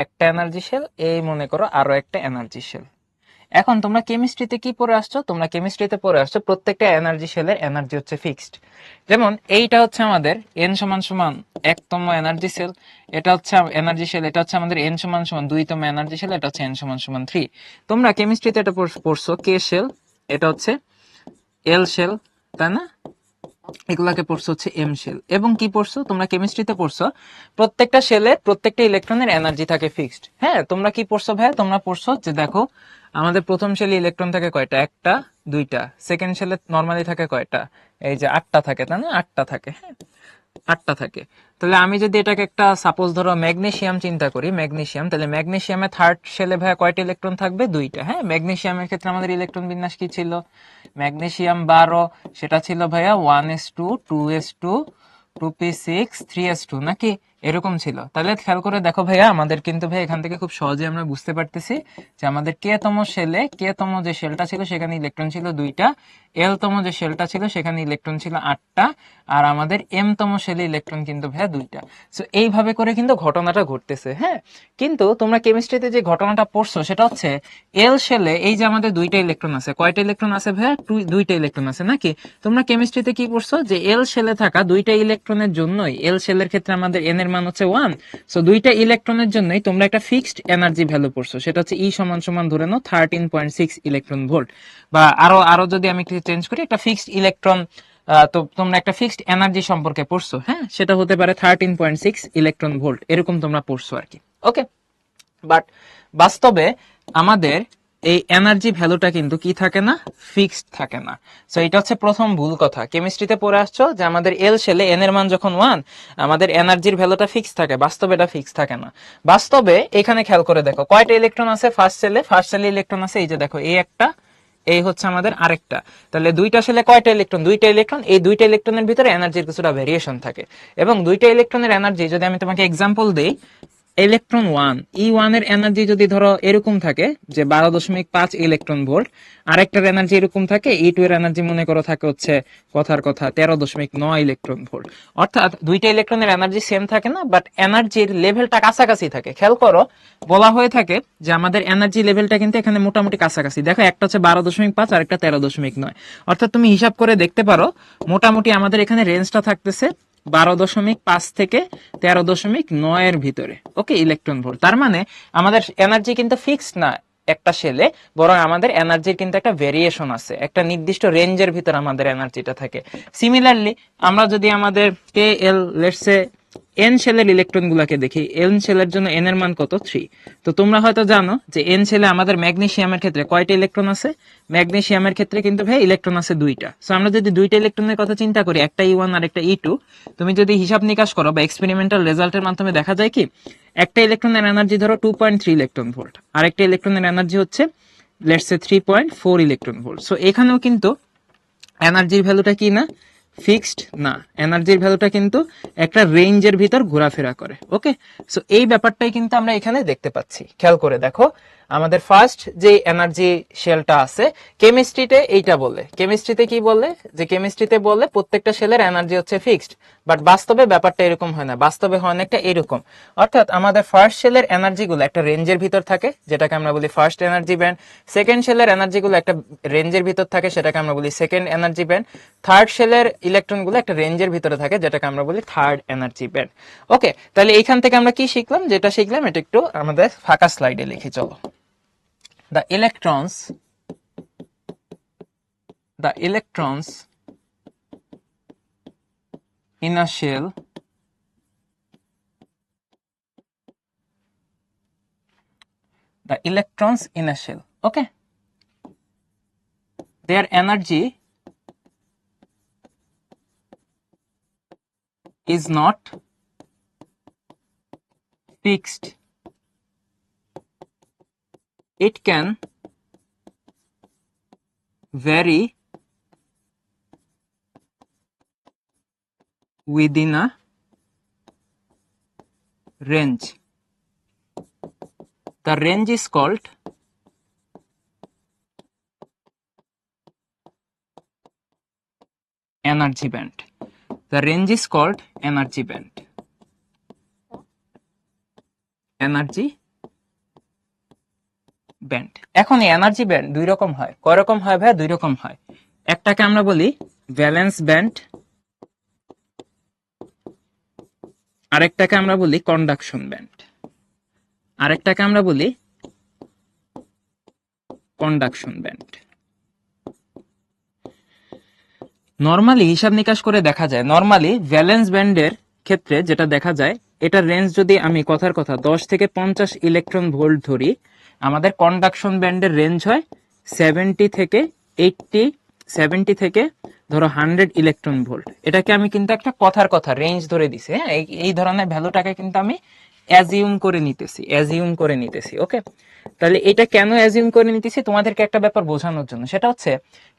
একটা energy shell, এই মনে করো আরো একটা এনার্জি শেল। এখন তোমরা কেমিস্ট্রিতে কি পড়ে আসছো? তোমরা কেমিস্ট্রিতে পড়ে আসছো প্রত্যেকটা এনার্জি শেলের এনার্জি হচ্ছে ফিক্সড। যেমন এইটা হচ্ছে আমাদের এন সমান সমান একতম এনার্জি সেল, এটা হচ্ছে এনার্জি শেল, এটা হচ্ছে আমাদের এন সমান সমান দুইতম এনার্জি শেল, এটা হচ্ছে এন সমান সমান 3। তোমরা কেমিস্ট্রিতে এটা পড়ছো কে শেল, এটা হচ্ছে এল শেল, তাই না? এগুলাকে পড়ছো হচ্ছে এম শেল। এবং কি পড়ছো তোমরা কেমিস্ট্রিতে পড়ছো প্রত্যেকটা শেলের প্রত্যেকটা ইলেকট্রনের এনার্জি থাকে ফিক্সড। হ্যাঁ, তোমরা কি পড়ছো ভাই? তোমরা পড়ছো যে দেখো আমাদের প্রথম শেলে ইলেকট্রন থাকে কয়টা? একটা, দুইটা। সেকেন্ড শেলে নরমালি থাকে কয়টা? এই যে 8টা থাকে, তাই না? 8টা থাকে। হ্যাঁ, 8টা থাকে। তাহলে আমি যদি এটাকে একটা সাপোজ ধরো ম্যাগনেসিয়াম চিন্তা করি, ম্যাগনেসিয়াম, তাহলে ম্যাগনেসিয়ামে থার্ড শেলে ভাই কয়টা ইলেকট্রন থাকবে? দুইটা। হ্যাঁ, ম্যাগনেসিয়ামের ক্ষেত্রে আমাদের ইলেকট্রন বিন্যাস কি ছিল? ম্যাগনেসিয়াম 12, সেটা ছিল ভাইয়া 1s2 2s2 2p6 3s2, নাকি এরকম ছিল? তাহলে খেয়াল করে দেখো ভাইয়া, আমাদের কিন্তু ভাই এখান থেকে খুব সহজে আমরা বুঝতে পারতেছি যে আমাদের কে তম শেলে, কে তম যে শেলটা ছিল সেখানে ইলেকট্রন ছিল দুইটা, এল তম যে শেলটা ছিল সেখানে ইলেকট্রন ছিল 8টা, আর আমাদের এম তম শেলে ইলেকট্রন কিন্তু ভাইয়া দুইটা। সো এইভাবে করে কিন্তু ঘটনাটা ঘটতেছে। হ্যাঁ, কিন্তু তোমরা কেমিস্ট্রিতে যে ঘটনাটা পড়ছো সেটা হচ্ছে এল শেলে এই যে আমাদের দুইটা ইলেকট্রন আছে, কয়টা ইলেকট্রন আছে ভাইয়া? দুইটা ইলেকট্রন আছে, নাকি? তোমরা কেমিস্ট্রিতে কি পড়ছো যে এল শেলে থাকা দুইটা ইলেকট্রনের জন্যই, এল শেলের ক্ষেত্রে আমাদের এন এর মান হচ্ছে 1, সো দুইটা ইলেকট্রনের জন্যই তোমরা একটা ফিক্সড এনার্জি ভ্যালু পড়ছো, সেটা হচ্ছে ই সমান সমান ধরে নাও 13.6 ইলেকট্রন ভোল্ট। বা আরো আরো যদি আমি একটু চেঞ্জ করি, একটা ফিক্সড ইলেকট্রন, তো তোমরা একটা ফিক্সড এনার্জি সম্পর্কে পড়ছো। হ্যাঁ, সেটা হতে পারে 13.6 ইলেকট্রন ভোল্ট, এরকম তোমরা পড়ছো আর কি। ওকে, বাট বাস্তবে আমাদের এই এনার্জি ভ্যালুটা কিন্তু কি থাকে না? ফিক্সড থাকে না। সো এটা হচ্ছে প্রথম ভুল কথা। কেমিস্ট্রিতে পড়ে আসছো যে আমাদের এল শেলে এন এর মান যখন 1, আমাদের এনার্জির ভ্যালুটা ফিক্স থাকে। বাস্তবে এটা ফিক্স থাকে না। বাস্তবে এখানে খেয়াল করে দেখো কয়টা ইলেকট্রন আছে ফার্স্ট শেলে? ফার্স্ট শেলে ইলেকট্রন আছে এই যে দেখো, এই একটা, এই হচ্ছে আমাদের আরেকটা। তাহলে দুইটা শেলে কয়টা ইলেকট্রন? দুইটা ইলেকট্রন। এই দুইটা ইলেকট্রনের ভিতরে এনার্জির কিছুটা ভেরিয়েশন থাকে। এবং দুইটা ইলেকট্রনের এনার্জি যদি আমি তোমাকে এক্সাম্পল দেই, ইলেকট্রন 1 E1 এর এনার্জি যদি ধরো এরকম থাকে যে 12.5 ইলেকট্রন ভোল্ট, আরেকটার এনার্জি এরকম থাকে, E2 এর এনার্জি মনে করো থাকে হচ্ছে কথার কথা 13.9 ইলেকট্রন ভোল্ট। অর্থাৎ দুইটা ইলেকট্রনের এনার্জি সেম থাকে না, বাট এনার্জির লেভেলটা কাছাকাছি থাকে। খেয়াল করো, বলা হয়ে থাকে যে আমাদের এনার্জি লেভেলটা কিন্তু এখানে মোটামুটি কাছাকাছি। দেখো একটা হচ্ছে 12.5 আর একটা 13.9। অর্থাৎ তুমি হিসাব করে দেখতে পারো মোটামুটি আমাদের এখানে রেঞ্জটা থাকতেছে 12.5 থেকে 13.9 এর ভিতরে। ওকে, ইলেকট্রন ভোল্ট। তার মানে আমাদের এনার্জি কিন্তু ফিক্সড না একটা শেলে, বরং আমাদের এনার্জির কিন্তু একটা ভেরিয়েশন আছে, একটা নির্দিষ্ট রেঞ্জের ভিতর আমাদের এনার্জিটা থাকে। সিমিলারলি আমরা যদি আমাদের কে এল লেটস সে এন শেলের ইলেকট্রন গুলাকে দেখি, এন শেলের জন্য এন এর মান কত? 3। তো তোমরা হয়তো জানো যে এন শেলে আমাদের ম্যাগনেসিয়ামের ক্ষেত্রে কয়টা ইলেকট্রন আছে? ম্যাগনেসিয়ামের ক্ষেত্রে কিন্তু ভাই ইলেকট্রন আছে দুইটা। সো আমরা যদি দুইটা ইলেকট্রনের কথা চিন্তা করি, একটা E1 আর একটা E2, তুমি যদি হিসাব নিকাশ করো বা এক্সপেরিমেন্টাল রেজাল্টের মাধ্যমে দেখা যায় কি, একটা ইলেকট্রনের এনার্জি ধরো 2.3 ইলেকট্রন ভোল্ট, আর একটা ইলেকট্রনের এনার্জি হচ্ছে let's say 3.4 electron volt. So এখানেও কিন্তু এনার্জির ভ্যালুটা কি না? ফিক্সড না। এনার্জির ভ্যালুটা কিন্তু একটা রেঞ্জের ভিতর ঘোরাফেরা করে। ওকে, সো এই ব্যাপারটাই কিন্তু আমরা এখানে দেখতে পাচ্ছি। খেয়াল করে দেখো, আমাদের ফার্স্ট যে এনার্জি শেলটা আছে, কেমিস্ট্রিতে এইটা বলে, কেমিস্ট্রিতে কি বলে যে কেমিস্ট্রিতে বলে প্রত্যেকটা শেলের এনার্জি হচ্ছে ফিক্সড, বাট বাস্তবে ব্যাপারটা এরকম হয় না। বাস্তবে হয় অনেকটা এরকম। অর্থাৎ আমাদের ফার্স্ট শেলের এনার্জি গুলো একটা রেঞ্জের ভিতর থাকে, যেটাকে আমরা বলি ফার্স্ট এনার্জি ব্যান্ড। সেকেন্ড শেলের এনার্জি গুলো একটা রেঞ্জের ভিতর থাকে, সেটাকে আমরা বলি সেকেন্ড এনার্জি ব্যান্ড। থার্ড শেলের ইলেকট্রন গুলো একটা রেঞ্জের ভিতরে থাকে, যেটাকে আমরা বলি থার্ড এনার্জি ব্যান্ড। ওকে, তাহলে এইখান থেকে আমরা কি শিখলাম? যেটা শিখলাম এটা একটু আমাদের ফাঁকা স্লাইডে লিখি চলো। The electrons in a shell okay, their energy is not fixed. It can vary within a range. The range is called energy band. The range is called energy band. Energy band. এখন এই energy band দুই রকম হয়। কয় রকম হয় ভাই? দুই রকম হয়। একটাকে আমরা বলি ভ্যালেন্স ব্যান্ড, আরেকটাকে আমরা বলি কন্ডাকশন ব্যান্ড। আরেকটাকে আমরা বলি কন্ডাকশন ব্যান্ড। নরমালি হিসাব নিকাশ করে দেখা যায়, নরমালি ভ্যালেন্স ব্যান্ডের ক্ষেত্রে যেটা দেখা যায়, এটার রেঞ্জ যদি আমি কথার কথা 10 থেকে 50 ইলেকট্রন ভোল্ট ধরি, আমাদের কন্ডাকশন ব্যান্ডের রেঞ্জ হয় 70 থেকে 80, 70 থেকে ধরো 100 ইলেকট্রন ভোল্ট। এটাকে আমি কিন্তু একটা কথার কথা রেঞ্জ ধরে দিছি, হ্যাঁ? এই ধরনের ভ্যালুটাকে কিন্তু আমি অ্যাজিউম করে নিতেছি, ওকে? তাহলে এটা কেন অ্যাজিউম করে নিতেছি? তোমাদেরকে একটা ব্যাপার বোঝানোর জন্য। সেটা হচ্ছে,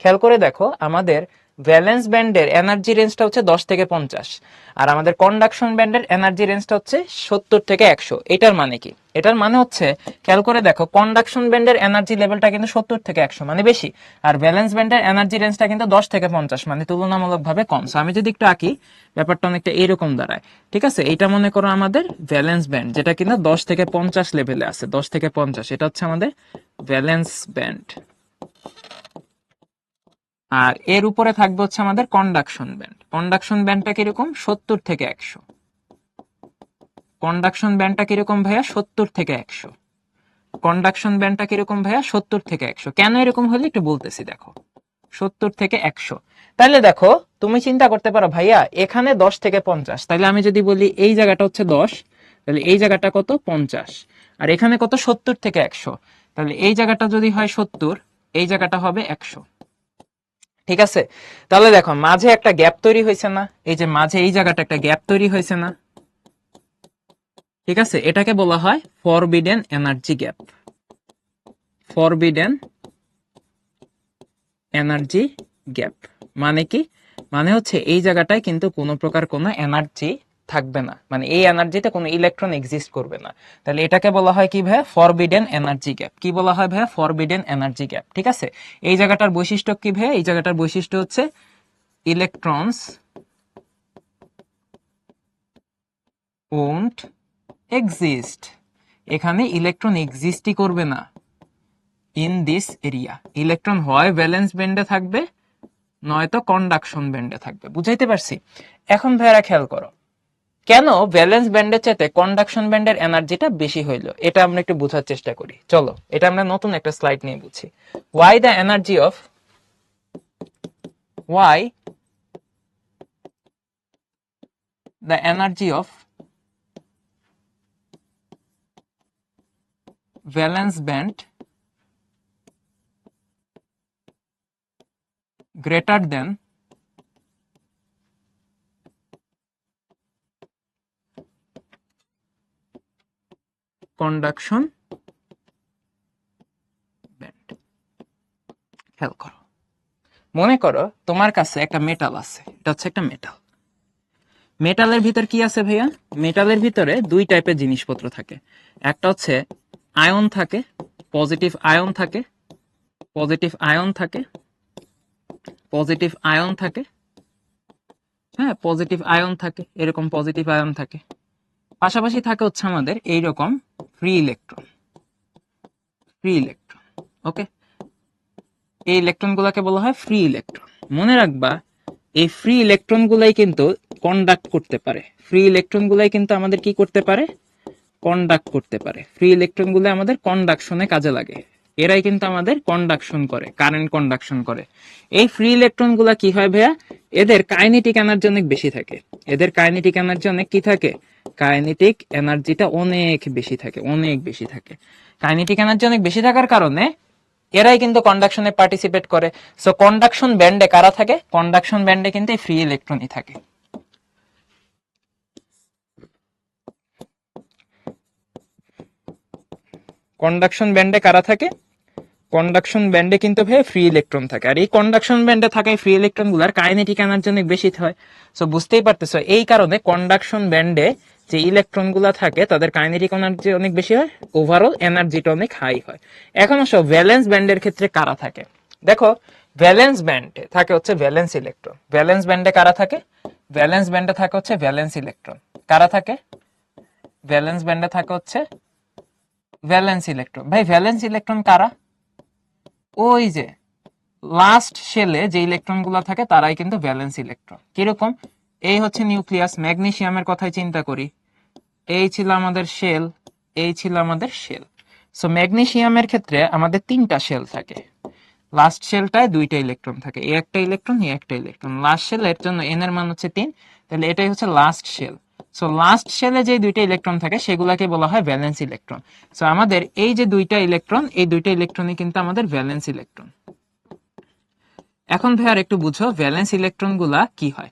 খেয়াল করে দেখো, আমাদের ভ্যালেন্স ব্যান্ডের এনার্জি রেঞ্জটা হচ্ছে 10 থেকে 50, আর আমাদের কন্ডাকশন ব্যান্ডের এনার্জি রেঞ্জটা হচ্ছে 70 থেকে 100। এটার মানে কি? এটার মানে হচ্ছে, খেয়াল করে দেখো, কন্ডাকশন ব্যান্ডের এনার্জি লেভেলটা কিন্তু 70 থেকে 100 মানে বেশি, আর ভ্যালেন্স ব্যান্ডের এনার্জি রেঞ্জটা কিন্তু 10 থেকে 50 মানে তুলনামূলকভাবে কম। সো আমি যদি একটু আঁকি, ব্যাপারটা অনেকটা এরকম দাঁড়ায়, ঠিক আছে? এটা মনে করো আমাদের ভ্যালেন্স ব্যান্ড, যেটা কিনা 10 থেকে 50 লেভেলে আছে, 10 থেকে 50, এটা হচ্ছে আমাদের ভ্যালেন্স ব্যান্ড। আর এর উপরে থাকবে হচ্ছে আমাদের কন্ডাকশন ব্যান্ড। কন্ডাকশন ব্যান্ডটা কিরকম? 70 থেকে 100। কন্ডাকশন ব্যান্ডটা কিরকম ভাইয়া? 70 থেকে 100। কন্ডাকশন ব্যান্ডটা কিরকম ভাইয়া? 70 থেকে 100। কেন এরকম হলে একটু বলতেছি, দেখো, 70 থেকে 100। তাহলে দেখো, তুমি চিন্তা করতে পারো, ভাইয়া এখানে 10 থেকে 50, তাহলে আমি যদি বলি এই জায়গাটা হচ্ছে 10, তাহলে এই জায়গাটা কত? 50। আর এখানে কত? 70 থেকে 100। তাহলে এই জায়গাটা যদি হয় 70, এই জায়গাটা হবে 100, ঠিক আছে? তাহলে দেখো, মাঝে একটা গ্যাপ তৈরি হয়েছে না? এই যে মাঝে এই জায়গাটা একটা গ্যাপ তৈরি হয়েছে না? ঠিক আছে, এটাকে বলা হয় forbidden energy gap. Forbidden energy gap মানে কি? মানে হচ্ছে এই জায়গাটায় কিন্তু কোনো প্রকার কোনো এনার্জি থাকবে না, মানে এই এনার্জিতে কোনো ইলেকট্রন এক্সিস্ট করবে না। তাহলে এটাকে বলা হয় কি ভাইয়া? Forbidden energy gap. কি বলা হয় ভাইয়া? ফরবিডেন এনার্জি গ্যাপ, ঠিক আছে? এই জায়গাটার বৈশিষ্ট্য কি ভাইয়া? এই জায়গাটার বৈশিষ্ট্য হচ্ছে ইলেকট্রনস ওন্ট এক্সিস্ট। এখানে ইলেকট্রন এক্সিস্টই করবে না ইন দিস এরিয়া। ইলেকট্রন হয় ভ্যালেন্স ব্যান্ডে থাকবে, নয়তো কন্ডাকশন ব্যান্ডে থাকবে। বুঝাইতে পারছি? এখন ভাইয়ারা খেয়াল করো, কেন ভ্যালেন্স ব্যান্ডের চাইতে কন্ডাকশন ব্যান্ডের এনার্জিটা বেশি হইলো, এটা আমরা একটু বোঝার চেষ্টা করি। চলো, এটা আমরা নতুন একটা স্লাইড নিয়ে বুঝি। Why the energy of valence band greater than conduction band। খেয়াল করো, মনে করো তোমার কাছে একটা মেটাল আছে, এটা হচ্ছে একটা মেটাল। মেটালের ভিতর কি আছে ভাইয়া? মেটালের ভিতরে দুই টাইপের জিনিসপত্র থাকে। একটা হচ্ছে আয়ন থাকে, পজিটিভ আয়ন থাকে, পজিটিভ আয়ন থাকে, পজিটিভ আয়ন থাকে, হ্যাঁ, পজিটিভ আয়ন থাকে, এরকম পজিটিভ আয়ন থাকে। পাশাপাশি থাকে হচ্ছে আমাদের এইরকম ফ্রি ইলেকট্রন, ফ্রি ইলেকট্রন, ওকে? এই ইলেকট্রন গুলাকে বলা হয় ফ্রি ইলেকট্রন। মনে রাখবা, এই ফ্রি ইলেকট্রন গুলাই কিন্তু কন্ডাক্ট করতে পারে। ফ্রি ইলেকট্রন গুলাই কিন্তু আমাদের কি করতে পারে? কন্ডাক্ট করতে পারে। ফ্রি ইলেকট্রন গুলো আমাদের কন্ডাকশনে কাজে লাগে। এরাই কিন্তু আমাদের কন্ডাকশন করে, কারেন্ট কন্ডাকশন করে। এই ফ্রি ইলেকট্রন গুলা কি হয় ভাইয়া? এদের কাইনেটিক এনার্জি অনেক বেশি থাকে। এদের কাইনেটিক এনার্জি অনেক কি থাকে? কাইনেটিক এনার্জিটা অনেক বেশি থাকে, অনেক বেশি থাকে। কাইনেটিক এনার্জি অনেক বেশি থাকার কারণে এরাই কিন্তু কন্ডাকশনে পার্টিসিপেট করে। সো কন্ডাকশন ব্যান্ডে কারা থাকে? কন্ডাকশন ব্যান্ডে কিন্তু ফ্রি ইলেকট্রনই থাকে। কন্ডাকশন ব্যান্ডে কারা থাকে? কন্ডাকশন ব্যান্ডে কিন্তু ভাই ফ্রি ইলেকট্রন থাকে। আর এই কন্ডাকশন ব্যান্ডে থাকা ফ্রি ইলেকট্রন গুলার কাইনেটিক এনার্জি অনেক বেশি হয়। সো বুঝতেই পারতেছো, এই কারণে কন্ডাকশন ব্যান্ডে যে ইলেকট্রন গুলা থাকে তাদের কাইনেটিক এনার্জি অনেক বেশি হয়, ওভারঅল এনার্জিটা অনেক হাই হয়। এখন আসো ভ্যালেন্স ব্যান্ডের ক্ষেত্রে কারা থাকে। দেখো, ভ্যালেন্স ব্যান্ডে থাকে হচ্ছে ভ্যালেন্স ইলেকট্রন। ভ্যালেন্স ব্যান্ডে কারা থাকে? ভ্যালেন্স ব্যান্ডে থাকে হচ্ছে ভ্যালেন্স ইলেকট্রন। কারা থাকে? ভ্যালেন্স ব্যান্ডে থাকে হচ্ছে ভ্যালেন্স ইলেকট্রন। ভাই ভ্যালেন্স ইলেকট্রন কারা? ওই যে লাস্ট শেলে যে ইলেকট্রন গুলো থাকে তারাই কিন্তু ভ্যালেন্স ইলেকট্রন। কিরকম? এই হচ্ছে নিউক্লিয়াস, ম্যাগনেসিয়ামের কথাই চিন্তা করি, এই ছিল আমাদের শেল, এই ছিল আমাদের শেল। সো ম্যাগনেসিয়ামের ক্ষেত্রে আমাদের তিনটা শেল থাকে, লাস্ট শেলটায় দুইটা ইলেকট্রন থাকে, এই একটা ইলেকট্রন, এই একটা ইলেকট্রন। লাস্ট শেলের জন্য এন এর মান হচ্ছে 3, তাহলে এটাই হচ্ছে লাস্ট শেল। সো লাস্ট শেলে যে দুইটা ইলেকট্রন থাকে সেগুলোকে বলা হয় ভ্যালেন্স ইলেকট্রন। সো আমাদের এই যে দুইটা ইলেকট্রন, এই দুইটা ইলেকট্রনই কিন্তু আমাদের ভ্যালেন্স ইলেকট্রন। এখন ভাই আর একটু বুঝো ভ্যালেন্স ইলেকট্রন গুলা কি হয়।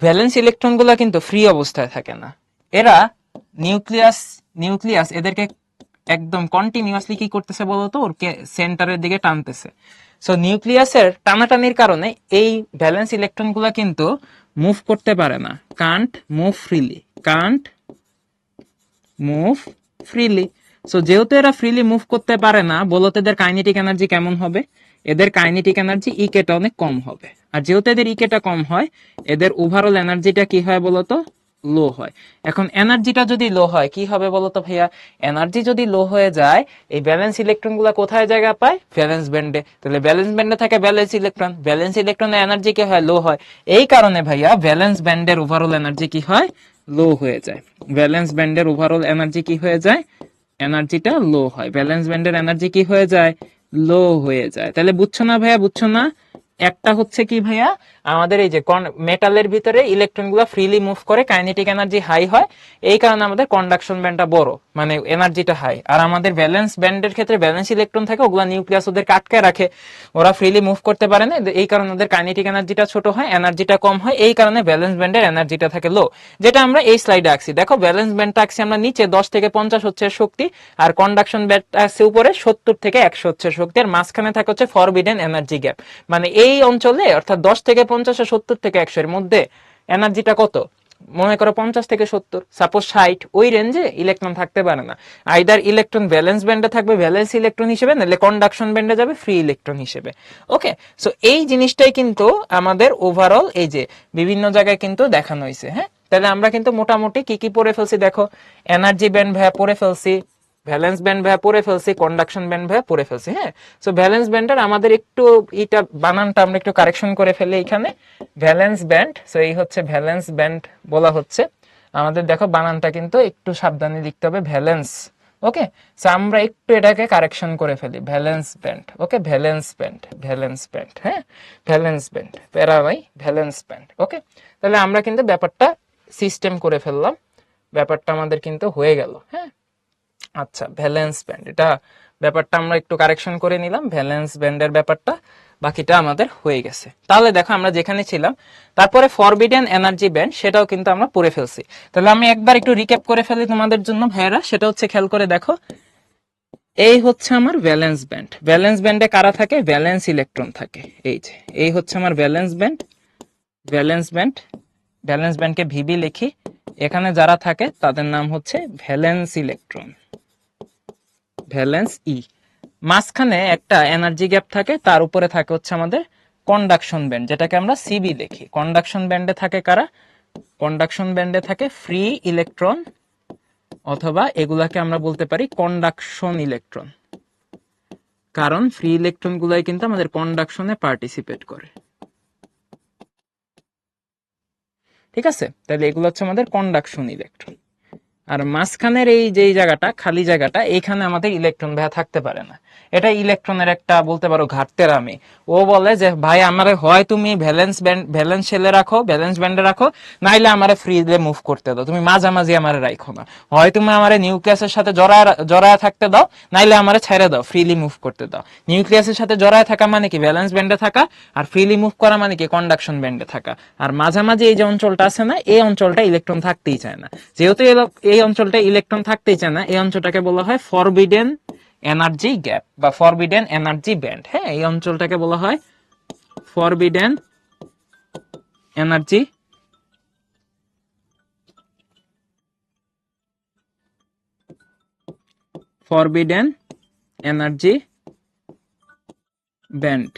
ভ্যালেন্স ইলেকট্রন গুলা কিন্তু ফ্রি অবস্থায় থাকে না, এরা নিউক্লিয়াস নিউক্লিয়াস এদেরকে একদম কন্টিনিউয়াসলি কি করতেছে বলতো, ওর সেন্টারের দিকে টানতেছে। সো নিউক্লিয়াসের টানাটানির কারণে এই ভ্যালেন্স ইলেকট্রন গুলা কিন্তু মুভ করতে পারে না, can't move freely, can't move freely. So যেহেতু এরা ফ্রিলি মুভ করতে পারে না, বলতে এদের কাইনেটিক এনার্জি কেমন হবে? এদের কাইনেটিক এনার্জি ইকেটা অনেক কম হবে। আর যেহেতু এদের ইকেটা কম হয়, এদের ওভারঅল এনার্জিটা কি হয় বলতো, লো হয়। এখন এনার্জিটা যদি লো হয় কি হবে বলতো ভাইয়া? এনার্জি যদি লো হয়ে যায়, এই ব্যালেন্স ইলেকট্রন গুলা কোথায় জায়গা পায়? ভ্যালেন্স ব্যান্ডে। তাহলে ব্যালেন্স ব্যান্ডে থাকে ব্যালেন্স ইলেকট্রন, ব্যালেন্স ইলেকট্রনের এনার্জি কি হয়? লো হয়। এই কারণে ভাইয়া ভ্যালেন্স ব্যান্ডের ওভারঅল এনার্জি কি হয়? লো হয়ে যায়। ভ্যালেন্স ব্যান্ডের ওভারঅল এনার্জি কি হয়ে যায়? এনার্জিটা লো হয়। ভ্যালেন্স ব্যান্ডের এনার্জি কি হয়ে যায়? লো হয়ে যায়। তাহলে বুঝছো না ভাইয়া? বুঝছো না? একটা হচ্ছে কি ভাইয়া, আমাদের এই যে মেটালের ভিতরে ইলেকট্রন গুলো ফ্রিলি মুভ করে, কাইনেটিক এনার্জি হাই হয়, এই কারণে আমাদের কন্ডাকশন ব্যান্ডটা বড়, মানে এনার্জিটা হাই। আর আমাদের ভ্যালেন্স ব্যান্ডের ক্ষেত্রে ভ্যালেন্স ইলেকট্রন থাকে, ওগুলা নিউক্লিয়াস ওদের আটকে রাখে, ওরা ফ্রিলি মুভ করতে পারে না, এই কারণে ওদের কাইনেটিক এনার্জিটা ছোট হয়, এনার্জিটা কম হয়, এই কারণে ভ্যালেন্স ব্যান্ডের এনার্জিটা থাকে লো। যেটা আমরা এই স্লাইডে আঁকছি, দেখো ভ্যালেন্স ব্যান্ডটা আঁকছি আমরা নিচে 10 থেকে 50 হচ্ছে শক্তি, আর কন্ডাকশন ব্যান্ডটা আছে উপরে 70 থেকে 100 হচ্ছে শক্তি, আর মাঝখানে থাকে হচ্ছে ফরবিডেন এনার্জি গ্যাপ। মানে এই অঞ্চলে অর্থাৎ 10 থেকে 50 আর 70 থেকে 100 এর মধ্যে এনার্জিটা কত? মনে করো 50 থেকে 70, সাপোজ 60, ওই রেঞ্জে ইলেকট্রন থাকতে পারে না। আইদার ইলেকট্রন ভ্যালেন্স ব্যান্ডে থাকবে ভ্যালেন্স ইলেকট্রন হিসেবে, নাহলে কন্ডাকশন ব্যান্ডে যাবে ফ্রি ইলেকট্রন হিসেবে। ওকে, সো এই জিনিসটাই কিন্তু আমাদের ওভারঅল এই যে বিভিন্ন জায়গায় কিন্তু দেখানো হয়েছে। হ্যাঁ, তাহলে আমরা কিন্তু মোটামুটি কি কি পড়ে ফেলছি দেখো, এনার্জি ব্যান্ড ভাইয়া পড়ে ফেলছি, ভ্যালেন্স ব্যান্ড ভাইয়া পড়ে ফেলছি, কন্ডাকশন ব্যান্ড ভাইয়া পড়ে ফেলছি। হ্যাঁ, সো ভ্যালেন্স ব্যান্ডের আমাদের একটু এটা বানানটা আমরা একটু কারেকশন করে ফেলি এখানে, ভ্যালেন্স ব্যান্ড। সো এই হচ্ছে ভ্যালেন্স ব্যান্ড বলা হচ্ছে আমাদের, দেখো বানানটা কিন্তু একটু সাবধানে লিখতে হবে, ভ্যালেন্স। ওকে, সো আমরা একটু এটাকে কারেকশন করে ফেলি, ভ্যালেন্স ব্যান্ড। ওকে, ভ্যালেন্স ব্যান্ড, ভ্যালেন্স ব্যান্ড, হ্যাঁ, ভ্যালেন্স ব্যান্ড, প্যারা ভাই, ভ্যালেন্স ব্যান্ড। ওকে, তাহলে আমরা কিন্তু ব্যাপারটা সিস্টেম করে ফেললাম, ব্যাপারটা আমাদের কিন্তু হয়ে গেল। হ্যাঁ, আচ্ছা, ভ্যালেন্স ব্যান্ড, এটা ব্যাপারটা আমরা একটু কারেকশন করে নিলাম, ভ্যালেন্স ব্যান্ডের ব্যাপারটা, বাকিটা আমাদের হয়ে গেছে। তাহলে দেখো আমরা যেখানে ছিলাম, তারপরে ফরবিডেন এনার্জি ব্যান্ড, সেটাও কিন্তু আমরা পড়ে ফেলছি। তাহলে আমি একবার একটু রিক্যাপ করে ফেলি তোমাদের জন্য ভাইয়েরা, সেটা হচ্ছে খেয়াল করে দেখো, এই হচ্ছে আমার ভ্যালেন্স ব্যান্ড। ভ্যালেন্স ব্যান্ডে কারা থাকে? ভ্যালেন্স ইলেকট্রন থাকে। এই যে এই হচ্ছে আমার valence band, valence band, valence ব্যান্ডকে ভিবি লিখি, এখানে যারা থাকে তাদের নাম হচ্ছে ভ্যালেন্স ইলেকট্রন, ভ্যালেন্স ই। মাঝখানে একটা এনার্জি গ্যাপ থাকে, তার উপরে থাকে হচ্ছে আমাদের কন্ডাকশন ব্যান্ড, যেটাকে আমরা সিবি লিখি। কন্ডাকশন ব্যান্ডে থাকে কারা? কন্ডাকশন ব্যান্ডে থাকে ফ্রি ইলেকট্রন, অথবা এগুলাকে আমরা বলতে পারি কন্ডাকশন ইলেকট্রন, কারণ ফ্রি ইলেকট্রন গুলাই কিন্তু আমাদের কন্ডাকশনে পার্টিসিপেট করে। ঠিক আছে, তাহলে এগুলো হচ্ছে আমাদের কন্ডাকশন ইলেকট্রন। আর মাঝখানের এই যে জায়গাটা, খালি জায়গাটা, এইখানে আমাদের ইলেকট্রন ভাইয়া থাকতে পারে না। এটা ইলেকট্রনের একটা বলতে পারো ঘাটতেরামি। ও বলে যে ভাই আমারে হয় তুমি ভ্যালেন্স ব্যান্ড, ভ্যালেন্স শেলে রাখো, ভ্যালেন্স ব্যান্ডে রাখো, নাইলে আমারে ফ্রিতে মুভ করতে দাও, তুমি মাঝামাঝি আমারে রাখো না। হয় তুমি আমারে নিউক্লিয়াসের সাথে জড়ায় থাকতে দাও, নাইলে আমারে ছেড়ে দাও, ফ্রিলি মুভ করতে দাও। নিউক্লিয়াসের সাথে জড়ায় থাকা মানে কি? ভ্যালেন্স ব্যান্ডে থাকা। আর ফ্রিলি মুভ করা মানে কি? কন্ডাকশন ব্যান্ডে থাকা। আর মাঝামাঝি এই যে অঞ্চলটা আছে না, এই অঞ্চলটা ইলেকট্রন থাকতেই চায় না। যেহেতু এই অঞ্চলটা ইলেকট্রন থাকতেই চায় না, এই অঞ্চলটাকে বলা হয় ফরবিডেন এনার্জি গ্যাপ বা ফরবিডেন এনার্জি ব্যান্ড। হ্যাঁ, এই অঞ্চলটাকে বলা হয় forbidden energy forbidden energy band.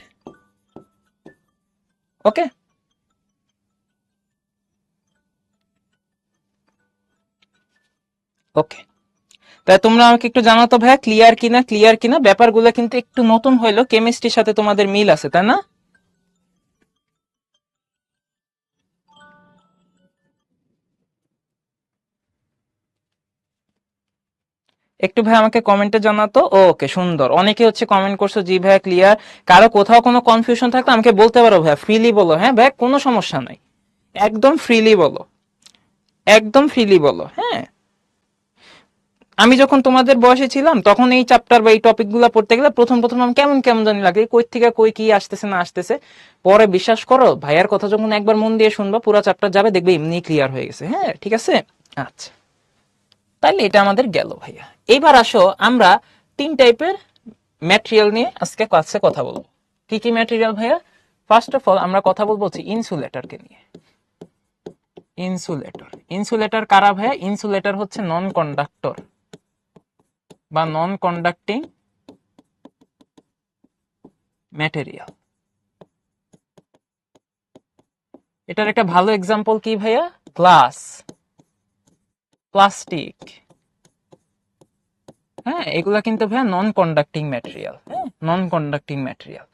Okay, okay, তাই তোমরা আমাকে একটু জানাতো ভাইয়া ক্লিয়ার কিনা, ব্যাপারগুলো কিন্তু একটু নতুন হইলো, কেমিস্ট্রির সাথে তোমাদের মিল আছে তাই না? একটু ভাই আমাকে কমেন্টে জানাতো। ওকে, সুন্দর, অনেকে হচ্ছে কমেন্ট করছো জি ভাইয়া ক্লিয়ার। কারো কোথাও কোনো কনফিউশন থাকলে আমাকে বলতে পারো ভাইয়া, ফ্রিলি বলো। হ্যাঁ ভাই, কোনো সমস্যা নাই, একদম ফ্রিলি বলো, একদম ফ্রিলি বলো। হ্যাঁ, আমি যখন তোমাদের বয়সে ছিলাম তখন এই চ্যাপ্টার বা এই টপিক গুলা পড়তে গেলে প্রথম প্রথম আমি কেমন কেমন জানি লাগে, কই থেকে কই কি আসতেছে না আসতেছে। পরে বিশ্বাস করো ভাইয়ার কথা যখন একবার মন দিয়ে শুনবা, পুরো চ্যাপ্টার যাবে দেখবে এমনি ক্লিয়ার হয়ে গেছে। হ্যাঁ ঠিক আছে, আচ্ছা, তাইলে এটা আমাদের গেল ভাইয়া। এইবার আসো আমরা 3 টাইপের ম্যাটেরিয়াল নিয়ে আজকে ক্লাসে কথা বলবো। কি কি ম্যাটেরিয়াল ভাইয়া? ফার্স্ট অফ অল আমরা কথা বলবো হচ্ছে ইনসুলেটরকে নিয়ে। ইনসুলেটর কারা ভাইয়া? ইনসুলেটর হচ্ছে নন কন্ডাক্টর বা নন কন্ডাক্টিং ম্যাটেরিয়াল। এটার একটা ভালো এক্সাম্পল কি ভাইয়া? Glass, plastic. হ্যাঁ, এগুলা কিন্তু ভাইয়া নন কন্ডাক্টিং ম্যাটেরিয়াল। হ্যাঁ, নন কন্ডাক্টিং ম্যাটেরিয়াল।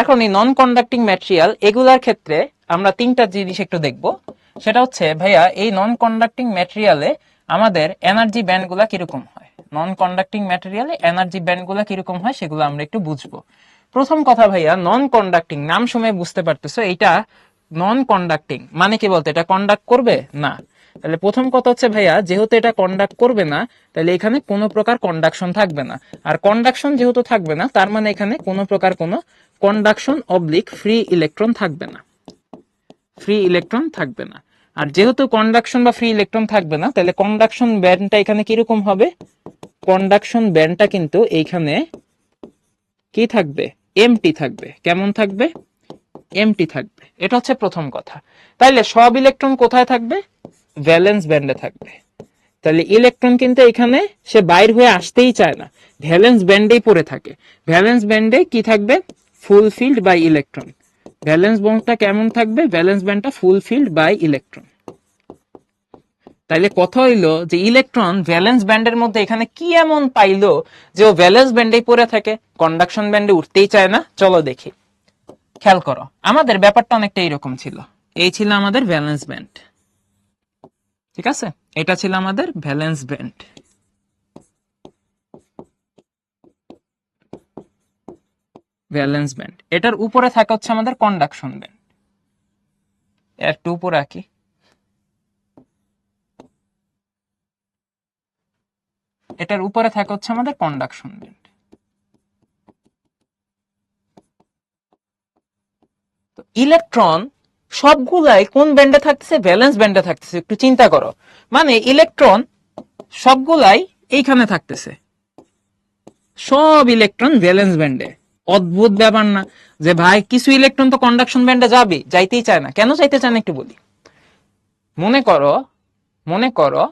এখন এই নন কন্ডাক্টিং ম্যাটেরিয়াল এগুলার ক্ষেত্রে আমরা 3টা জিনিস একটু দেখব। সেটা হচ্ছে ভাইয়া, এই নন কন্ডাক্টিং ম্যাটেরিয়ালে আমাদের এনার্জি ব্যান্ডগুলা কিরকম হয়। নন কন্ডাক্টিং ম্যাটেরিয়ালে এনার্জি ব্যান্ডগুলা কিরকম হয় সেগুলো আমরা একটু বুঝবো। প্রথম কথা ভাইয়া, নন কন্ডাক্টিং নাম শুনে বুঝতে পারতেছো এইটা নন কন্ডাক্টিং মানে কি বলতে, এটা কন্ডাক্ট করবে না। তাহলে প্রথম কথা হচ্ছে ভাইয়া, যেহেতু এটা কন্ডাক্ট করবে না, তাহলে এখানে কোনো প্রকার কন্ডাকশন থাকবে না। আর কন্ডাকশন যেহেতু থাকবে না, তার মানে এখানে কোনো প্রকার কোনো কন্ডাকশন অবলিক ফ্রি ইলেকট্রন থাকবে না, ফ্রি ইলেকট্রন থাকবে না। আর যেহেতু কন্ডাকশন বা ফ্রি ইলেকট্রন থাকবে না, তাহলে কন্ডাকশন ব্যান্ডটা এখানে কিরকম হবে? কন্ডাকশন ব্যান্ডটা কিন্তু এইখানে কি থাকবে? এমটি থাকবে। কেমন থাকবে? এমটি থাকবে। এটা হচ্ছে প্রথম কথা। তাইলে সব ইলেকট্রন কোথায় থাকবে? ভ্যালেন্স ব্যান্ডে থাকবে। তাহলে ইলেকট্রন কিন্তু এখানে সে বাইর হয়ে আসতেই চায় না, ভ্যালেন্স ব্যান্ডেই পড়ে থাকে। ভ্যালেন্স ব্যান্ডে কি থাকবে? Fulfilled by electron. ভ্যালেন্স বন্ডটা কেমন থাকবে? ভ্যালেন্স ব্যান্ডটা ফুলফিল্ড বাই ইলেকট্রন। তাইলে কথা হইলো যে ইলেকট্রন ভ্যালেন্স ব্যান্ডের মধ্যে এখানে কি এমন পাইলো যে ও ভ্যালেন্স ব্যান্ডেই পড়ে থাকে, কন্ডাকশন ব্যান্ডে উঠতেই চায় না? চলো দেখি, খেয়াল করো, আমাদের ব্যাপারটা অনেকটা এইরকম ছিল। এই ছিল আমাদের ভ্যালেন্স ব্যান্ড, ঠিক আছে? এটা ছিল আমাদের ভ্যালেন্স ব্যান্ড। ভ্যালেন্স ব্যান্ড, এটার উপরে থাকে হচ্ছে আমাদের কন্ডাকশন ব্যান্ড। একটু উপরে আঁকি। এটার উপরে থাকে হচ্ছে আমাদের কন্ডাকশন ব্যান্ড। তো ইলেকট্রন সবগুলাই কোন ব্যান্ডে থাকতেছে? ভ্যালেন্স ব্যান্ডে থাকতেছে। একটু চিন্তা করো, মানে ইলেকট্রন সবগুলাই এইখানে থাকতেছে, সব ইলেকট্রন ভ্যালেন্স ব্যান্ডে। অদ্ভুত ব্যাপার না? যে ভাই কিছু ইলেকট্রন তো কন্ডাকশন ব্যান্ডে যাবে, যাইতেই চায় না। কেন যাইতে চায় না একটু বলি। মনে করো, মনে করো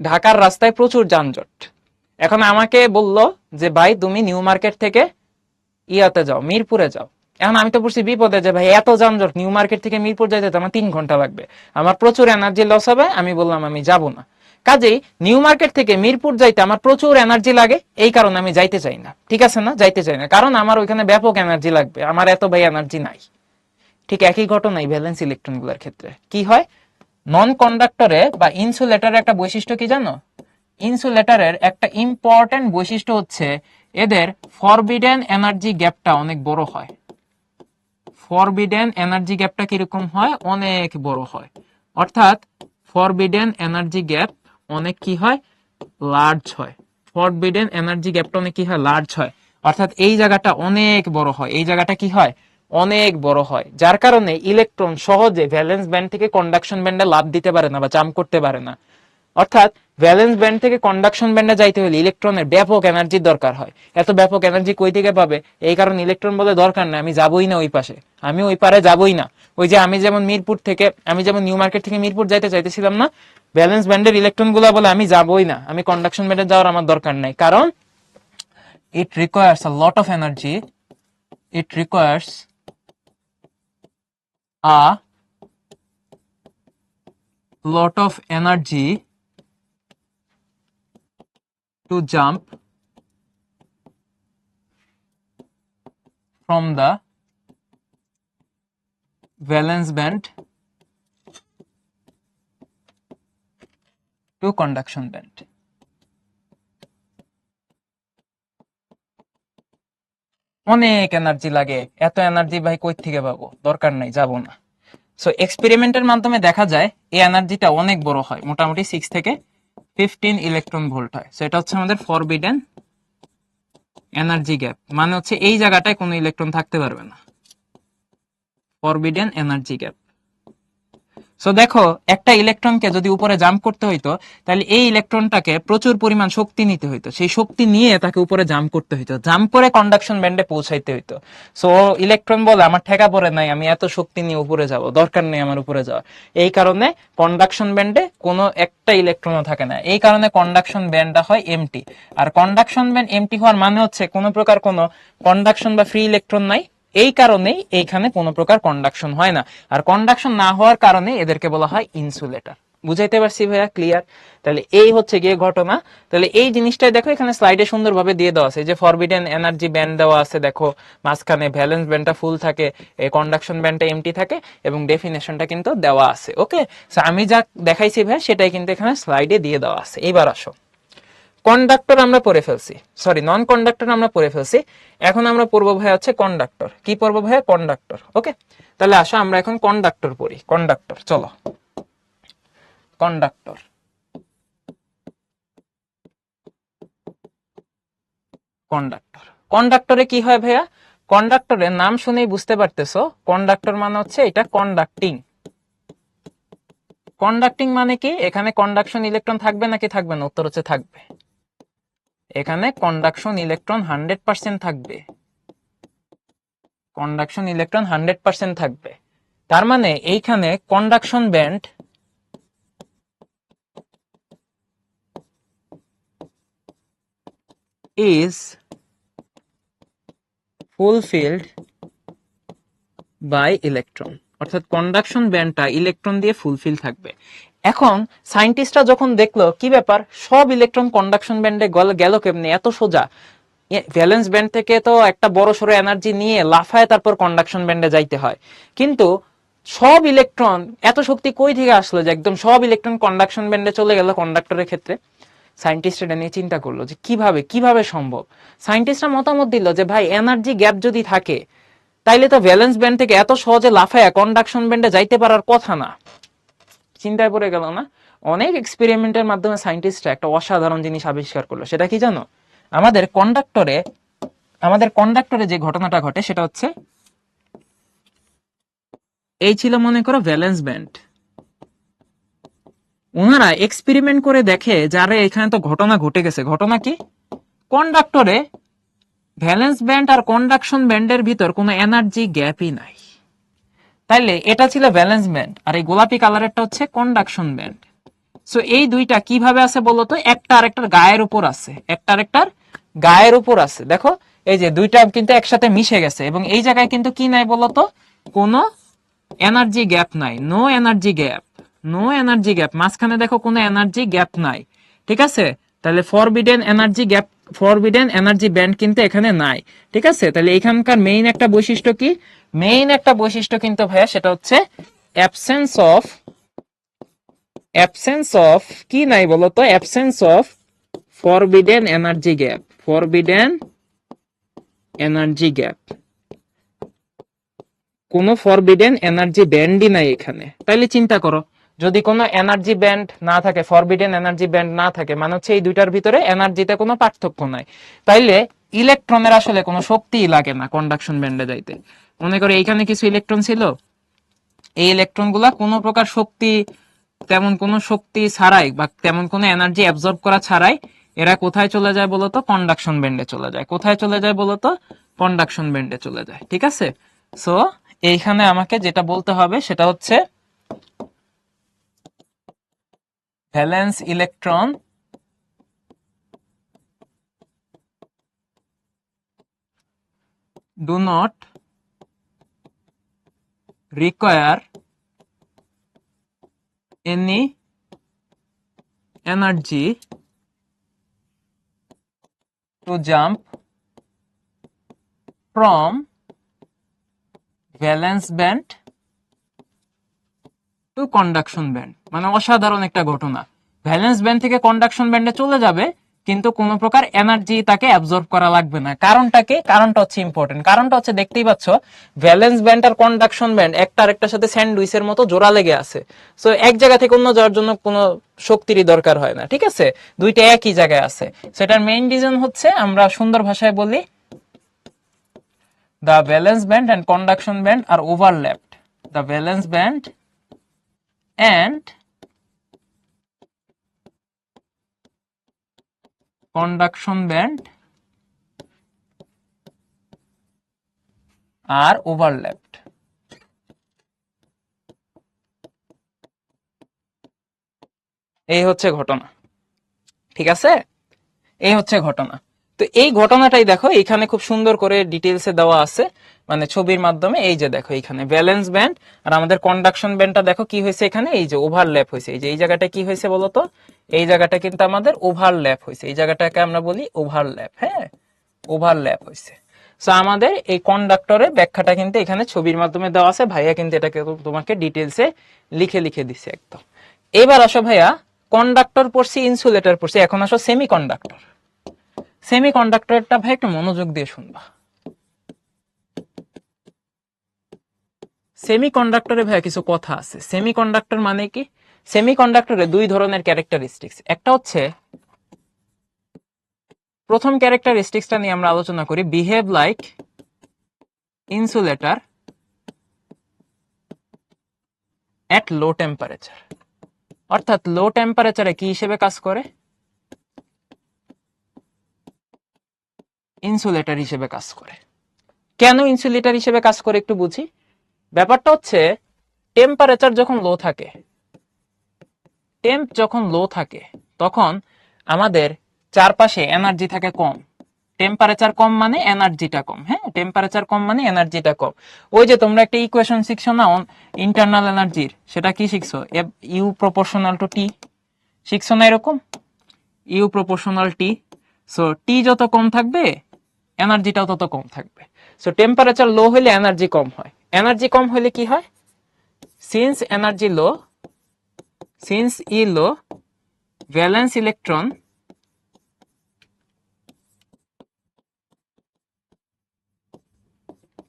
ঢাকার রাস্তায় প্রচুর যানজট। এখন আমাকে বললো যে ভাই তুমি নিউ মার্কেট থেকে ইয়াতে যাও, মিরপুরে যাও। এখন আমি তো পড়ছি বিপদে, যে ভাই এত যানজট, নিউ মার্কেট থেকে মিরপুর যাইতে তো আমার 3 ঘন্টা লাগবে, আমার প্রচুর এনার্জি লস হবে। আমি বললাম আমি যাব না। কাজেই নিউ মার্কেট থেকে মিরপুর যাইতে আমার প্রচুর এনার্জি লাগে, এই কারণে আমি যাইতে চাই না। ঠিক আছে না? যাইতে চাই না, কারণ আমার ওইখানে ব্যাপক এনার্জি লাগবে, আমার এত ভাই এনার্জি নাই। ঠিক একই ঘটনাই ভ্যালেন্স ইলেকট্রন গুলোর ক্ষেত্রে কি হয়। নন কন্ডাক্টরে বা ইনসুলেটরের একটা বৈশিষ্ট্য কি জানো? ইনসুলেটরের একটা ইম্পর্টেন্ট বৈশিষ্ট্য হচ্ছে এদের ফরবিডেন এনার্জি গ্যাপটা অনেক বড় হয়। ফরবিডেন এনার্জি গ্যাপটা কিরকম হয়? অনেক বড় হয়। অর্থাৎ ফরবিডেন এনার্জি গ্যাপ অনেক কি হয়? লার্জ হয়। ফরবিডেন এনার্জি গ্যাপটা অনেক কি হয়? লার্জ হয়। অর্থাৎ এই জায়গাটা অনেক বড় হয়। এই জায়গাটা কি হয়? অনেক বড় হয়। যার কারণে ইলেকট্রন সহজে ভ্যালেন্স ব্যান্ড থেকে কন্ডাকশন ব্যান্ডে লাভ দিতে পারে না বা জাম্প করতে পারে না। অর্থাৎ ভ্যালেন্স ব্যান্ড থেকে কন্ডাকশন ব্যান্ডে যাইতে হলে ইলেকট্রনের ব্যাপক এনার্জির দরকার হয়। এত ব্যাপক এনার্জি কই থেকে পাবে? এই কারণে ইলেকট্রন বলে দরকার না, আমি যাবই না ওই পাশে, আমি ওই পারে যাবই না। ওই যে আমি যেমন মিরপুর থেকে, আমি যেমন নিউ মার্কেট থেকে মিরপুর যাইতে চাইতেছিলাম না, ভ্যালেন্স ব্যান্ডের ইলেকট্রন গুলা বলে আমি যাবই না, আমি কন্ডাকশন ব্যান্ডে যাওয়ার আমার দরকার নাই, কারণ it requires a lot of energy, it requires a lot of energy to jump from the valence band to conduction band. অনেক এনার্জি লাগে, এত এনার্জি ভাই কই থেকে পাবো, দরকার নাই, যাব না। সো এক্সপেরিমেন্টের মাধ্যমে দেখা যায় এই এনার্জিটা অনেক বড় হয়, মোটামুটি 6 থেকে 15 ইলেকট্রন ভোল্ট হয়। সো এটা হচ্ছে আমাদের ফরবিডেন এনার্জি গ্যাপ, মানে হচ্ছে এই জায়গাটায় কোনো ইলেকট্রন থাকতে পারবে না, ফরবিডেন এনার্জি গ্যাপ। সো দেখো, একটা ইলেকট্রনকে যদি উপরে জাম্প করতে হইতো, তাহলে এই ইলেকট্রনটাকে প্রচুর পরিমাণ শক্তি নিতে হইতো, সেই শক্তি নিয়ে তাকে উপরে জাম্প করতে হইতো, জাম্প করে কন্ডাকশন ব্যান্ডে পৌঁছাইতে হইতো। সো ইলেকট্রন বলে আমার ঠেকা পড়ে নাই, আমি এত শক্তি নিয়ে উপরে যাব, দরকার নেই আমার উপরে যাওয়া। এই কারণে কন্ডাকশন ব্যান্ডে কোনো একটা ইলেকট্রনও থাকে না, এই কারণে কন্ডাকশন ব্যান্ডটা হয় এমটি। আর কন্ডাকশন ব্যান্ড এমটি হওয়ার মানে হচ্ছে কোনো প্রকার কোনো কন্ডাকশন বা ফ্রি ইলেকট্রন নাই, এই কারণেই এইখানে কোনো প্রকার কন্ডাকশন হয় না। আর কন্ডাকশন না হওয়ার কারণে এদেরকে বলা হয় ইনসুলেটর। বুঝাইতে পারছি ভাইয়া? ক্লিয়ার? তাহলে এই হচ্ছে গিয়ে ঘটনা। তাহলে এই জিনিসটাই দেখো এখানে স্লাইডে সুন্দরভাবে দিয়ে দেওয়া আছে, যে ফরবিডেন এনার্জি ব্যান্ড দেওয়া আছে, দেখো মাঝখানে ভ্যালেন্স ব্যান্ডটা ফুল থাকে, এই কন্ডাকশন ব্যান্ডটা এমটি থাকে, এবং ডেফিনেশনটা কিন্তু দেওয়া আছে। ওকে, সো আমি যা দেখাইছি ভাই সেটাই কিন্তু এখানে স্লাইডে দিয়ে দেওয়া আছে। এবার আসো, কন্ডাক্টর আমরা পড়ে ফেলছি, সরি নন কন্ডাক্টর আমরা পড়ে ফেলছি, এখন আমরা পড়বো ভাই হচ্ছে কন্ডাক্টর। কি পড়বো ভাই? কন্ডাক্টর। ওকে, তাহলে আসো আমরা এখন কন্ডাক্টর পড়ি। কন্ডাক্টর, চলো কন্ডাক্টর। কন্ডাক্টর, কন্ডাক্টরে কি হয় ভাইয়া? কন্ডাক্টরের নাম শুনেই বুঝতে পারতেছো, কন্ডাক্টর মানে হচ্ছে এটা কন্ডাক্টিং। কন্ডাক্টিং মানে কি? এখানে কন্ডাকশন ইলেকট্রন থাকবে নাকি থাকবে না? উত্তর হচ্ছে থাকবে। এখানে কন্ডাকশন ইলেকট্রন 100% থাকবে, কন্ডাকশন ইলেকট্রন 100% থাকবে। তার মানে এইখানে conduction band is fulfilled by electron, অর্থাৎ কন্ডাকশন ব্যান্ডটা ইলেকট্রন দিয়ে ফুলফিল থাকবে। এখন সায়েন্টিস্টরা যখন দেখলো কি ব্যাপার, সব ইলেকট্রন কন্ডাকশন ব্যান্ডে গেল কেমনে এত সোজা, ভ্যালেন্স ব্যান্ড থেকে তো একটা বড় সড়ো এনার্জি নিয়ে লাফায় তারপর কন্ডাকশন ব্যান্ডে যাইতে হয়, কিন্তু সব ইলেকট্রন এত শক্তি কই থেকে আসলো যে একদম সব ইলেকট্রন কন্ডাকশন ব্যান্ডে চলে গেল কন্ডাক্টরের ক্ষেত্রে? সায়েন্টিস্ট এটা নিয়ে চিন্তা করলো যে কিভাবে সম্ভব। সায়েন্টিস্টরা মতামত দিল যে ভাই, এনার্জি গ্যাপ যদি থাকে তাইলে তো ভ্যালেন্স ব্যান্ড থেকে এত সহজে লাফায় কন্ডাকশন ব্যান্ডে যাইতে পারার কথা না। চিন্তায় পড়ে গেল না? অনেক এক্সপেরিমেন্টের মাধ্যমে সায়েন্টিস্টরা একটা অসাধারণ জিনিস আবিষ্কার করলো, সেটা কি জানো? আমাদের কন্ডাক্টরে যে ঘটনাটা ঘটে সেটা হচ্ছে, এই ছিল মনে করো ভ্যালেন্স ব্যান্ড। ওনারা এক্সপেরিমেন্ট করে দেখে যারা এখানে তো ঘটনা ঘটে গেছে, ঘটনা কি? কন্ডাক্টরে ভ্যালেন্স ব্যান্ড আর কন্ডাকশন ব্যান্ডের ভিতর কোনো এনার্জি গ্যাপই নাই। তাইলে এটা ছিল ভ্যালেন্স ব্যান্ড, আর এই গোলাপি কালারেরটা হচ্ছে কন্ডাকশন ব্যান্ড। সো এই দুইটা কিভাবে আছে বলতো? একটা আরেকটার গায়ের উপর আছে, একটা আরেকটার গায়ের উপর আছে। দেখো এই যে দুইটা কিন্তু একসাথে মিশে গেছে, এবং এই জায়গায় কিন্তু কি নাই বলতো? কোনো এনার্জি গ্যাপ নাই, no energy gap, no energy gap. মাঝখানে দেখো কোনো এনার্জি গ্যাপ নাই, ঠিক আছে? তাহলে ফরবিডেন এনার্জি ব্যান্ড কিন্তু এখানে নাই, ঠিক আছে? তাহলে এখানকার মেইন একটা বৈশিষ্ট্য কি? মেইন একটা বৈশিষ্ট্য কিন্তু ভাইয়া সেটা হচ্ছে অ্যাবসেন্স অফ কি নাই বলতো? Absence of forbidden energy gap, forbidden energy gap, কোনো ফরবিডেন এনার্জি ব্যান্ডই নাই এখানে। তাইলে চিন্তা করো, যদি কোনো এনার্জি ব্যান্ড না থাকে, ফরবিডেন এনার্জি ব্যান্ড না থাকে, মানে হচ্ছে এই দুইটার ভিতরে এনার্জিতে কোনো পার্থক্য নাই, তাইলে ইলেকট্রনের আসলে কোনো শক্তিই লাগে না কন্ডাকশন ব্যান্ডে যাইতে। মনে করো এইখানে কিছু ইলেকট্রন ছিল, এই ইলেকট্রনগুলা কোনো প্রকার তেমন কোনো শক্তি ছাড়াই বা তেমন কোনো এনার্জি অ্যাবজর্ব করা ছাড়াই এরা কোথায় চলে যায় বলতো? কন্ডাকশন ব্যান্ডে চলে যায়। কোথায় চলে যায় বলতো? কন্ডাকশন ব্যান্ডে চলে যায়, ঠিক আছে? সো এইখানে আমাকে যেটা বলতে হবে সেটা হচ্ছে, valence electron do not require any energy to jump from valence band to conduction band. মানে অসাধারণ একটা ঘটনা। ভ্যালেন্স ব্যান্ড থেকে কন্ডাকশন ব্যান্ডে চলে যাবে, কিন্তু কোনো প্রকার এনার্জি তাকে অ্যাবজর্ব করা লাগবে না। কারণটা হচ্ছে ইম্পর্টেন্ট। কারণটা হচ্ছে দেখতেই পাচ্ছ ভ্যালেন্স ব্যান্ড আর কন্ডাকশন ব্যান্ড একটা আরেকটার সাথে স্যান্ডউইচের মতো জোড়া লেগে আছে। সো এক জায়গা থেকে অন্য যাওয়ার জন্য কোনো শক্তিরই দরকার হয় না, ঠিক আছে? দুইটা একই জায়গায় আছে। সেটার মেইন রিজন হচ্ছে, আমরা সুন্দর ভাষায় বলি, the valence band and conduction band are overlapped. The valence band and conduction band are overlapped. এই হচ্ছে ঘটনা, ঠিক আছে? এই হচ্ছে ঘটনা। তো এই ঘটনাটাই দেখো এখানে খুব সুন্দর করে ডিটেলসে দেওয়া আছে, মানে ছবির মাধ্যমে। এই যে দেখো এখানে ভ্যালেন্স ব্যান্ড আর আমাদের কন্ডাকশন ব্যান্ডটা দেখো কি হয়েছে এখানে, এই যে ওভারল্যাপ হয়েছে। এই যে এই জায়গাটা কি হয়েছে বলতো, এই জায়গাটা কিন্তু আমাদের ওভারল্যাপ হয়েছে। এই জায়গাটাকে আমরা বলি ওভারল্যাপ। হ্যাঁ, ওভারল্যাপ হয়েছে। সো আমাদের এই কন্ডাক্টরের ব্যাখ্যাটা কিন্তু এখানে ছবির মাধ্যমে দেওয়া আছে। ভাইয়া কিন্তু এটাকে তোমাকে ডিটেলসে লিখে লিখে দিছে একদম। এবার আসো ভাইয়া, কন্ডাক্টর পড়ছি, ইনসুলেটর পড়ছি, এখন আসো সেমি কন্ডাক্টর। সেমি কন্ডাক্টরটা ভাই একটু মনোযোগ দিয়ে শুনবা। সেমি কন্ডাক্টরে ভাই কিছু কথা আছে। সেমি কন্ডাক্টর মানে কি? সেমি কন্ডাক্টরে দুই ধরনের ক্যারেক্টারিস্টিক্স। একটা হচ্ছে, প্রথম ক্যারেক্টারিস্টিক্সটা নিয়ে আমরা আলোচনা করি, বিহেভ লাইক ইনসুলেটর এট লো টেম্পারেচার। অর্থাৎ লো টেম্পারেচারে কি হিসেবে কাজ করে? ইনসুলেটর হিসেবে কাজ করে। কেন ইনসুলেটর হিসেবে কাজ করে একটু বুঝি। ব্যাপারটা হচ্ছে, টেম্পারেচার যখন লো থাকে, টেম্প যখন লো থাকে, তখন আমাদের চারপাশে এনার্জি থাকে কম। টেম্পারেচার কম মানে এনার্জিটা কম। হ্যাঁ, টেম্পারেচার কম মানে এনার্জিটা কম। ওই যে তোমরা একটা ইকুয়েশন শিখছো না ইন্টারনাল এনার্জির, সেটা কি শিখছো? ইউ প্রপোর্শনাল টু টি শিখছো না এরকম? U proportional T. So T যত কম থাকবে, এনার্জিটাও তত কম থাকবে। সো টেম্পারেচার লো হলে এনার্জি কম হয়। এনার্জি কম হলে কি হয়? Since energy low, since E low, valence electron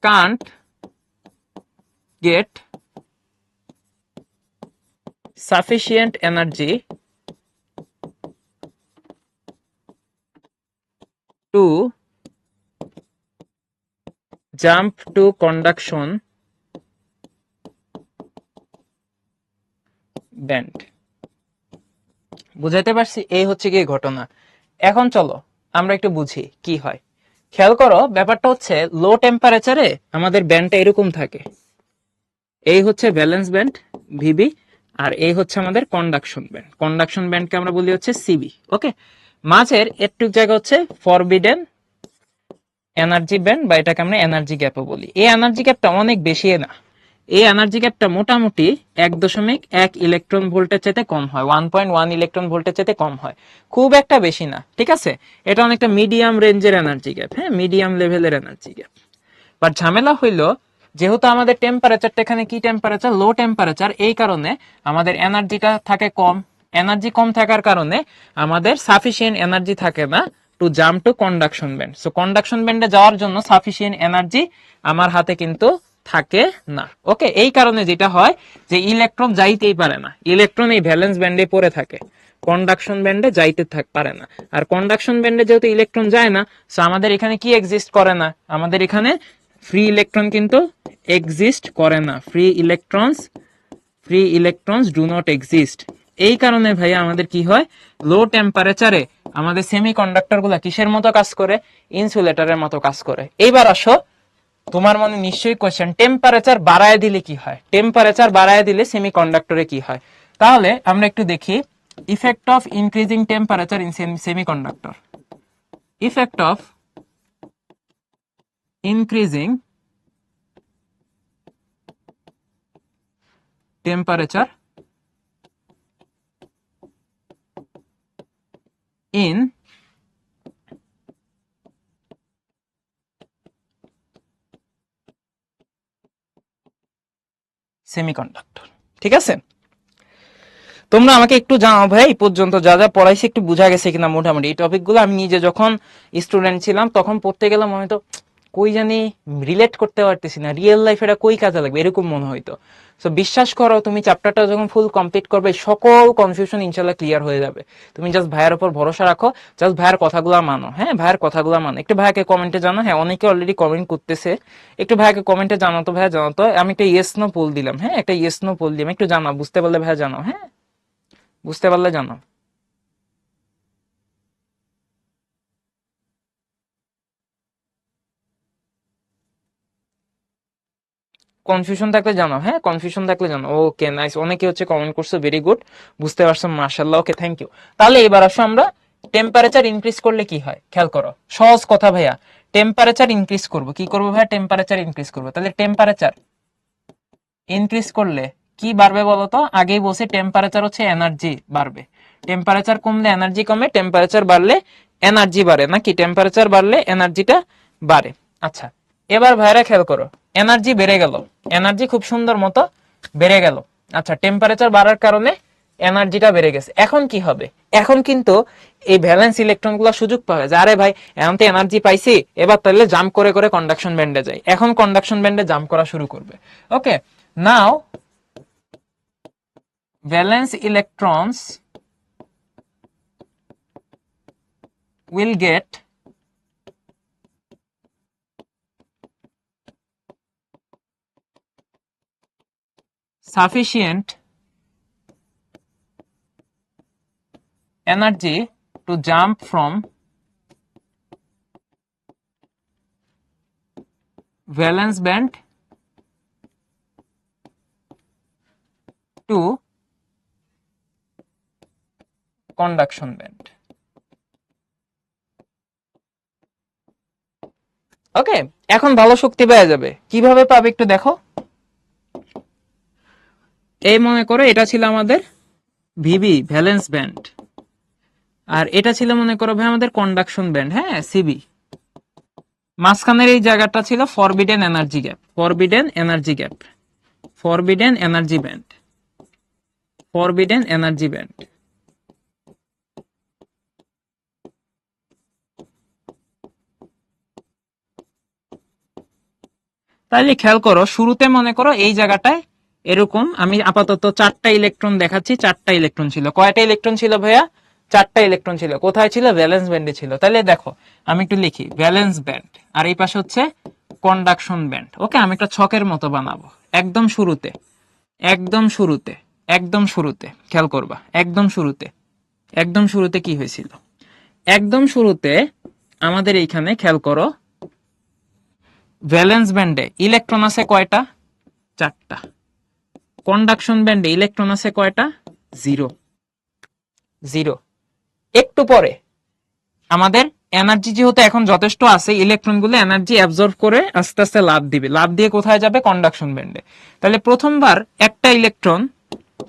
can't get sufficient energy to jump to conduction band. বুঝাইতে পারছি? এই হচ্ছে কি ঘটনা। এখন চলো আমরা একটু বুঝি কি হয়। খেয়াল করো, ব্যাপারটা হচ্ছে লো টেম্পারেচারে আমাদের ব্যান্ডটা এরকম থাকে। এই হচ্ছে ভ্যালেন্স ব্যান্ড ভিবি, আর এই হচ্ছে আমাদের কন্ডাকশন ব্যান্ড। কন্ডাকশন ব্যান্ডকে আমরা বলি হচ্ছে সিবি। ওকে, মাঝের একটু জায়গা হচ্ছে ফরবিডেন এনার্জি ব্যান্ড, বা এটাকে আমরা এনার্জি গ্যাপও বলি। এই এনার্জি গ্যাপটা অনেক বেশি না। এই এনার্জি গ্যাপটা মোটামুটি 1.1 ইলেকট্রন ভোল্টের চাইতে কম হয়, 1.1 ইলেকট্রন ভোল্টের চাইতে কম হয়। খুব একটা বেশি না, ঠিক আছে? এটা অনেকটা মিডিয়াম রেঞ্জের এনার্জি গ্যাপ। হ্যাঁ, মিডিয়াম লেভেলের এনার্জি গ্যাপ। বাট ঝামেলা হইলো, যেহেতু আমাদের টেম্পারেচারটা এখানে কি টেম্পারেচার, লো টেম্পারেচার, এই কারণে আমাদের এনার্জিটা থাকে কম। এনার্জি কম থাকার কারণে আমাদের সাফিসিয়েন্ট এনার্জি থাকে না to jump to conduction band. So conduction ব্যান্ডে যাওয়ার জন্য সাফিসিয়েন্ট এনার্জি আমার হাতে কিন্তু থাকে না। ওকে, এই কারণে যেটা হয় যে ইলেকট্রন যাইতেই পারে না। ইলেকট্রন এই ভ্যালেন্স ব্যান্ডে পড়ে থাকে, কন্ডাকশন ব্যান্ডে যাইতে পারে না। আর কন্ডাকশন ব্যান্ডে যেহেতু ইলেকট্রন যায় না, সো আমাদের এখানে কি এক্সিস্ট করে না? আমাদের এখানে ফ্রি ইলেকট্রন কিন্তু এক্সিস্ট করে না। Free electrons do not exist. এই কারণে ভাইয়া আমাদের কি হয়, লো টেম্পারেচারে আমাদের সেমি কন্ডাক্টর গুলা কিসের মতো কাজ করে? ইনসুলেটরের মতো কাজ করে। এইবার আসো, তোমার মনে নিশ্চয়ই কোয়েশ্চেন, টেম্পারেচার বাড়ায় দিলে কি হয়? টেম্পারেচার বাড়ায় দিলে সেমি কন্ডাক্টরে কি হয়? তাহলে আমরা একটু দেখি, effect of increasing temperature in semi conductor. Effect of increasing temperature in semiconductor. ঠিক আছে, তোমরা আমাকে একটু জানাও ভাই এই পর্যন্ত যা যা পড়াইছি একটু বোঝা গেছে কিনা। মোটামুটি এই টপিকগুলো আমি নিজে যখন স্টুডেন্ট ছিলাম তখন পড়তে গেলাম মনে হতো কই জানি রিলেট করতে পারতেছি না, রিয়েল লাইফ এটা কই কাজে লাগবে এরকম মনে হইতো। সো বিশ্বাস করো তুমি চ্যাপ্টারটা যখন ফুল কমপ্লিট করবে সকল কনফিউশন ইনশাল্লাহ ক্লিয়ার হয়ে যাবে। তুমি জাস্ট ভাইয়ের উপর ভরসা রাখো, জাস্ট ভাইয়ের কথাগুলো মানো। হ্যাঁ ভাইয়ের কথাগুলো মানো। একটু ভাইয়াকে কমেন্টে জানো। হ্যাঁ অনেকে অলরেডি কমেন্ট করতেছে, একটু ভাইয়াকে কমেন্টে জানাতো। ভাইয়া জানাতো, আমি একটা ইয়েস নো পোল দিলাম। হ্যাঁ একটা ইয়েস নো পোল দিলাম, একটু জানাও, বুঝতে পারলে ভাইয়া জানাও। হ্যাঁ বুঝতে পারলে জানাও। কনফিউশন থাকলে জানাও। হ্যাঁ কনফিউশন থাকলে জানাও। ওকে নাইস, অনেকে হচ্ছে কমেন্ট করছো, ভেরি গুড, বুঝতে পারছো, মাশাআল্লাহ। Okay thank you. তাহলে এবার আসো আমরা টেম্পারেচার ইনক্রিজ করলে কি হয় খেয়াল করো। সহজ কথা ভাইয়া, টেম্পারেচার ইনক্রিজ করব, কি করবো ভাইয়া? টেম্পারেচার ইনক্রিজ করবো। তাহলে টেম্পারেচার ইনক্রিজ করলে কি বাড়বে বলতো? আগেই বলছি টেম্পারেচার হচ্ছে এনার্জি বাড়বে। টেম্পারেচার কমলে এনার্জি কমে, টেম্পারেচার বাড়লে এনার্জি বাড়ে, নাকি? টেম্পারেচার বাড়লে এনার্জিটা বাড়ে। আচ্ছা এবার ভাইরা খেয়াল করো, এনার্জি বেড়ে গেল, এনার্জি খুব সুন্দর মতো বেড়ে গেল। আচ্ছা টেম্পারেচার বাড়ার কারণে এনার্জিটা বেড়ে গেছে। এখন কি হবে? এখন কিন্তু এই ভ্যালেন্স ইলেকট্রন গুলা সুযোগ পাবে যে আরে ভাই এখন তো এনার্জি পাইছি, এবার তাহলে জাম্প করে করে কন্ডাকশন ব্যান্ডে যাই। এখন কন্ডাকশন ব্যান্ডে জাম্প করা শুরু করবে। ওকে, নাও valence electrons will get sufficient energy to jump from valence band to conduction band. ওকে, এখন ভালো শক্তি পাওয়া যাবে। কিভাবে পাবে একটু দেখো। এই মনে করো এটা ছিল আমাদের ভিবি ভ্যালেন্স ব্যান্ড, আর এটা ছিল মনে করো ভাই আমাদের কন্ডাকশন ব্যান্ড। হ্যাঁ সিবি, মাঝখানের এই জায়গাটা ছিল forbidden energy gap, forbidden energy gap, forbidden energy band, forbidden energy band. তাইলে খেয়াল করো শুরুতে মনে করো এই জায়গাটায় এরকম আমি আপাতত 4টা ইলেকট্রন দেখাচ্ছি। 4টা ইলেকট্রন ছিল। কয়টা ইলেকট্রন ছিল ভাইয়া? 4টা ইলেকট্রন ছিল। কোথায় ছিল? ভ্যালেন্স ব্যান্ডে ছিল। তাহলে দেখো আমি একটু লিখি, ভ্যালেন্স ব্যান্ড, আর এই পাশে হচ্ছে কন্ডাকশন ব্যান্ড। ওকে, আমি একটা ছকের মতো বানাবো। একদম শুরুতে, একদম শুরুতে, একদম শুরুতে খেয়াল করবা, একদম শুরুতে, একদম শুরুতে কি হয়েছিল? একদম শুরুতে আমাদের এইখানে খেয়াল করো ভ্যালেন্স ব্যান্ডে ইলেকট্রন আছে কয়টা? 4টা। কন্ডাকশন ব্যান্ডে ইলেকট্রন আছে কয়টা? 0, 0। একটু পরে আমাদের এনার্জি যেহেতু এখন যথেষ্ট আছে, ইলেকট্রন গুলো এনার্জি অ্যাবজর্ব করে আস্তে আস্তে লাভ দিবে। লাভ দিয়ে কোথায় যাবে? কন্ডাকশন ব্যান্ডে। তাহলে প্রথমবার একটা ইলেকট্রন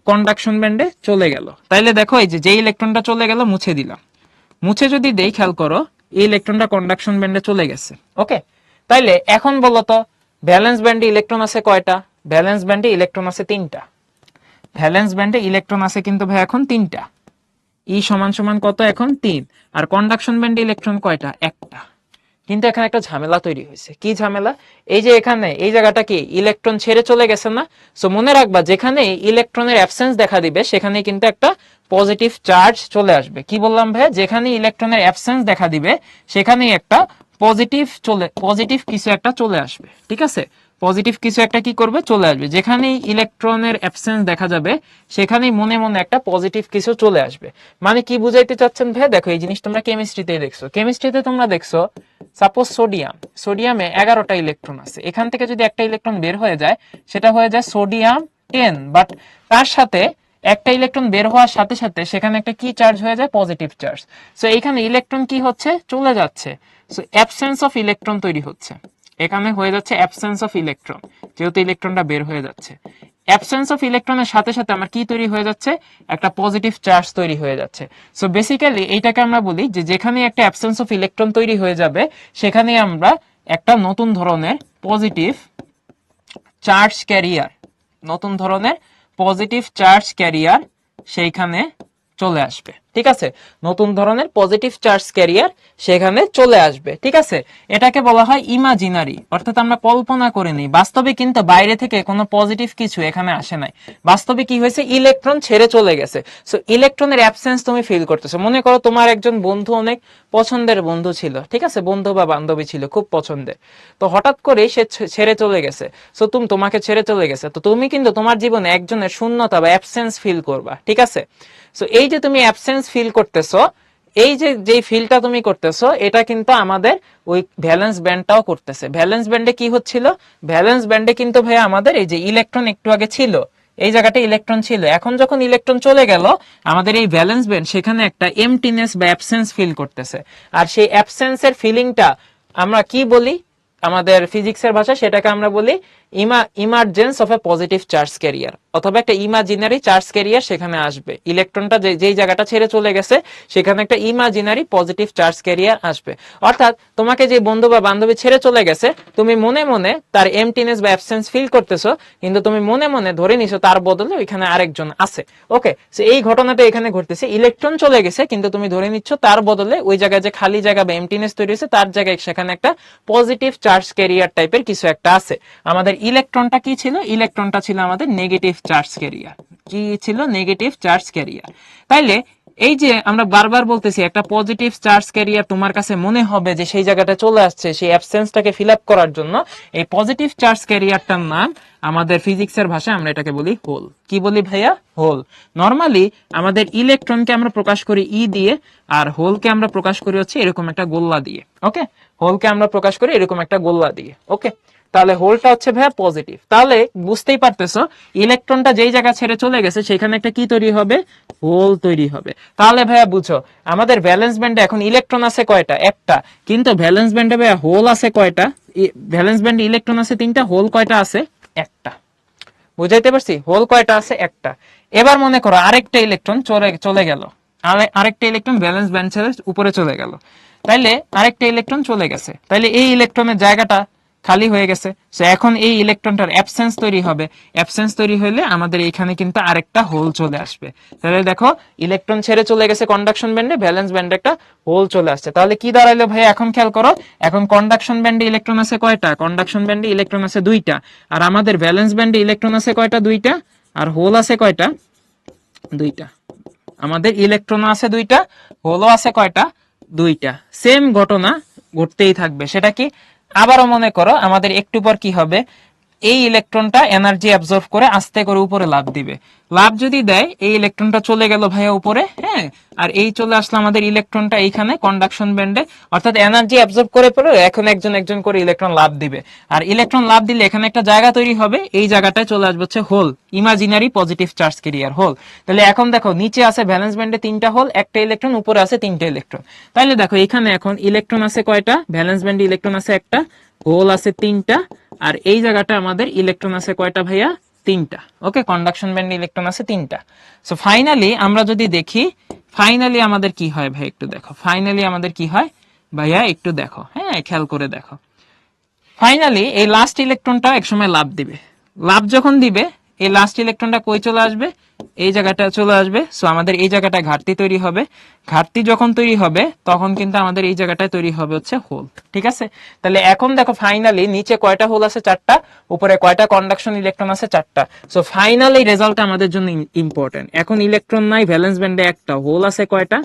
কন্ডাকশন ব্যান্ডে চলে গেল। তাইলে দেখো এই যে ইলেকট্রনটা চলে গেল মুছে দিলাম। মুছে যদি দেই খেয়াল করো এই ইলেকট্রনটা কন্ডাকশন ব্যান্ডে চলে গেছে। ওকে, তাইলে এখন বলো তো ভ্যালেন্স ব্যান্ডে ইলেকট্রন আছে কয়টা? ভ্যালেন্স ব্যান্ডে ইলেকট্রন আছে 3টা। ভ্যালেন্স ব্যান্ডে ইলেকট্রন আছে কিন্তু ভাই এখন 3টা। ই সমান সমান কত এখন? 3। আর কন্ডাকশন ব্যান্ডে ইলেকট্রন কয়টা? একটা। কিন্তু এখানে একটা ঝামেলা তৈরি হয়েছে। কি ঝামেলা? এই যে এখানে এই জায়গাটা কি ইলেকট্রন ছেড়ে চলে গেছে না? সো মনে রাখবা যেখানে ইলেকট্রনের অ্যাবসেন্স দেখা দিবে সেখানে কিন্তু একটা পজিটিভ চার্জ চলে আসবে। কি বললাম ভাই? যেখানে ইলেকট্রনের অ্যাবসেন্স দেখা দিবে সেখানেই একটা পজিটিভ কিছু একটা চলে আসবে। ঠিক আছে, পজিটিভ কিছু একটা কি করবে? চলে আসবে। যেখানেই ইলেকট্রনের অ্যাবসেন্স দেখা যাবে সেখানেই মনে মনে একটা পজিটিভ কিছু চলে আসবে। মানে কি বুঝাইতে চাচ্ছেন ভাই? দেখো এই জিনিস তোমরা কেমিস্ট্রিতে দেখছো। কেমিস্ট্রিতে তোমরা দেখছো সাপোজ সোডিয়ামে 11টা ইলেকট্রন আছে। এখান থেকে যদি একটা ইলেকট্রন বের হয়ে যায় সেটা হয়ে যায় সোডিয়াম 10, বাট তার সাথে একটা ইলেকট্রন বের হওয়ার সাথে সাথে সেখানে একটা কি চার্জ হয়ে যায়? Positive charge. সো এখানে ইলেকট্রন কি হচ্ছে? চলে যাচ্ছে। সো অ্যাবসেন্স অফ ইলেকট্রন তৈরি হচ্ছে। এখানে হয়ে যাচ্ছে অ্যাবসেন্স অফ ইলেকট্রন, যেহেতু ইলেকট্রনটা বের হয়ে যাচ্ছে। অ্যাবসেন্স অফ ইলেকট্রনের সাথে সাথে আমার কি তৈরি হয়ে যাচ্ছে? একটা পজিটিভ চার্জ তৈরি হয়ে যাচ্ছে। সো বেসিক্যালি এইটাকে আমরা বলি যে যেখানে একটা অ্যাবসেন্স অফ ইলেকট্রন তৈরি হয়ে যাবে সেখানে আমরা একটা নতুন ধরনের পজিটিভ চার্জ ক্যারিয়ার নতুন ধরনের পজিটিভ চার্জ ক্যারিয়ার সেইখানে চলে আসবে। ঠিক আছে, নতুন ধরনের পজিটিভ চার্জ ক্যারিয়ার সেখানে চলে আসবে। ঠিক আছে, এটাকে বলা হয় ইমাজিনারি, অর্থাৎ আমরা কল্পনা করে নিই। বাস্তবে কিন্তু বাইরে থেকে কোনো পজিটিভ কিছু এখানে আসে নাই। বাস্তবে কি হয়েছে, ইলেকট্রন ছেড়ে চলে গেছে। সো ইলেকট্রনের অ্যাবসেন্স তুমি ফিল করতেছো। মনে করো তোমার একজন বন্ধু অনেক পছন্দের বন্ধু ছিল, ঠিক আছে, বন্ধু বা বান্ধবী ছিল খুব পছন্দের, তো হঠাৎ করে সে ছেড়ে চলে গেছে। সো তোমাকে ছেড়ে চলে গেছে, তো তুমি কিন্তু তোমার জীবনে একজনের শূন্যতা বা অ্যাবসেন্স ফিল করবা। ঠিক আছে, সো এই যে তুমি অ্যাবসেন্স ফিল করতেছো, এই যে যেই ফিলটা তুমি করতেছো, এটা কিন্তু আমাদের ওই ভ্যালেন্স ব্যান্ডটাও করতেছে। ভ্যালেন্স ব্যান্ডে কি হচ্ছিল, ভ্যালেন্স ব্যান্ডে কিন্তু ভাই আমাদের এই যে ইলেকট্রন একটু আগে ছিল, এই জায়গাটা ইলেকট্রন ছিল, এখন যখন ইলেকট্রন চলে গেল আমাদের এই ভ্যালেন্স ব্যান্ড সেখানে একটা এমটিনেস বা অ্যাবসেন্স ফিল করতেছে। আর সেই অ্যাবসেন্সের ফিলিংটা আমরা কি বলি আমাদের ফিজিক্সের ভাষায়, সেটাকে আমরা বলি emergence of A positive charge career, অথবা একটা ইমাজিনারি চার্জ ক্যারিয়ার সেখানে আসবে। ইলেকট্রনটা যেই জায়গাটা ছেড়ে চলে গেছে সেখানে একটা ইমাজিনারি পজিটিভ চার্জ ক্যারিয়ার আসবে। অর্থাৎ তোমাকে যে বন্ধু বা বান্ধবী ছেড়ে চলে গেছে, তুমি মনে মনে তার এমটিনেস বা অ্যাবসেন্স ফিল করতেছো, কিন্তু তুমি মনে মনে ধরে নিছো তার বদলে ওইখানে আরেকজন আছে। ওকে, সো এই ঘটনাটা এখানে ঘটতেছে, ইলেকট্রন চলে গেছে কিন্তু তুমি ধরে নিচ্ছ তার বদলে ওই জায়গায় যে খালি জায়গা বা এমটিনেস তৈরি হয়েছে তার জায়গায় সেখানে একটা পজিটিভ চার্জ ক্যারিয়ার টাইপের কিছু একটা আছে। আমাদের ইলেকট্রনটা কি ছিল, ইলেকট্রনটা ছিল আমাদের নেগেটিভ চার্জ ক্যারিয়ার। কি ছিল, নেগেটিভ চার্জ ক্যারিয়ার। তাইলে এই যে আমরা বারবার বলতেছি একটা পজিটিভ চার্জ ক্যারিয়ার তোমার কাছে মনে হবে যে সেই জায়গাটা চলে আসছে, সেই অ্যাবসেন্সটাকে ফিল আপ করার জন্য এই পজিটিভ চার্জ ক্যারিয়ারটার নাম আমাদের ফিজিক্সের ভাষায় আমরা এটাকে বলি হোল। কি বলি ভাইয়া, হোল। নরমালি আমাদের ইলেকট্রনকে আমরা প্রকাশ করি ই দিয়ে, আর হোলকে আমরা প্রকাশ করি হচ্ছে এরকম একটা গোল্লা দিয়ে। ওকে, হোলকে আমরা প্রকাশ করি এরকম একটা গোল্লা দিয়ে। ওকে, তাহলে হোলটা হচ্ছে ভাইয়া পজিটিভ। তাহলে বুঝতেই পারতেছো ইলেকট্রনটা যেই জায়গা ছেড়ে চলে গেছে সেখানে একটা কি তৈরি হবে, হোল তৈরি হবে। তাহলে ভাইয়া বুঝো আমাদের ভ্যালেন্স ব্যান্ডে এখন ইলেকট্রন আছে কয়টা, একটা, কিন্তু ভ্যালেন্স ব্যান্ডে ভাইয়া হোল আছে কয়টা, ভ্যালেন্স ব্যান্ডে ইলেকট্রন আছে তিনটা, হোল কয়টা আছে, একটা। বুঝাইতে পারছি, হোল কয়টা আছে, একটা। এবার মনে করো আরেকটা ইলেকট্রন চলে গেল, আরেকটা ইলেকট্রন ভ্যালেন্স ব্যান্ড ছেড়ে উপরে চলে গেল, তাইলে আরেকটা ইলেকট্রন চলে গেছে, তাইলে এই ইলেকট্রনের জায়গাটা খালি হয়ে গেছে। সো এখন এই ইলেকট্রনটার অ্যাবসেন্স তৈরি হবে, অ্যাবসেন্স তৈরি হলে আমাদের এখানে কিন্তু আরেকটা হোল চলে আসবে। তাহলে দেখো ইলেকট্রন ছেড়ে চলে গেছে কন্ডাকশন ব্যান্ডে, ভ্যালেন্স ব্যান্ডে একটা হোল চলে আসছে। তাহলে কি দাঁড়াইলো ভাই, এখন খেয়াল করো, এখন কন্ডাকশন ব্যান্ডে ইলেকট্রন আছে কয়টা, কন্ডাকশন ব্যান্ডে ইলেকট্রন আছে দুইটা, আর আমাদের ভ্যালেন্স ব্যান্ডে ইলেকট্রন আছে কয়টা, দুইটা, আর হোল আছে কয়টা, দুইটা। আমাদের ইলেকট্রন আছে দুইটা, হোলও আছে কয়টা, দুইটা। সেম ঘটনা ঘটতেই থাকবে। সেটা কি, আবারও মনে করো আমাদের একটু পর কি হবে, এই ইলেকট্রনটা এনার্জি অ্যাবজর্ব করে আস্তে করে উপরে লাফ দিবে। লাফ যদি দেয় এই ইলেকট্রনটা চলে গেল ভাইয়া উপরে, হ্যাঁ, আর এই চলে আসলো আমাদের ইলেকট্রনটা এইখানে কন্ডাকশন ব্যান্ডে, অর্থাৎ এনার্জি অ্যাবজর্ব করে পরে এখন একজন একজন করে ইলেকট্রন লাফ দিবে। আর ইলেকট্রন লাফ দিলে এখানে একটা জায়গা তৈরি হবে, এই জায়গাটায় চলে আসবে হচ্ছে hole, imaginary positive charge carrier hole. তাহলে এখন দেখো নিচে আছে ভ্যালেন্স ব্যান্ডে তিনটা হোল, একটা ইলেকট্রন, উপরে আছে তিনটা ইলেকট্রন। তাহলে দেখো এখানে এখন ইলেকট্রন আছে কয়টা, ভ্যালেন্স ব্যান্ডে ইলেকট্রন আছে একটা, হোল আছে তিনটা, আর এই জায়গাটা আমাদের ইলেকট্রন আছে কয়টা ভাইয়া, তিনটা। ওকে, কন্ডাকশন ব্যান্ডে ইলেকট্রন আছে তিনটা। সো ফাইনালি আমরা যদি দেখি, ফাইনালি আমাদের কি হয় ভাই, একটু দেখো, ফাইনালি আমাদের কি হয় ভাইয়া, একটু দেখো, হ্যাঁ, খেয়াল করে দেখো। ফাইনালি এই লাস্ট ইলেকট্রনটা একসময় লাফ দিবে, লাফ যখন দিবে এই লাস্ট ইলেকট্রনটা কই চলে আসবে, এই জায়গাটা চলে আসবে। সো আমাদের এই জায়গাটা ঘাটতি তৈরি হবে, ঘাটতি যখন তৈরি হবে তখন কিন্তু আমাদের এই জায়গাটায় তৈরি হবে হচ্ছে হোল। ঠিক আছে, তাহলে এখন দেখো ফাইনালি নিচে কয়টা হোল আছে, চারটা, উপরে কয়টা কন্ডাকশন ইলেকট্রন আছে, চারটা। সো ফাইনালি রেজাল্টটা আমাদের জন্য ইম্পর্টেন্ট। এখন ইলেকট্রন নাই ভ্যালেন্স ব্যান্ডে একটা, হোল আছে কয়টা,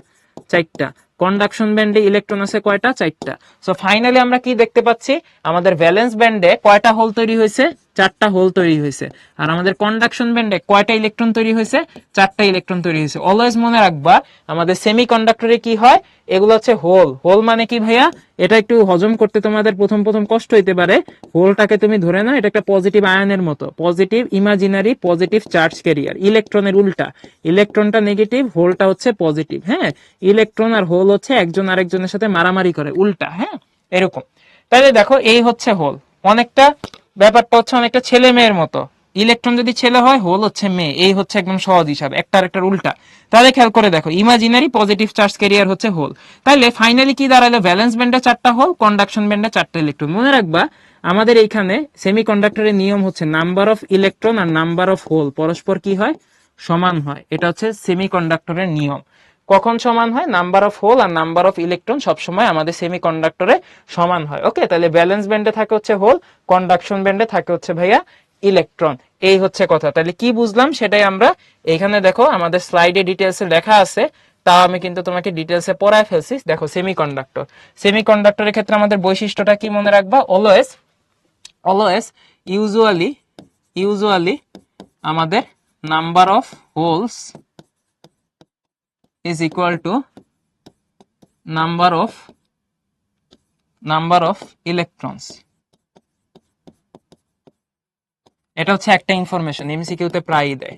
চারটা, কন্ডাকশন ব্যান্ডে ইলেকট্রন আছে কয়টা, চারটা। সো ফাইনালি আমরা কি দেখতে পাচ্ছি, আমাদের ভ্যালেন্স ব্যান্ডে কয়টা হোল তৈরি হয়েছে, চারটা হোল তৈরি হয়েছে, আর আমাদের কন্ডাকশন ব্যান্ডে কয়টা ইলেকট্রন তৈরি হয়েছে, চারটা ইলেকট্রন তৈরি হয়েছে। অলওয়েজ মনে রাখবা আমাদের সেমি কন্ডাক্টরে কি হয়, এগুলো হচ্ছে হোল। হোল মানে কি ভাইয়া, এটা একটু হজম করতে তোমাদের প্রথম প্রথম কষ্ট হইতে পারে। হোলটাকে তুমি ধরে নাও এটা একটা পজিটিভ আয়নের মতো, positive imaginary positive charge career, ইলেকট্রনের উল্টা, ইলেকট্রনটা নেগেটিভ, হোলটা হচ্ছে পজিটিভ। হ্যাঁ, ইলেকট্রন আর হোল হচ্ছে একজন আরেকজনের সাথে মারামারি করে, উল্টা। হ্যাঁ, এরকম। তাহলে দেখো এই হচ্ছে হোল, অনেকটা ব্যাপারটা হচ্ছে অনেকটা ছেলে মেয়ের মতো, ইলেকট্রন যদি ছেলে হয়, হোল হচ্ছে মেয়ে, এই হচ্ছে একদম সহজ হিসাব, একটার একটার উল্টা। তাহলে খেয়াল করে দেখো, ইমাজিনারি পজিটিভ চার্জ ক্যারিয়ার হচ্ছে হোল। তাহলে ফাইনালি কি দাঁড়ালো, ভ্যালেন্স ব্যান্ডে 4টা হোল, কন্ডাকশন ব্যান্ডে 4টা ইলেকট্রন। মনে রাখবা আমাদের এইখানে সেমিকন্ডাক্টরের নিয়ম হচ্ছে নাম্বার অফ ইলেকট্রন আর নাম্বার অফ হোল পরস্পর কি হয়, সমান হয়। এটা হচ্ছে সেমিকন্ডাক্টরের নিয়ম। কখন সমান হয়, নাম্বার অফ হোল আর নাম্বার অফ ইলেকট্রন সবসময় আমাদের সেমিকন্ডাক্টরে সমান হয়। ওকে, তাহলে ব্যালেন্স ব্যান্ডে থাকে হচ্ছে হোল, কন্ডাকশন ব্যান্ডে থাকে হচ্ছে ভাইয়া ইলেকট্রন। এই হচ্ছে কথা। তাহলে কি বুঝলাম সেটাই আমরা এখানে দেখো আমাদের স্লাইডে ডিটেলসে লেখা আছে, তাও আমি কিন্তু তোমাকে ডিটেলসে পড়ায় ফেলছি। দেখো সেমিকন্ডাক্টর, সেমিকন্ডাক্টরের ক্ষেত্রে আমাদের বৈশিষ্ট্যটা কি মনে রাখবা, অলওয়েজ অলওয়েজ ইউজুয়ালি আমাদের number of holes is equal to number of electrons. এটা হচ্ছে একটা ইনফরমেশন, এমসিকিউতে প্রায়ই দেয়।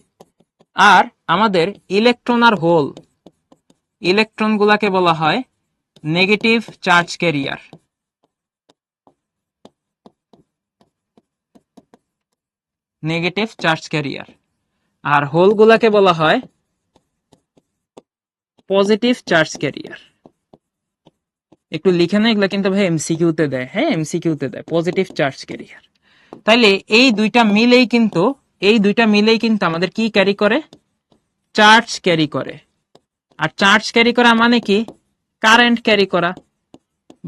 আর আমাদের ইলেকট্রন আর হোল, ইলেকট্রন গুলাকে বলা হয় negative charge carrier. Negative charge carrier. আর হোল গুলাকে বলা হয় পজিটিভ চার্জ ক্যারিয়ার। একটু লিখে না, এগুলা কিন্তু ভাই এমসিকিউতে দেয়। হ্যাঁ, এমসিকিউতে দেয় পজিটিভ চার্জ ক্যারিয়ার। তাইলে এই দুইটা মিলেই কিন্তু আমাদের কি ক্যারি করে, চার্জ ক্যারি করে। আর চার্জ ক্যারি করা মানে কি, কারেন্ট ক্যারি করা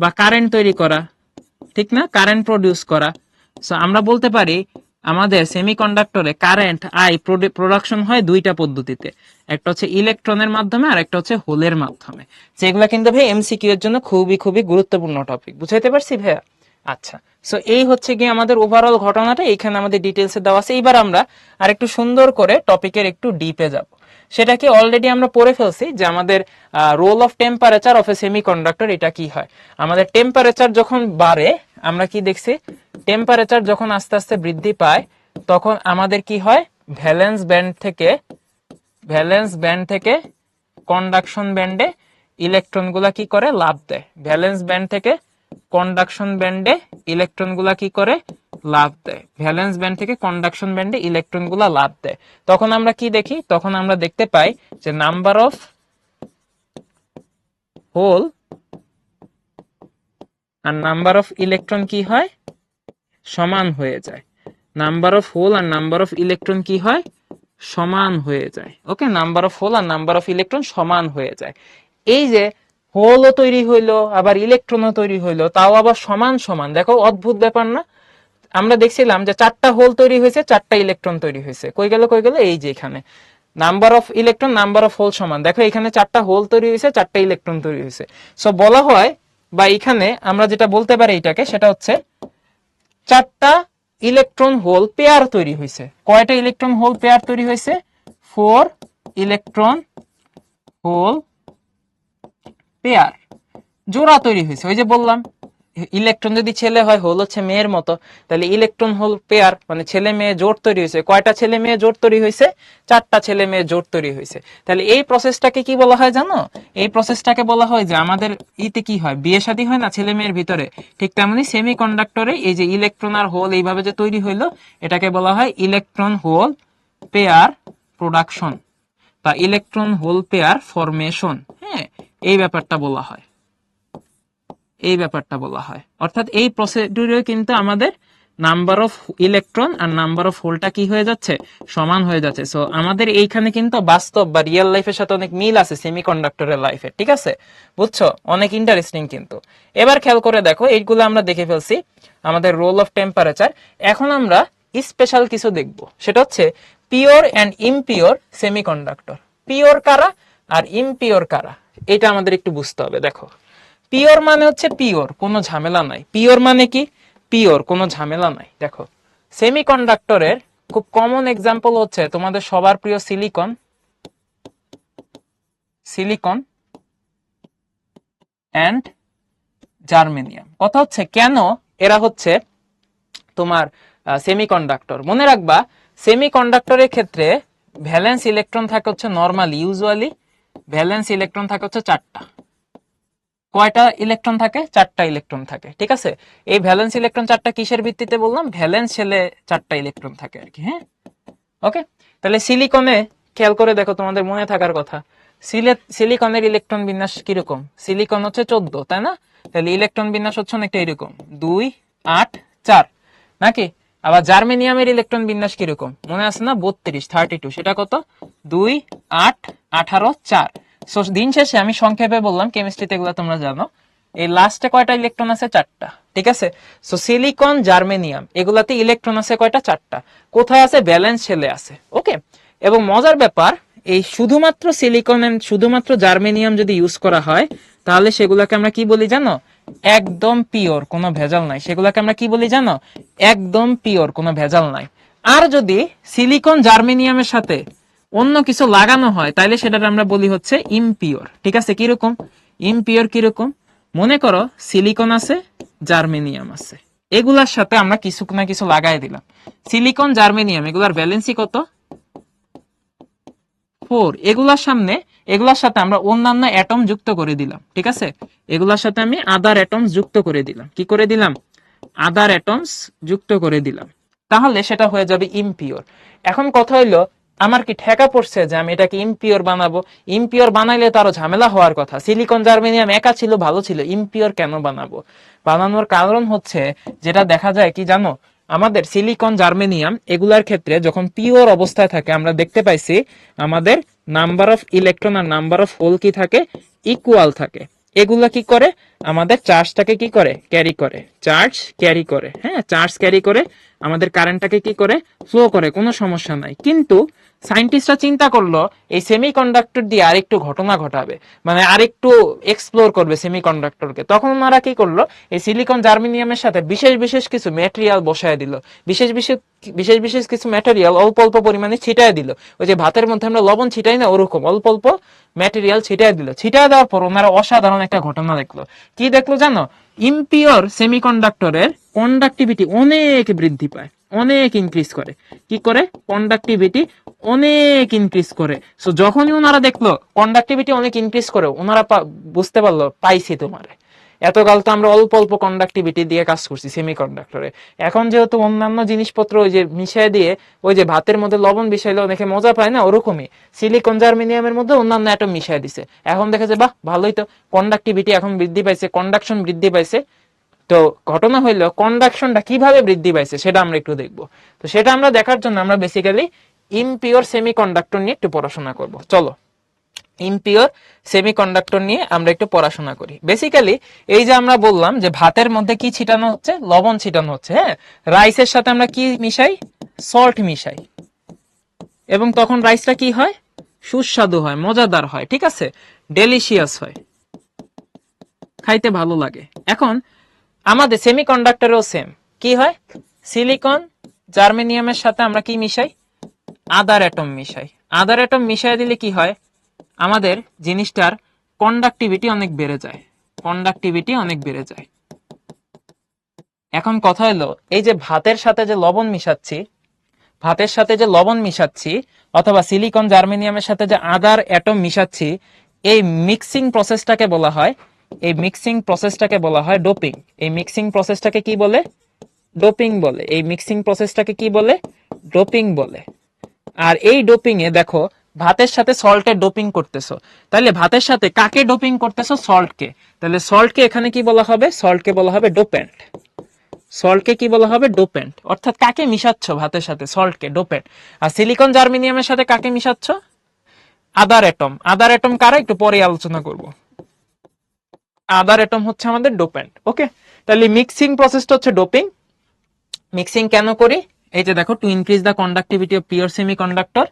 বা কারেন্ট তৈরি করা, ঠিক না, কারেন্ট প্রডিউস করা। সো আমরা বলতে পারি আমাদের সেমিকন্ডাক্টরে কারেন্ট আই প্রোডাকশন হয় দুইটা পদ্ধতিতে, একটা হচ্ছে ইলেকট্রনের মাধ্যমে আর একটা হচ্ছে হোলের মাধ্যমে। যেগুলো কিন্তু ভাই এমসিকিউ এর জন্য খুবই খুবই গুরুত্বপূর্ণ টপিক। বুঝাইতে পারছি ভাইয়া? আচ্ছা, সো এই হচ্ছে কি আমাদের ওভারঅল ঘটনাটা, এখানে আমাদের ডিটেলসে দেওয়া আছে। এইবার আমরা আর একটু সুন্দর করে টপিকের একটু ডিপে যাব। সেটাকে অলরেডি আমরা পড়ে ফেলছি যে আমাদের role of temperature of a semiconductor এটা কি হয়। আমাদের টেম্পারেচার যখন বাড়ে, আমরা কি দেখছি, টেম্পারেচার যখন আস্তে আস্তে বৃদ্ধি পায় তখন আমাদের কি হয়, ভ্যালেন্স ব্যান্ড থেকে কন্ডাকশন ব্যান্ডে ইলেকট্রনগুলা কি করে, লাফ দেয়। ভ্যালেন্স ব্যান্ড থেকে কন্ডাকশন ব্যান্ডে ইলেকট্রনগুলা কি করে, লাফ দেয়। ভ্যালেন্স ব্যান্ড থেকে কন্ডাকশন ব্যান্ডে ইলেকট্রনগুলা লাফ দেয়। তখন আমরা কি দেখি, তখন আমরা দেখতে পাই যে নাম্বার অফ হোল আর নাম্বার অফ ইলেকট্রন কি হয়, সমান হয়ে যায়। নাম্বার অফ হোল আর নাম্বার অফ ইলেকট্রন কি হয়, সমান হয়ে যায়। ওকে, নাম্বার অফ হোল আর নাম্বার অফ ইলেকট্রন সমান হয়ে যায়। এই যে হোলও তৈরি হইলো আবার ইলেকট্রনও তৈরি হইলো, তাও আবার সমান সমান। দেখো অদ্ভুত ব্যাপার না? আমরা দেখছিলাম যে 4টা হোল তৈরি হয়েছে, 4টা ইলেকট্রন তৈরি হয়েছে। কই গেল, এই যে এখানে number of electron number of hole সমান। দেখো এখানে 4টা হোল তৈরি হয়েছে, 4টা ইলেকট্রন তৈরি হয়েছে। সো বলা হয়, বা এখানে আমরা যেটা বলতে পারি এটাকে, সেটা হচ্ছে 4টা ইলেকট্রন হোল পেয়ার তৈরি হয়েছে। কয়টা ইলেকট্রন হোল পেয়ার তৈরি হয়েছে, 4 ইলেকট্রন হোল পেয়ার জোড়া তৈরি হয়েছে। ওই যে বললাম, ইলেকট্রন যদি ছেলে হয়, হোল হচ্ছে মেয়ের মতো, তাহলে ইলেকট্রন হোল পেয়ার মানে ছেলে মেয়ে জোট তৈরি হয়েছে। কয়টা ছেলে মেয়ে জোট তৈরি হয়েছে, 4টা ছেলে মেয়ে জোট তৈরি হয়েছে। তাহলে এই প্রসেসটাকে কি বলা হয় জানো, এই প্রসেসটাকে বলা হয় যে আমাদের ইতে কি হয়, বিয়ে শাদী হয় না ছেলে মেয়ের ভিতরে, ঠিক তেমনি সেমি কন্ডাক্টরে এই যে ইলেকট্রন আর হোল এইভাবে যে তৈরি হইলো, এটাকে বলা হয় ইলেকট্রন হোল পেয়ার প্রোডাকশন বা ইলেকট্রন হোল পেয়ার ফরমেশন। হ্যাঁ, এই ব্যাপারটা বলা হয়, অর্থাৎ এই প্রসিডিউরে কিন্তু আমাদের নাম্বার অফ ইলেকট্রন আর নাম্বার অফ হোলটা কি হয়ে যাচ্ছে, সমান হয়ে যাচ্ছে। সো আমাদের এইখানে কিন্তু বাস্তব বা রিয়েল লাইফের সাথে অনেক মিল আছে সেমিকন্ডাক্টরের লাইফে, ঠিক আছে? বুঝছো, অনেক ইন্টারেস্টিং কিন্তু। এবার খেয়াল করে দেখো, এইগুলো আমরা দেখে ফেলছি আমাদের রোল অফ টেম্পারেচার। এখন আমরা স্পেশাল কিছু দেখব, সেটা হচ্ছে pure and impure semiconductor. Pure কারা আর ইমপিওর কারা, এটা আমাদের একটু বুঝতে হবে। দেখো, পিওর মানে হচ্ছে পিওর, কোনো ঝামেলা নাই। পিওর মানে কি, পিওর, কোনো ঝামেলা নাই। দেখো সেমিকন্ডাক্টরের খুব কমন এক্সাম্পল হচ্ছে তোমাদের সবার প্রিয় সিলিকন এন্ড জার্মেনিয়াম। কথা হচ্ছে কেন এরা হচ্ছে তোমার সেমিকন্ডাক্টর। মনে রাখবা সেমিকন্ডাক্টরের ক্ষেত্রে ভ্যালেন্স ইলেকট্রন থাকে হচ্ছে নরমালি, ইউজুয়ালি ভ্যালেন্স ইলেকট্রন থাকে হচ্ছে 4টা। কয়টা ইলেকট্রন থাকে, 4টা ইলেকট্রন থাকে, ঠিক আছে? এই ভ্যালেন্স ইলেকট্রন 4টা কিসের ভিত্তিতে বললাম, ভ্যালেন্স শেলে 4টা ইলেকট্রন থাকে আর কি। হ্যাঁ, ওকে, তাহলে সিলিকনে খেয়াল করে দেখো, তোমাদের মনে থাকার কথা, সিলিকনের ইলেকট্রন বিন্যাস কিরকম? সিলিকন হচ্ছে 14, তাই না? তাহলে ইলেকট্রন বিন্যাস হচ্ছে অনেকটা এরকম 2 8 4 নাকি? আবার জার্মেনিয়ামের ইলেকট্রন বিন্যাস কিরকম মনে আছে না? 32 সেটা কত? 2 8 18 4। সো দিন শেষে আমি সংক্ষেপে বললাম, কেমিস্ট্রিতে এগুলো তোমরা জানো, এই লাস্টে কয়টা ইলেকট্রন আছে? 4টা। ঠিক আছে, সো সিলিকন জার্মেনিয়াম এগুলাতে ইলেকট্রন আছে কয়টা? 4টা। কোথায় আছে? ব্যালেন্স শেলে আছে। ওকে, এবং মজার ব্যাপার, এই শুধুমাত্র সিলিকন এন্ড শুধুমাত্র জার্মেনিয়াম যদি ইউজ করা হয়, তাহলে সেগুলোকে আমরা কি বলি জানো? একদম পিওর, কোনো ভেজাল নাই। সেগুলোকে আমরা কি বলি জানো? একদম পিওর, কোনো ভেজাল নাই। আর যদি সিলিকন জার্মেনিয়ামের সাথে অন্য কিছু লাগানো হয়, তাহলে সেটা আমরা বলি হচ্ছে ইমপিওর। ঠিক আছে, কিরকম ইমপিওর? কিরকম? মনে করো সিলিকন আছে, জার্মেনিয়াম আছে, এগুলার সাথে আমরা কিছু না কিছু লাগাই দিলাম। সিলিকন জার্মেনিয়াম এগুলার ভ্যালেন্সি কত? 4। এগুলার সাথে আমরা অন্যান্য অ্যাটম যুক্ত করে দিলাম। ঠিক আছে, এগুলার সাথে আমি আদার অ্যাটমস যুক্ত করে দিলাম। কি করে দিলাম? আদার অ্যাটমস যুক্ত করে দিলাম। তাহলে সেটা হয়ে যাবে ইমপিওর। এখন কথা হইলো, আমার কি ঠেকা পড়ছে যে আমি এটাকে ইমপিওর বানাবো? ইমপিওর বানাইলে তো আরো ঝামেলা হওয়ার কথা। সিলিকন জার্মেনিয়াম একা ছিল, ভালো ছিল, ইমপিওর কেন বানাবো? বানানোর কারণ হচ্ছে, যেটা দেখা যায় কি জানো, আমাদের সিলিকন জার্মেনিয়াম এগুলার ক্ষেত্রে যখন পিওর অবস্থায় থাকে, আমরা দেখতে পাইছি আমাদের নাম্বার অফ ইলেকট্রন আর নাম্বার অফ হোল কি থাকে? ইকুয়াল থাকে। এগুলা কি করে? আমাদের চার্জটাকে কি করে? ক্যারি করে। চার্জ ক্যারি করে, হ্যাঁ, চার্জ ক্যারি করে আমাদের কারেন্টটাকে কি করে? ফ্লো করে, কোনো সমস্যা নাই। কিন্তু সায়েন্টিস্টরা চিন্তা করলো এই সেমিকন্ডাক্টর দিয়ে আরেকটু ঘটনা ঘটাবে, মানে আরেকটু এক্সপ্লোর করবে সেমিকন্ডাক্টরকে। তখন ওনারা কি করলো, এই সিলিকন জার্মেনিয়ামের সাথে বিশেষ বিশেষ কিছু ম্যাটেরিয়াল বসায় দিল। বিশেষ বিশেষ বিশেষ বিশেষ কিছু ম্যাটেরিয়াল অল্প অল্প পরিমাণে ছিটায় দিল। ওই যে ভাতের মধ্যে আমরা লবণ ছিটাই না, ওরকম অল্প অল্প ম্যাটেরিয়াল ছিটায় দিল। ছিটায় দেওয়ার পর ওনারা অসাধারণ একটা ঘটনা দেখলো। কি দেখলো জানো? ইমপিওর সেমিকন্ডাক্টরের কন্ডাক্টিভিটি অনেক বৃদ্ধি পায়, অনেক ইনক্রিজ করে। কি করে? কন্ডাক্টিভিটি অনেক ইনক্রিজ করে। সো যখনই ওনারা দেখলো কন্ডাক্টিভিটি অনেক ইনক্রিজ করে, ওনারা বুঝতে পারলো পাইছি তোমারে। এতকাল তো আমরা অল্প অল্প কন্ডাক্টিভিটি দিয়ে কাজ করছি সেমিকন্ডাক্টরে। এখন যেহেতু অন্যান্য জিনিসপত্র ওই যে মিশিয়ে দিয়ে, ওই যে ভাতের মধ্যে লবণ মিশাইলে অনেকে মজা পায় না, ওরকমই সিলিকন জার্মেনিয়ামের মধ্যে অন্যান্য অ্যাটম মিশিয়ে দিছে। এখন দেখা যায় বাহ, ভালোই তো, কন্ডাক্টিভিটি এখন বৃদ্ধি পাইছে, কন্ডাকশন বৃদ্ধি পাইছে। তো ঘটনা হইলো, কন্ডাকশনটা কিভাবে বৃদ্ধি পাইছে সেটা আমরা একটু দেখবো। তো সেটা আমরা দেখার জন্য আমরা বেসিক্যালি ইমপিওর সেমিকন্ডাক্টর নিয়ে একটু পড়াশোনা করব। চলো, ইমপিওর সেমিকন্ডাক্টর নিয়ে আমরা একটু পড়াশোনা করি। বেসিক্যালি এই যে আমরা বললাম যে ভাতের মধ্যে কি ছিটানো হচ্ছে? লবণ ছিটানো হচ্ছে, হ্যাঁ। রাইসের সাথে আমরা কি মিশাই? সল্ট মিশাই। এবং তখন রাইসটা কি হয়? সুস্বাদু হয়, মজাদার হয়, ঠিক আছে, ডেলিশিয়াস হয়, খাইতে ভালো লাগে। এখন আমাদের সেমিকন্ডাক্টরেও সেম। কি হয়? সিলিকন জার্মেনিয়ামের সাথে আমরা কি মিশাই? আদার অ্যাটম মিশাই। আদার অ্যাটম মিশাই দিলে কি হয়? আমাদের জিনিসটার কন্ডাক্টিভিটি অনেক বেড়ে যায়, কন্ডাক্টিভিটি অনেক বেড়ে যায়। এখন কথা হলো, এই যে ভাতের সাথে যে লবণ মিশাচ্ছি, ভাতের সাথে যে লবণ মিশাচ্ছি, অথবা সিলিকন জার্মেনিয়ামের সাথে যে আদার অ্যাটম মিশাচ্ছি, এই মিক্সিং প্রসেসটাকে বলা হয়, এই মিক্সিং প্রসেসটাকে বলা হয় ডোপিং। এই মিক্সিং প্রসেসটাকে কি বলে? ডোপিং বলে। এই মিক্সিং প্রসেসটাকে কি বলে? ডোপিং বলে। আর এই ডোপিং এ দেখো, ভাতের সাথে সল্টের ডোপিং করতেছো, তাহলে ভাতের সাথে কাকে ডোপিং করতেছো? সল্টকে। তাহলে সল্টকে এখানে কি বলা হবে? সল্টকে বলা হবে ডোপেন্ট। সল্টকে কি বলা হবে? ডোপেন্ট। অর্থাৎ কাকে মিশাচ্ছ ভাতের সাথে? সল্টকে, ডোপেন্ট। আর সিলিকন জার্মেনিয়ামের সাথে কাকে মিশাচ্ছ? আদার অ্যাটম। আদার অ্যাটম কারা? একটু পরে আলোচনা করব। আদার অ্যাটম হচ্ছে আমাদের ডোপেন্ট। ওকে, তাহলে মিক্সিং প্রসেসটা হচ্ছে ডোপিং। মিক্সিং কেন করি? এই যে দেখো, to increase the conductivity of pure semiconductor,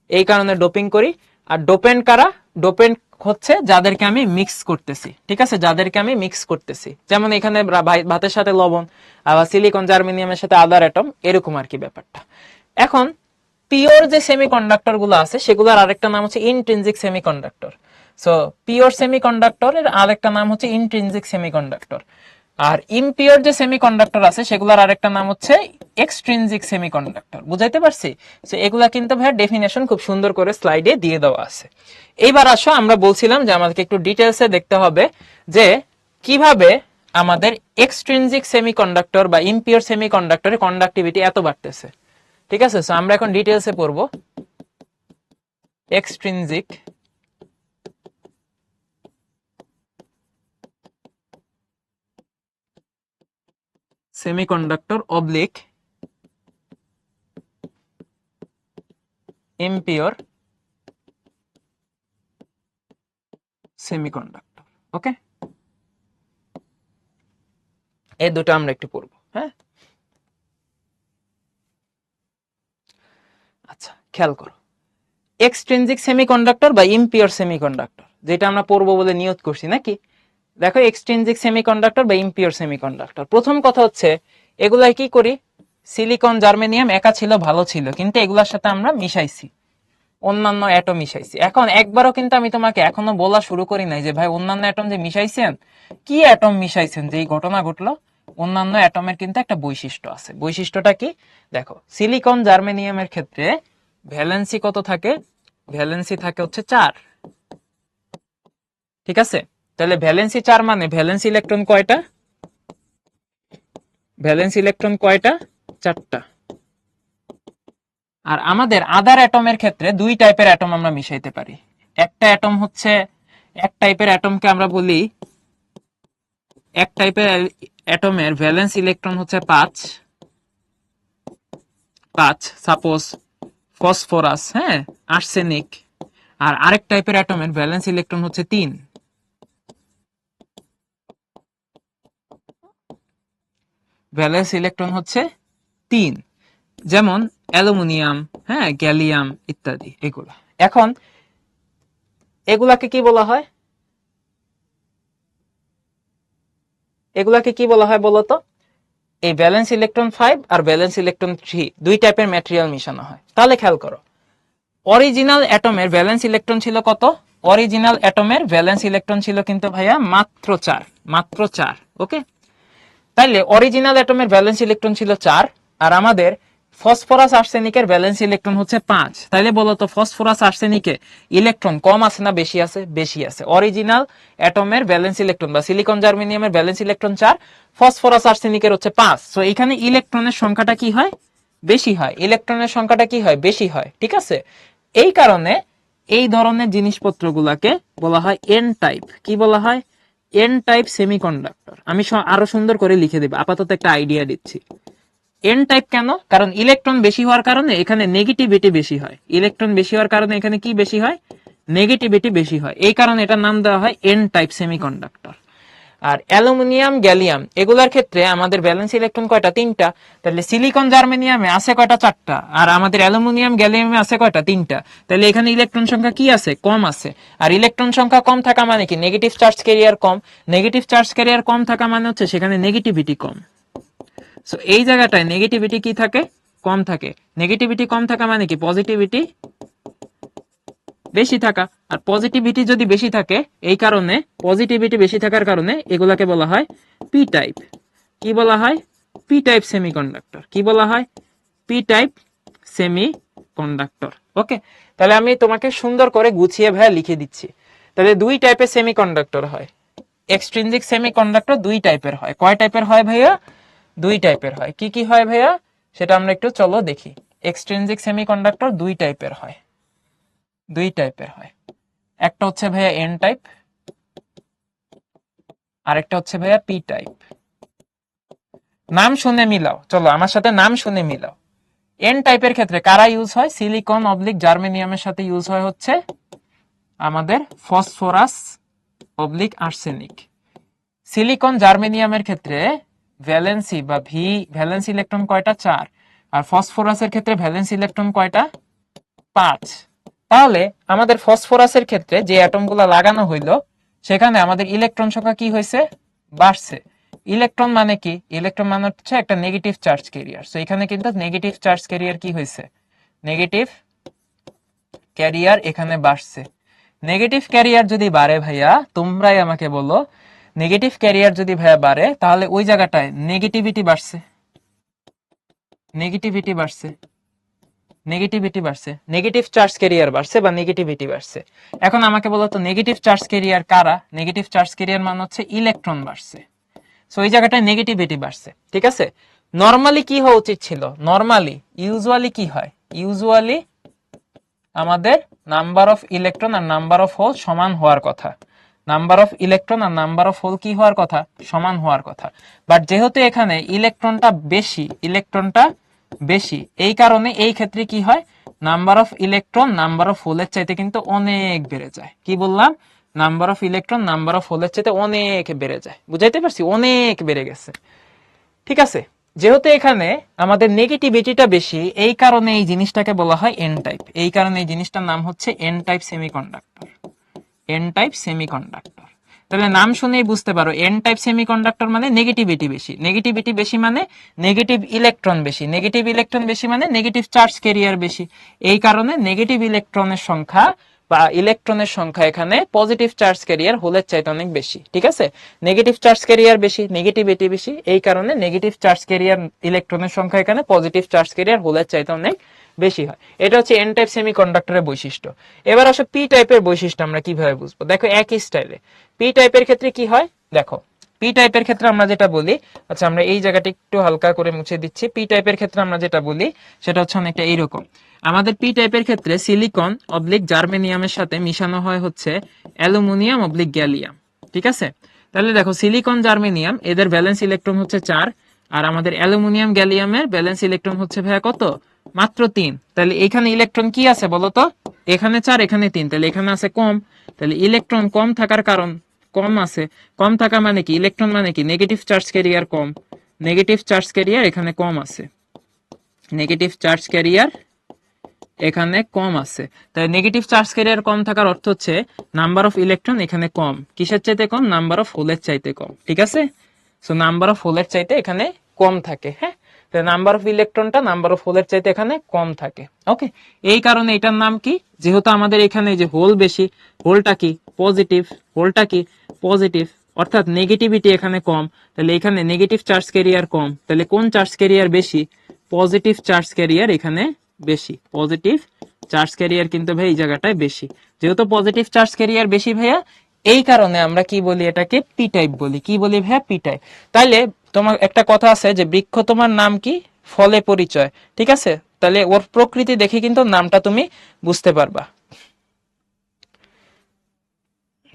এই কারণে ডোপিং করি। আর ডোপেন্ট কারা? ডোপেন্ট হচ্ছে যাদেরকে আমি মিক্স করতেছি, ঠিক আছে, যাদেরকে আমি মিক্স করতেছি। যেমন এখানে ভাতের সাথে লবণ, আবার সিলিকন জার্মেনিয়ামের সাথে আদার অ্যাটম, এরকম আর কি ব্যাপারটা। এখন পিওর যে সেমিকন্ডাক্টর গুলো আছে, সেগুলোর আরেকটা নাম হচ্ছে ইনট্রিনজিক সেমিকন্ডাক্টর। সো পিওর সেমিকন্ডাক্টরের আরেকটা নাম হচ্ছে ইনট্রিনজিক সেমিকন্ডাক্টর। আর ইমপিওর যে সেমিকন্ডাক্টর আছে, সেগুলোর আরেকটা নাম হচ্ছে এক্সট্রিনজিক সেমিকন্ডাক্টর। বুঝাইতে পারছি? তো এগুলা কিন্তু ভাই ডেফিনেশন খুব সুন্দর করে স্লাইডে দিয়ে দেওয়া আছে। এইবার আসো, আমরা বলছিলাম যে আমাদেরকে একটু ডিটেলসে দেখতে হবে যে কিভাবে আমাদের এক্সট্রিনজিক সেমিকন্ডাক্টর বা ইমপিওর সেমিকন্ডাক্টরের কন্ডাক্টিভিটি এত বাড়তেছে। ঠিক আছে, সো আমরা এখন ডিটেইলসে পড়বো। Extrinsic semiconductor oblique impure semiconductor. ওকে, এই দুটো আমরা একটু পড়বো। হ্যাঁ, আচ্ছা খেয়াল করো, এক্সট্রিনজিক সেমিকন্ডাক্টর বা ইম্পিওর সেমিকন্ডাক্টর যেটা আমরা পড়বো বলে নিয়ত করছি নাকি। দেখো, এক্সট্রিনজিক সেমিকন্ডাক্টর বা ইম্পিওর সেমিকন্ডাক্টর, প্রথম কথা হচ্ছে এগুলাই কি করি, সিলিকন জার্মেনিয়াম একা ছিল ভালো ছিল, কিন্তু এগুলার সাথে আমরা মিশাইছি, অন্যান্য অ্যাটম মিশাইছি। এখন একবারও কিন্তু আমি তোমাকে এখনো বলা শুরু করি নাই যে ভাই অন্যান্য অ্যাটম যে মিশাইছেন, কি অ্যাটম মিশাইছেন যে এই ঘটনা ঘটলো। অন্যান্য অ্যাটমের কিন্তু একটা বৈশিষ্ট্য আছে। বৈশিষ্ট্যটা কি? দেখো, সিলিকন জার্মেনিয়ামের ক্ষেত্রে ভ্যালেন্সি কত থাকে? ভ্যালেন্সি থাকে হচ্ছে 4। ঠিক আছে, তাহলে ভ্যালেন্সি 4 মানে ভ্যালেন্স ইলেকট্রন কয়টা? ভ্যালেন্স ইলেকট্রন কয়টা? 4টা। আর আমাদের আদার অ্যাটমের ক্ষেত্রে দুই টাইপের অ্যাটম আমরা মিশাইতে পারি। একটা অ্যাটম হচ্ছে, এক টাইপের অ্যাটমকে আমরা বলি, এক টাইপের অ্যাটমের ভ্যালেন্স ইলেকট্রন হচ্ছে 5, সাপোজ ফসফরাস, হ্যাঁ, আর্সেনিক। আর আরেক টাইপের অ্যাটমের ভ্যালেন্স ইলেকট্রন হচ্ছে 3, ভ্যালেন্স ইলেকট্রন হচ্ছে 3, যেমন অ্যালুমিনিয়াম, হ্যাঁ, গ্যালিয়াম ইত্যাদি এগুলা। এখন এগুলাকে কি বলা হয়? এগুলাকে কি বলা হয় বলতো? এই ভ্যালেন্স ইলেকট্রন 5 আর ভ্যালেন্স ইলেকট্রন 3 দুই টাইপের ম্যাটেরিয়াল মিশানো হয়। তাহলে খেয়াল করো, অরিজিনাল অ্যাটমের ভ্যালেন্স ইলেকট্রন ছিল কত? অরিজিনাল অ্যাটমের ভ্যালেন্স ইলেকট্রন ছিল কিন্তু ভাইয়া মাত্র 4, মাত্র 4। ওকে, তাইলে অরিজিনাল অ্যাটমের ভ্যালেন্স ইলেকট্রন ছিল 4, আর আমাদের ফসফরাস আর্সেনিকের ভ্যালেন্স ইলেকট্রন হচ্ছে 5। তাইলে বলো তো, ফসফরাস আর্সেনিকে ইলেকট্রন কম আছে না বেশি আছে? বেশি আছে। অরিজিনাল অ্যাটমের ভ্যালেন্স ইলেকট্রন বা সিলিকন জার্মেনিয়ামের ভ্যালেন্স ইলেকট্রন 4, ফসফরাস আর্সেনিকের হচ্ছে 5। সো এখানে ইলেকট্রনের সংখ্যাটা কি হয়? বেশি হয়। ইলেকট্রনের সংখ্যাটা কি হয়? বেশি হয়। ঠিক আছে, এই কারণে এই ধরনের জিনিসপত্রগুলোকে বলা হয় এন টাইপ। কি বলা হয়? N type semiconductor. আমি আরো সুন্দর করে লিখে দেব, আপাতত একটা আইডিয়া দিচ্ছি। এন টাইপ কেন? কারণ ইলেকট্রন বেশি হওয়ার কারণে এখানে নেগেটিভিটি বেশি হয়। ইলেকট্রন বেশি হওয়ার কারণে এখানে কি বেশি হয়? নেগেটিভিটি বেশি হয়। এই কারণে এটার নাম দেওয়া হয় এন টাইপ সেমিকন্ডাক্টর। আর অ্যালুমিনিয়াম, গ্যালিয়াম এগুলার ক্ষেত্রে আমাদের ভ্যালেন্স ইলেকট্রন কয়টা? 3টা। তাহলে সিলিকন জার্মেনিয়ামে আছে কয়টা? 4টা। আর আমাদের অ্যালুমিনিয়াম গ্যালিয়ামে আছে কয়টা? 3টা। তাহলে এখানে ইলেকট্রন সংখ্যা কি আছে? কম আছে। আর ইলেকট্রন সংখ্যা কম থাকা মানে কি? নেগেটিভ চার্জ ক্যারিয়ার কম। নেগেটিভ চার্জ ক্যারিয়ার কম থাকা মানে হচ্ছে সেখানে নেগেটিভিটি কম। সো এই জায়গাটায় নেগেটিভিটি কি থাকে? কম থাকে। নেগেটিভিটি কম থাকা মানে কি? পজিটিভিটি বেশি থাকা। আর পজিটিভিটি যদি বেশি থাকে, এই কারণে পজিটিভিটি বেশি থাকার কারণে এগুলাকে বলা হয় পি টাইপ। কি বলা হয়? P type semiconductor. কি বলা হয়? P type semiconductor. ওকে, তাহলে আমি তোমাকে সুন্দর করে গুছিয়ে ভাইয়া লিখে দিচ্ছি। তাহলে দুই টাইপের সেমিকন্ডাক্টর হয়। এক্সট্রিনজিক সেমিকন্ডাক্টর দুই টাইপের হয়। কয় টাইপের হয় ভাইয়া? দুই টাইপের হয়। কি কি হয় ভাইয়া সেটা আমরা একটু চলো দেখি। এক্সট্রিনজিক সেমিকন্ডাক্টর দুই টাইপের হয়। দুই টাইপের হয়। একটা হচ্ছে ভাইয়া এন টাইপ, আরেকটা হচ্ছে ভাইয়া পি টাইপ। নাম শুনে মিলাও, চলো আমার সাথে নাম শুনে মিলাও। এন টাইপের ক্ষেত্রে কারা ইউজ হয়? সিলিকন অবলিক জার্মেনিয়ামের সাথে ইউজ হয় হচ্ছে আমাদের ফসফরাস অবলিক আর্সেনিক। সিলিকন জার্মেনিয়ামের ক্ষেত্রে ভ্যালেন্সি বা ভি ভ্যালেন্স ইলেকট্রন কয়টা? 4। আর ফসফরাসের ক্ষেত্রে ভ্যালেন্স ইলেকট্রন কয়টা? 5। তাহলে আমাদের ফসফরাসের ক্ষেত্রে যে অ্যাটমগুলো লাগানো হইলো সেখানে আমাদের ইলেকট্রন সংখ্যা কি হয়েছে? বাড়ছে। ইলেকট্রন মানে কি? ইলেকট্রন মানে হচ্ছে একটা নেগেটিভ চার্জ ক্যারিয়ার। সো এখানে কিন্তু নেগেটিভ চার্জ ক্যারিয়ার কি হয়েছে? নেগেটিভ ক্যারিয়ার এখানে বাড়ছে। নেগেটিভ ক্যারিয়ার যদি বাড়ে ভাইয়া, তোমরাই আমাকে বলো, নেগেটিভ ক্যারিয়ার যদি ভাইয়া বাড়ে তাহলে ওই জায়গাটায় নেগেটিভিটি বাড়ছে। নেগেটিভিটি বাড়ছে। নেগেটিভিটি বাড়ছে, নেগেটিভ চার্জ ক্যারিয়ার বাড়ছে বা নেগেটিভিটি বাড়ছে। এখন আমাকে বলো তো নেগেটিভ চার্জ ক্যারিয়ার কারা? নেগেটিভ চার্জ ক্যারিয়ার মানে হচ্ছে ইলেকট্রন বাড়ছে। সো এই জায়গাটায় নেগেটিভিটি বাড়ছে। ঠিক আছে, নরমালি কি হওয়া উচিত ছিল, নরমালি ইউজুয়ালি কি হয়, ইউজুয়ালি আমাদের নাম্বার অফ ইলেকট্রন আর নাম্বার অফ হোল সমান হওয়ার কথা, নাম্বার অফ ইলেকট্রন আর নাম্বার অফ হোল কি হওয়ার কথা, সমান হওয়ার কথা। বাট যেহেতু এখানে ইলেকট্রনটা বেশি, এই কারণে এই ক্ষেত্রে কি হয়, number of electron number of হোলের চাইতে কিন্তু অনেক বেড়ে যায়। কি বললাম, number of electron number of হোলের চাইতে অনেক বেড়ে যায়, বুঝাইতে পারছি, অনেক বেড়ে গেছে। ঠিক আছে, যেহেতু এখানে আমাদের নেগেটিভিটিটা বেশি, এই কারণে এই জিনিসটাকে বলা হয় এন টাইপ, এই কারণে এই জিনিসটার নাম হচ্ছে N type semiconductor, N type semiconductor. তাহলে নাম শুনেই বুঝতে পারো এন টাইপ সেমিকন্ডাক্টর মানে নেগেটিভিটি বেশি, নেগেটিভিটি বেশি মানে নেগেটিভ ইলেকট্রন বেশি, নেগেটিভ ইলেকট্রন বেশি মানে নেগেটিভ চার্জ ক্যারিয়ার বেশি। এই কারণে নেগেটিভ ইলেকট্রনের সংখ্যা বা ইলেকট্রনের সংখ্যা এখানে পজিটিভ চার্জ ক্যারিয়ার হোলের চাইতে অনেক বেশি। ঠিক আছে, নেগেটিভ চার্জ ক্যারিয়ার বেশি, নেগেটিভিটি বেশি, এই কারণে নেগেটিভ চার্জ ক্যারিয়ার ইলেকট্রনের সংখ্যা এখানে পজিটিভ চার্জ ক্যারিয়ার হোলের চাইতে অনেক বেশি হয়। এটা হচ্ছে এন টাইপ সেমিকন্ডাক্টরের বৈশিষ্ট্য। এবার আসো পি টাইপের বৈশিষ্ট্য আমরা কিভাবে বুঝবো। দেখো একই স্টাইলে পি টাইপের ক্ষেত্রে কি হয়, দেখো পি টাইপের ক্ষেত্রে আমরা যেটা বলি, আচ্ছা আমরা এই জায়গাটা একটু হালকা করে মুছে দিচ্ছি। পি টাইপের ক্ষেত্রে আমরা যেটা বলি সেটা হচ্ছে অনেকটা এইরকম। আমাদের পি টাইপের ক্ষেত্রে সিলিকন অবলিক জার্মেনিয়ামের সাথে মিশানো হয় হচ্ছে অ্যালুমিনিয়াম অবলিক গ্যালিয়াম। ঠিক আছে, তাহলে দেখো সিলিকন জার্মেনিয়াম এদের ভ্যালেন্স ইলেকট্রন হচ্ছে 4, আর আমাদের অ্যালুমিনিয়াম গ্যালিয়ামের ভ্যালেন্স ইলেকট্রন হচ্ছে ভাইয়া কত, মাত্র 3। তাহলে এখানে ইলেকট্রন কি আছে বলতো, এখানে 4 এখানে 3, তাহলে এখানে আছে কম। তাহলে ইলেকট্রন কম থাকার কারণ, কম আছে, কম থাকা মানে কি, ইলেকট্রন মানে কি, নেগেটিভ চার্জ ক্যারিয়ার কম, নেগেটিভ চার্জ ক্যারিয়ার এখানে কম আছে, নেগেটিভ চার্জ ক্যারিয়ার এখানে কম আছে। তাই নেগেটিভ চার্জ ক্যারিয়ার কম থাকার অর্থ হচ্ছে নাম্বার অফ ইলেকট্রন এখানে কম, কিসের চাইতে কম, নাম্বার অফ হোলের চাইতে কম। ঠিক আছে, সো নাম্বার অফ হোলের চাইতে এখানে কম থাকে। হ্যাঁ, নাম্বার অফ ইলেকট্রনটা নাম্বার অফ হোলের চাইতে এখানে কম থাকে। ওকে, এই কারণে এটার নাম কি, যেহেতু আমাদের এখানে যে হোল বেশি, হোলটা কি পজিটিভ, হোলটা কি পজিটিভ, অর্থাৎ নেগেটিভিটি এখানে কম, তাহলে এখানে নেগেটিভ চার্জ ক্যারিয়ার কম, তাহলে কোন চার্জ ক্যারিয়ার বেশি, পজিটিভ চার্জ ক্যারিয়ার এখানে বেশি, পজিটিভ চার্জ ক্যারিয়ার কিন্তু ভাই এই জায়গাটায় বেশি। যেহেতু পজিটিভ চার্জ ক্যারিয়ার বেশি ভাইয়া, এই কারণে আমরা কি বলি, এটাকে পি টাইপ বলি। কি বলি ভাইয়া, পি টাইপ। তাইলে তোমার একটা কথা আছে যে বৃক্ষ তোমার নাম কি, ফলে পরিচয়। ঠিক আছে, তাহলে ওর প্রকৃতি দেখে কিন্তু নামটা তুমি বুঝতে পারবা।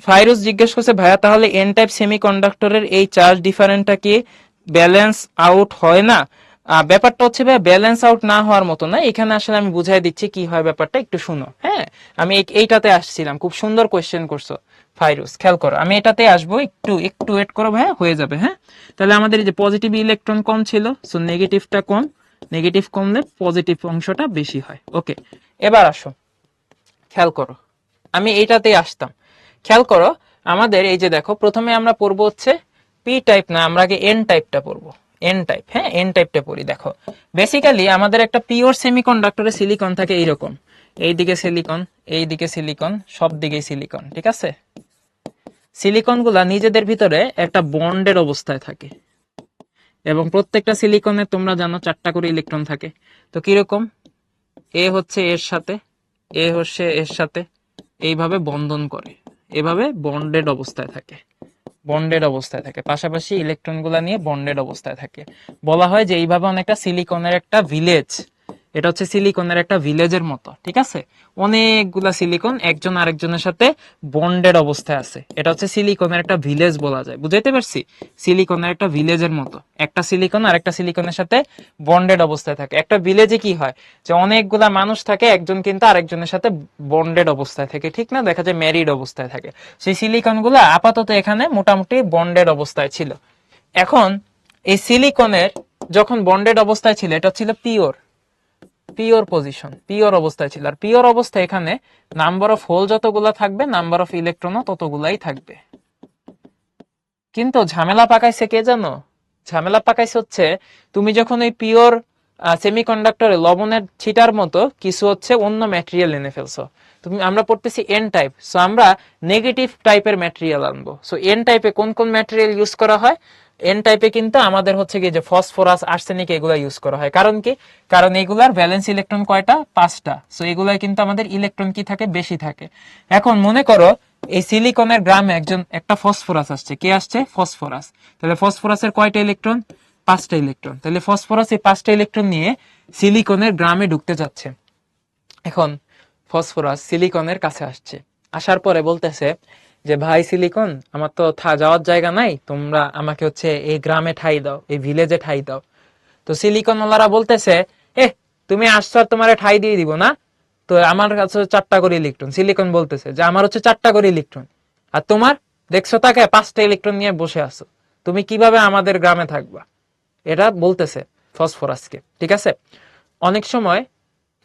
ফাইরুজ জিজ্ঞেস করছে ভাইয়া তাহলে এন টাইপ সেমিকন্ডাক্টরের এই চার্জ ডিফারেন্সটা কি ব্যালেন্স আউট হয় না? ব্যাপারটা হচ্ছে ভাই ব্যালেন্স আউট না হওয়ার মতো না, এখানে আসলে আমি বুঝাই দিচ্ছি কি হয় ব্যাপারটা, একটু শুনো। হ্যাঁ, আমি এইটাতে আসছিলাম, খুব সুন্দর কোয়েশ্চেন করছো ফাইরুজ, খেয়াল করো, আমি এটাতে আসবো, একটু একটু ওয়েট করো ভাইয়া, হয়ে যাবে। হ্যাঁ, তাহলে আমাদের এই যে পজিটিভ ইলেকট্রন কম ছিল, সো নেগেটিভটা কম, নেগেটিভ কমলে পজিটিভ অংশটা বেশি হয়। ওকে, এবার আসো, খেয়াল করো, আমি এইটাতেই আসতাম। খেয়াল করো, আমাদের এই যে দেখো প্রথমে আমরা পড়বো হচ্ছে পি টাইপ, না আমরা আগে এন টাইপটা পড়বো, এন টাইপ। হ্যাঁ, এন টাইপটা পড়ি। দেখো বেসিক্যালি আমাদের একটা পিওর সেমিকন্ডাক্টরে সিলিকন থাকে এইরকম, এইদিকে সিলিকন, এইদিকে সিলিকন, সব দিকেই সিলিকন। ঠিক আছে, সিলিকন গুলা নিজেদের ভিতরে একটা বন্ডের অবস্থায় থাকে, এবং প্রত্যেকটা সিলিকনের তোমরা জানো 4টা করে ইলেকট্রন থাকে। তো কিরকম, এ হচ্ছে এর সাথে, এ হচ্ছে এর সাথে, এইভাবে বন্ধন করে, এভাবে বন্ডেড অবস্থায় থাকে, বন্ডেড অবস্থায় থাকে, পাশাপাশি ইলেকট্রন গুলা নিয়ে বন্ডেড অবস্থায় থাকে। বলা হয় যে এইভাবে অনেকটা সিলিকনের একটা ভিলেজ, এটা হচ্ছে সিলিকনের একটা ভিলেজের মতো। ঠিক আছে, অনেকগুলা সিলিকন একজন আরেকজনের সাথে বন্ডেড অবস্থায় আছে, এটা হচ্ছে সিলিকনের একটা ভিলেজ বলা যায়। বুঝাইতে পারছি, সিলিকনের একটা ভিলেজের মতো, একটা সিলিকন আর একটা সিলিকনের সাথে বন্ডেড অবস্থায় থাকে। একটা ভিলেজে কি হয় যে অনেকগুলা মানুষ থাকে, একজন কিন্তু আরেকজনের সাথে বন্ডেড অবস্থায় থাকে, ঠিক না, দেখা যায় ম্যারিড অবস্থায় থাকে। সেই সিলিকন গুলা আপাতত এখানে মোটামুটি বন্ডেড অবস্থায় ছিল। এখন এই সিলিকনের যখন বন্ডেড অবস্থায় ছিল, এটা ছিল পিওর, পিওর পজিশন, পিওর অবস্থায় ছিল। আর পিওর অবস্থায় এখানে নাম্বার অফ হোল যতগুলা থাকবে, নাম্বার অফ ইলেকট্রনও ততগুলাই থাকবে। কিন্তু ঝামেলা পাকাইছে কে জানো, ঝামেলা পাকাইছে হচ্ছে তুমি যখন এই পিওর সেমিকন্ডাক্টরে লবণের ছিটার মতো কিছু হচ্ছে অন্য ম্যাটেরিয়াল এনে ফেলছো। তুমি, আমরা পড়তেছি এন টাইপ, সো আমরা নেগেটিভ টাইপের ম্যাটেরিয়াল আনবো। সো এন টাইপে কোন কোন ম্যাটেরিয়াল ইউজ করা হয়, এন টাইপে কিন্তু আমাদের হচ্ছে কি যে ফসফরাস, আর্সেনিক এগুলা ইউজ করা হয়। কারণ কি, কারণ এগুলার ভ্যালেন্স ইলেকট্রন কয়টা, 5টা। সো এগুলাই কিন্তু আমাদের ইলেকট্রন কি থাকে, বেশি থাকে। এখন মনে করো এই সিলিকনের গ্রামে একটা ফসফরাস আসছে, কে আসছে, ফসফরাস। তাহলে ফসফরাসের কয়টা ইলেকট্রন, 5টা ইলেকট্রন। তাহলে ফসফরাস এই 5টা ইলেকট্রন নিয়ে সিলিকনের গ্রামে ঢুকতে যাচ্ছে। এখন ফসফরাস সিলিকনের কাছে আসছে, আসার পরে বলতেছে যে ভাই সিলিকন, আমার তো যাওয়ার জায়গা নাই, তোমরা আমাকে হচ্ছে এই গ্রামে ঠাই দাও, এই ভিলেজে ঠাই দাও। তো সিলিকন ওয়ালারা বলতেছে, তুমি আসছো আর তোমার ঠাই দিয়ে দিব না, তো আমার কাছে 4টা করে ইলেকট্রন। সিলিকন বলতেছে যে আমার হচ্ছে 4টা করে ইলেকট্রন, আর তোমার দেখছো তাকে 5টা ইলেকট্রন নিয়ে বসে আছো, তুমি কিভাবে আমাদের গ্রামে থাকবা? এটা বলতেছে ফসফরাসকে, ঠিক আছে। অনেক সময়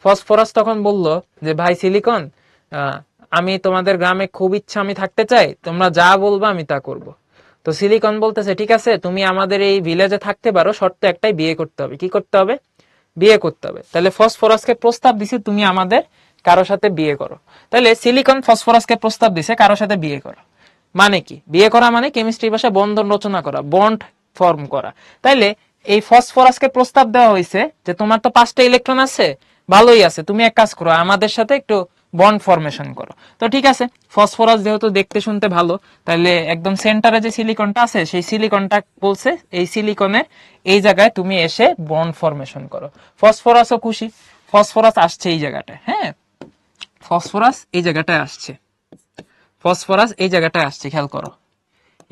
ফসফরাস তখন বলল যে ভাই সিলিকন, আমি তোমাদের গ্রামে খুব ইচ্ছা, আমি থাকতে চাই, তোমরা যা বলবা আমি তা করব। তো সিলিকন বলতেছে ঠিক আছে, তুমি আমাদের এই ভিলেজে থাকতে পারো, শর্ত একটাই, বিয়ে করতে হবে। কি করতে হবে? বিয়ে করতে হবে। তাহলে ফসফরাসকে প্রস্তাব দিছে তুমি আমাদের কারো সাথে বিয়ে করো। তাহলে সিলিকন ফসফরাসকে প্রস্তাব দিছে কারো সাথে বিয়ে করো। মানে কি? বিয়ে করা মানে কেমিস্ট্রি ভাষায় বন্ধন রচনা করা, বন্ড ফর্ম করা। তাইলে এই ফসফরাসকে প্রস্তাব দেওয়া হয়েছে যে তোমার তো 5টা ইলেকট্রন আছে, ভালোই আছে, তুমি এক কাজ করো, আমাদের সাথে একটু বন্ড ফরমেশন করো। তো ঠিক আছে, ফসফরাস যেহেতু দেখতে শুনতে ভালো, তাহলে একদম সেন্টারে যে সিলিকনটা আছে সেই সিলিকনটা বলছে এই সিলিকনের এই জায়গায় তুমি এসে বন্ড ফরমেশন করো। ফসফরাসও খুশি, ফসফরাস আসছে এই জায়গাটায়। হ্যাঁ, ফসফরাস এই জায়গাটায় আসছে, ফসফরাস এই জায়গাটায় আসছে, খেয়াল করো।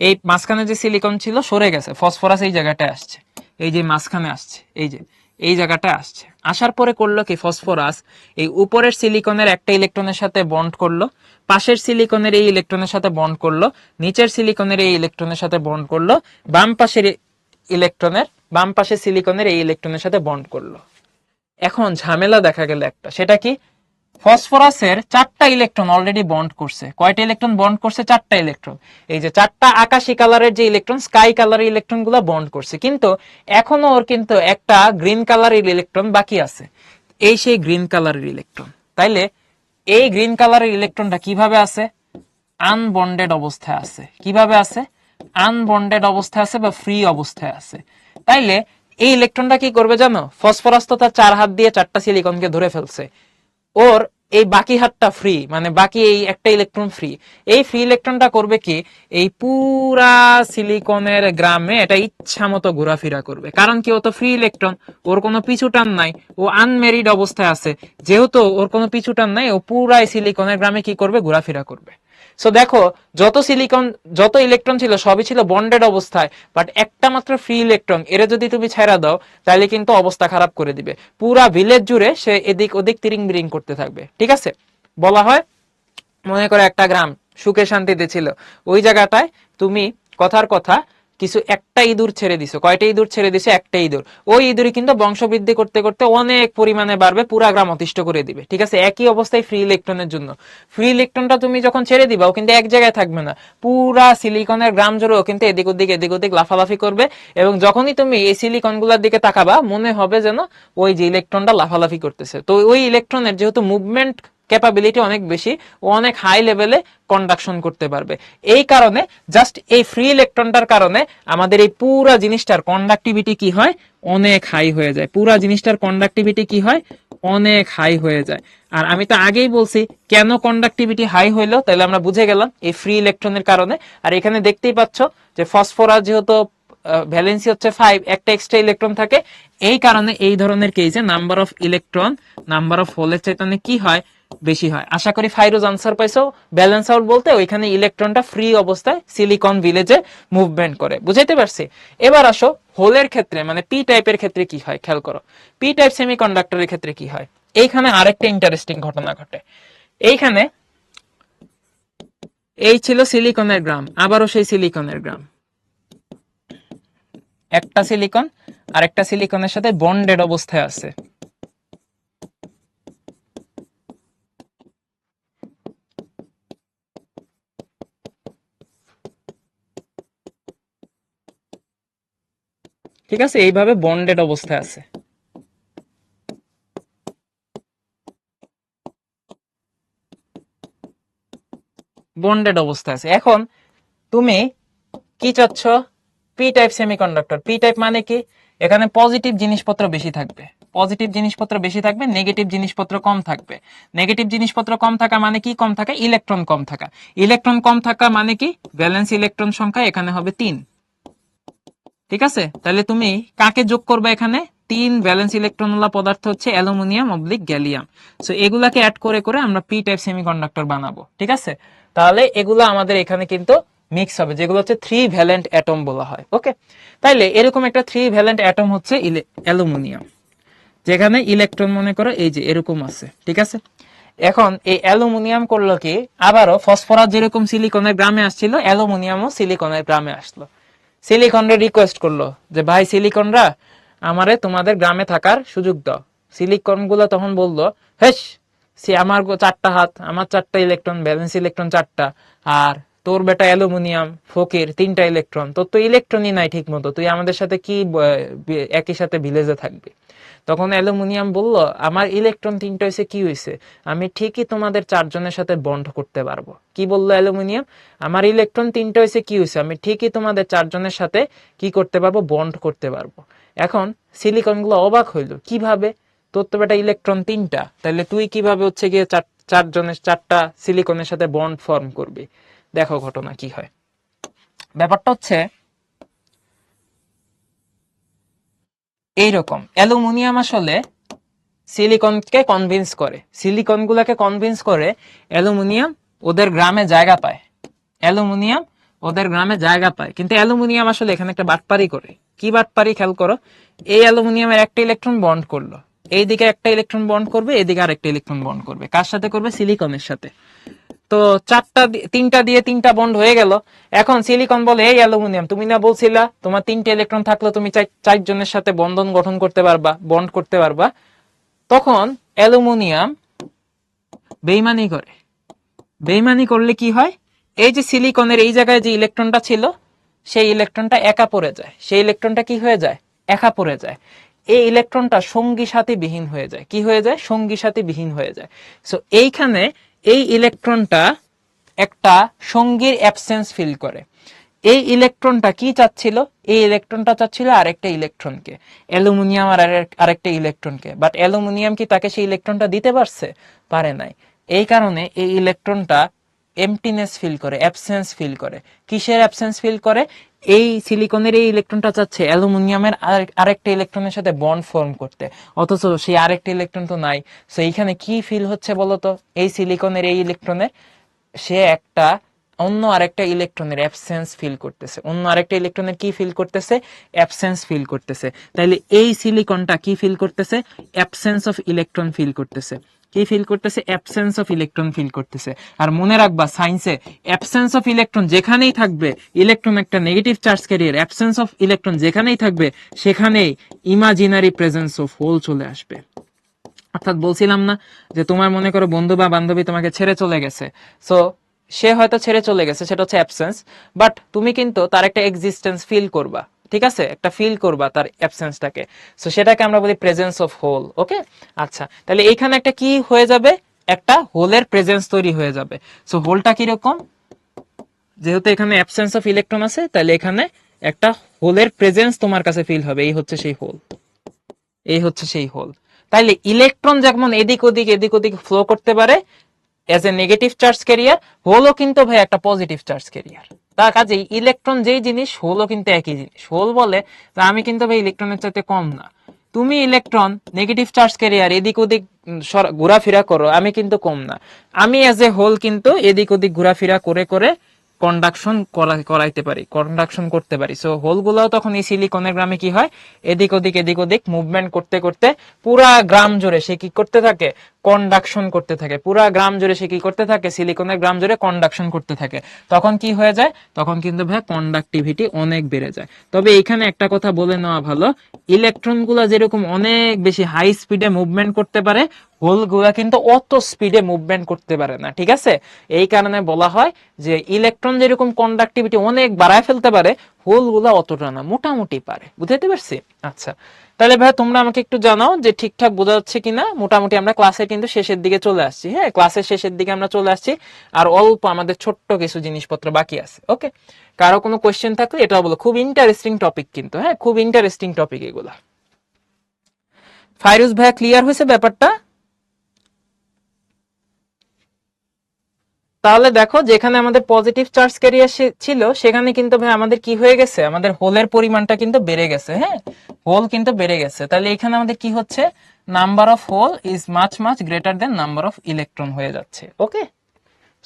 এই মাঝখানে যে সিলিকন ছিল সরে গেছে, ফসফরাস এই জায়গাটায় আসছে, এই যে মাঝখানে আসছে, এই যে এই জায়গাটায় আসছে। আসার পরে করলো কি, ফসফরাস এই উপরের সিলিকনের একটা ইলেকট্রনের সাথে বন্ড করলো, পাশের সিলিকনের এই ইলেকট্রনের সাথে বন্ড করলো, নিচের সিলিকনের এই ইলেকট্রনের সাথে বন্ড করলো, বাম পাশের ইলেকট্রনের, বাম পাশের সিলিকনের এই ইলেকট্রনের সাথে বন্ড করলো। এখন ঝামেলা দেখা গেল একটা, সেটা কি, ফসফরাসের 4টা ইলেকট্রন অলরেডি বন্ড করছে। কয়টা ইলেকট্রন বন্ড করছে? 4টা ইলেকট্রন। এই যে 4টা আকাশী কালারের যে ইলেকট্রন, স্কাই কালারের ইলেকট্রন গুলো বন্ড করছে, কিন্তু এখনো ওর কিন্তু একটা গ্রিন কালারের ইলেকট্রন বাকি আছে। এই সেই গ্রিন কালারের ইলেকট্রন। তাইলে এই গ্রিন কালারের ইলেকট্রনটা কিভাবে আছে? আনবন্ডেড অবস্থায় আছে। কিভাবে আছে? আনবন্ডেড অবস্থায় আছে বা ফ্রি অবস্থায় আছে। তাইলে এই ইলেকট্রনটা কি করবে জানো? ফসফরাস তো তার 4 হাত দিয়ে 4টা সিলিকনকে ধরে ফেলছে, ওর এই বাকি হাতটা ফ্রি, মানে বাকি এই একটা ইলেকট্রন ফ্রি। এই ফ্রি ইলেকট্রনটা করবে কি, এই পুরা সিলিকনের গ্রামে এটা ইচ্ছা মতো ঘোরাফেরা করবে। কারণ কি, ও তো ফ্রি ইলেকট্রন, ওর কোনো পিছু টান নাই, ও আনমেরিড অবস্থায় আছে। যেহেতু ওর কোনো পিছু টান নাই, ও পুরা সিলিকনের গ্রামে কি করবে? ঘোরাফেরা করবে। সো দেখো, যত সিলিকন, যত ইলেকট্রন ছিল সবই ছিল বন্ডেড অবস্থায়, বাট একটা মাত্র ফ্রি ইলেকট্রন, এর যদি তুমি ছেড়া দাও তাহলে কিন্তু অবস্থা খারাপ করে দিবে। পুরা ভিলেজ জুড়ে সে এদিক ওদিক তিরিং বিরিং করতে থাকবে। ঠিক আছে, বলা হয়, মনে করে একটা গ্রাম সুখে শান্তিতে ছিল, ওই জায়গাটায় তুমি কথার কথা কিছু একটা ইঁদুর ছেড়ে দিছো। কয়টা ইঁদুর ছেড়ে দিছো? একটা ইঁদুর। ওই ইঁদুরই কিন্তু বংশবৃদ্ধি করতে করতে অনেক পরিমাণে বাড়বে, পুরা গ্রাম অতিষ্ঠ করে দিবে। ঠিক আছে, একই অবস্থায় ফ্রি ইলেকট্রনের জন্য। ফ্রি ইলেকট্রনটা তুমি যখন ছেড়ে দিবা, ও কিন্তু এক জায়গায় থাকবে না, পুরা সিলিকনের গ্রাম জুড়ে ও কিন্তু এদিক ওদিক লাফালাফি করবে। এবং যখনই তুমি এই সিলিকন গুলার দিকে তাকাবা, মনে হবে যেন ওই যে ইলেকট্রনটা লাফালাফি করতেছে। তো ওই ইলেকট্রনের যেহেতু মুভমেন্ট ক্যাপাবিলিটি অনেক বেশি, ও অনেক হাই লেভেলে কন্ডাকশন করতে পারবে। এই কারণে জাস্ট এই ফ্রি ইলেকট্রনটার কারণে আমাদের এই পুরা জিনিসটার কন্ডাক্টিভিটি কি হয়? অনেক হাই হয়ে যায়। পুরা জিনিসটার কন্ডাক্টিভিটি কি হয়? অনেক হাই হয়ে যায়। আর আমি তো আগেই বলছি কেন কন্ডাক্টিভিটি হাই হইলো, তাহলে আমরা বুঝে গেলাম এই ফ্রি ইলেকট্রনের কারণে। আর এখানে দেখতেই পাচ্ছ যে ফসফরাস যেহেতু ভ্যালেন্সি হচ্ছে 5, একটা এক্সট্রা ইলেকট্রন থাকে, এই কারণে এই ধরনের কেসে number of electron number of হোলের চাইতে কি হয়? বেশি হয়। আশা করি ফাইরোজ আনসার পাইছো। ব্যালেন্স আউট বলতে ওইখানে ইলেকট্রনটা ফ্রি অবস্থায় সিলিকন ভিলেজে মুভমেন্ট করে। বুঝাইতে পারছি? এবার আসো হোলের ক্ষেত্রে, মানে পি টাইপের ক্ষেত্রে কি হয় খেয়াল করো। পি টাইপ সেমিকন্ডাক্টরের ক্ষেত্রে কি হয়? এইখানে আরেকটা ইন্টারেস্টিং ঘটনা ঘটে। এইখানে এই ছিল সিলিকনের গ্রাম, আবারও সেই সিলিকনের গ্রাম, একটা সিলিকন আর একটা সিলিকনের সাথে বন্ডেড অবস্থায় আছে। ঠিক আছে, এইভাবে বন্ডেড অবস্থায় আছে। বন্ডেড অবস্থায় আছে। এখন তুমি কি চাচ্ছ? P type semiconductor. P type মানে কি? এখানে পজিটিভ জিনিসপত্র বেশি থাকবে, পজিটিভ জিনিসপত্র বেশি থাকবে, নেগেটিভ জিনিসপত্র কম থাকবে। নেগেটিভ জিনিসপত্র কম থাকা মানে কি? কম থাকা ইলেকট্রন কম থাকা। ইলেকট্রন কম থাকা মানে কি? ভ্যালেন্স ইলেকট্রন সংখ্যা এখানে হবে 3। ঠিক আছে, তাহলে তুমি কাকে যোগ করবে এখানে? 3 ভ্যালেন্স ইলেকট্রনওয়ালা পদার্থ হচ্ছে অ্যালুমিনিয়াম অবলিক গ্যালিয়াম। সো এগুলাকে অ্যাড করে করে আমরা পি টাইপ সেমিকন্ডাক্টর বানাবো। ঠিক আছে, তাহলে এগুলো আমাদের এখানে কিন্তু মিক্স হবে, যেগুলো হচ্ছে 3 ভ্যালেন্ট অ্যাটম বলা হয়। ওকে, তাইলে এরকম একটা 3 ভ্যালেন্ট অ্যাটম হচ্ছে অ্যালুমিনিয়াম, যেখানে ইলেকট্রন মনে করো এই যে এরকম আছে। ঠিক আছে, এখন এই অ্যালুমিনিয়াম করলো কি, আবারও ফসফরাস যেরকম সিলিকনের গ্রামে আসছিল, অ্যালুমিনিয়ামও সিলিকনের গ্রামে আসলো। সিলিকনরে রিকোয়েস্ট করলো যে ভাই সিলিকনরা আমারে তোমাদের গ্রামে থাকার সুযোগ দাও। সিলিকন গুলো তখন বললো, হেস, সে আমার 4টা হাত, আমার 4টা ইলেকট্রন, ভ্যালেন্স ইলেকট্রন 4টা, আর তোর বেটা অ্যালুমিনিয়াম ফকির 3টা ইলেকট্রন, তোর তো ইলেকট্রনই নাই ঠিক মতো, তুই আমাদের সাথে কি একই সাথে ভিলেজে থাকবি? তখন অ্যালুমিনিয়াম বলল, আমার ইলেকট্রন 3টা হয়েছে, কি হয়েছে, আমি ঠিকই তোমাদের 4জনের সাথে বন্ড করতে পারবো। কি বললো অ্যালুমিনিয়াম? আমার ইলেকট্রন 3টা হয়েছে, কি হয়েছে, আমি ঠিকই তোমাদের 4জনের সাথে কি করতে পারবো, বন্ড করতে পারবো। এখন সিলিকন গুলো অবাক হইলো, কিভাবে, তোর তো বেটা ইলেকট্রন 3টা, তাহলে তুই কিভাবে হচ্ছে গিয়ে 4জনের 4টা সিলিকনের সাথে বন্ড ফর্ম করবি? দেখো ঘটনা কি হয়। ব্যাপারটা হচ্ছে এইরকম, অ্যালুমিনিয়াম আসলে সিলিকনকে কনভিন্স করে, সিলিকন গুলাকে কনভিন্স করে, অ্যালুমিনিয়াম ওদের গ্রামে জায়গা পায়, অ্যালুমিনিয়াম ওদের গ্রামে জায়গা পায়। কিন্তু অ্যালুমিনিয়াম আসলে এখানে একটা বাটপারি করে। কি বাটপারি, খেয়াল করো। এই অ্যালুমিনিয়ামের একটা ইলেকট্রন বন্ড করলো, এইদিকে একটা ইলেকট্রন বন্ড করবে, এদিকে আরেকটা ইলেকট্রন বন্ড করবে, কার সাথে করবে? সিলিকনের সাথে। তো 3টা দিয়ে 3টা বন্ড হয়ে গেল। এখন সিলিকন বলে, এই অ্যালুমিনিয়াম, তুমি না বলছিলা তোমার 3টে ইলেকট্রন থাকলে তুমি 4জনের সাথে বন্ধন গঠন করতে পারবা, বন্ড করতে পারবা। তখন অ্যালুমিনিয়াম বেইমানি করে। বেইমানি করলে কি হয়, এই যে সিলিকনের এই জায়গায় যে ইলেকট্রনটা ছিল, সেই ইলেকট্রনটা একা পড়ে যায়, সেই ইলেকট্রনটা কি হয়ে যায়, একা পড়ে যায়। এই ইলেকট্রনটা সঙ্গী সাথী বিহীন হয়ে যায়। কি হয়ে যায়? সঙ্গী সাথী বিহীন হয়ে যায়। সো এইখানে এই ইলেকট্রনটা একটা সঙ্গীর অ্যাবসেন্স ফিল করে। এই ইলেকট্রনটা কি চাচ্ছিল? এই ইলেকট্রনটা চাচ্ছিল আরেকটা ইলেকট্রনকে, অ্যালুমিনিয়াম আর আরেকটা ইলেকট্রনকে। বাট অ্যালুমিনিয়াম কি তাকে সেই ইলেকট্রনটা দিতে পারছে? পারে নাই। এই কারণে এই ইলেকট্রনটা এমটিনেস ফিল করে, অ্যাবসেন্স ফিল করে। কিসের অ্যাবসেন্স ফিল করে? এই সিলিকনের এই ইলেকট্রনটা চাচ্ছে অ্যালুমিনিয়ামের আরেকটা ইলেকট্রনের সাথে বন্ড ফর্ম করতে, অথচ সেই আরেকটা ইলেকট্রন তো নাই। সো এইখানে কি ফিল হচ্ছে বলতো? এই সিলিকনের এই ইলেকট্রনের সে একটা অন্য আরেকটা ইলেকট্রনের অ্যাবসেন্স ফিল করতেছে, অন্য আরেকটা ইলেকট্রনের কি ফিল করতেছে? অ্যাবসেন্স ফিল করতেছে। তাইলে এই সিলিকনটা কি ফিল করতেছে? অ্যাবসেন্স অফ ইলেকট্রন ফিল করতেছে। কি ফিল করতেছে? অ্যাবসেন্স অফ ইলেকট্রন ফিল করতেছে। আর মনে রাখবা সায়েন্সে অ্যাবসেন্স অফ ইলেকট্রন যেখানেই থাকবে, ইলেকট্রন একটা negative charge career, absence of electron যেখানেই থাকবে, সেখানেই ইমাজিনারি প্রেজেন্স অফ হোল চলে আসবে। অর্থাৎ বলছিলাম না যে তোমার মনে করো বন্ধু বা বান্ধবী তোমাকে ছেড়ে চলে গেছে, সো সে হয়তো ছেড়ে চলে গেছে, সেটা হচ্ছে অ্যাবসেন্স, বাট তুমি কিন্তু তার একটা এক্সিস্টেন্স ফিল করবা। ঠিক আছে, একটা ফিল করবা তার অ্যাবসেন্সটাকে। সো সেটাকে আমরা বলি প্রেজেন্স অফ হোল। ওকে, আচ্ছা, তাহলে এইখানে একটা কি হয়ে যাবে? একটা হোলের প্রেজেন্স তৈরি হয়ে যাবে। সো হোলটা কিরকম? যেহেতু এখানে অ্যাবসেন্স অফ ইলেকট্রন আছে, তাহলে এখানে একটা হোলের প্রেজেন্স তোমার কাছে ফিল হবে। এই হচ্ছে সেই হোল, এই হচ্ছে সেই হোল। তাইলে ইলেকট্রন যেমন এদিক ওদিক এদিক ওদিক ফ্লো করতে পারে as a negative charge carrier, হোলও কিন্তু ভাই একটা পজিটিভ চার্জ ক্যারিয়ার। তার কাজেই ইলেকট্রন যেই জিনিস, হোলও কিন্তু একই জিনিস। হোল বলে আমি কিন্তু ভাই ইলেকট্রনের চাইতে কম না। তুমি ইলেকট্রন নেগেটিভ চার্জ ক্যারিয়ার এদিক ওদিক ঘোরাফেরা করো, আমি কিন্তু কম না। আমি এজ এ হোল কিন্তু এদিক ওদিক ঘোরাফেরা করে করে কন্ডাকশন করাইতে পারি, কন্ডাকশন করতে পারি। সো হোলগুলোও তখন এই সিলিকনের গ্রামে কি হয়, এদিক ওদিক মুভমেন্ট করতে করতে পুরা গ্রাম জুড়ে সে কি করতে থাকে, কন্ডাকশন করতে থাকে। পুরা গ্রাম জুড়ে সে কি করতে থাকে, সিলিকনের গ্রাম জুড়ে কন্ডাকশন করতে থাকে। তখন কি হয়ে যায়? তখন কিন্তু ভাই কন্ডাক্টিভিটি অনেক বেড়ে যায়। তবে এখানে একটা কথা বলে নেওয়া ভালো, ইলেকট্রন গুলা যেরকম অনেক বেশি হাই স্পিডে মুভমেন্ট করতে পারে, হোল গুলা কিন্তু অত স্পিডে মুভমেন্ট করতে পারে না। ঠিক আছে, এই কারণে বলা হয় যে ইলেকট্রন যেরকম কন্ডাক্টিভিটি অনেক বাড়ায় ফেলতে পারে, হোল গুলা অতটা না, মোটামুটি পারে। বুঝতে পারছি? আচ্ছা, তাহলে ভাই তোমরা আমাকে একটু জানাও যে ঠিকঠাক বোঝা যাচ্ছে কিনা। মোটামুটি আমরা ক্লাসের কিন্তু শেষের দিকে চলে আসছি। হ্যাঁ, ক্লাসের শেষের দিকে আমরা চলে আসছি, আর অল্প আমাদের ছোট্ট কিছু জিনিসপত্র বাকি আছে। ওকে, কারো কোনো কোয়েশ্চেন থাকলে এটাও বলো। খুব ইন্টারেস্টিং টপিক কিন্তু, হ্যাঁ, খুব ইন্টারেস্টিং টপিক এগুলা। ফাইরুজ ভাইয়া ক্লিয়ার হয়েছে ব্যাপারটা? তাহলে দেখো যেখানে আমাদের পজিটিভ চার্জ ক্যারিয়ার ছিল সেখানে কিন্তু ভাই আমাদের কি হয়ে গেছে, আমাদের হোলের পরিমাণটা কিন্তু বেড়ে গেছে। হ্যাঁ, হোল কিন্তু বেড়ে গেছে। তাহলে এখানে আমাদের কি হচ্ছে, number of hole is much much greater than number of electron হয়ে যাচ্ছে। ওকে,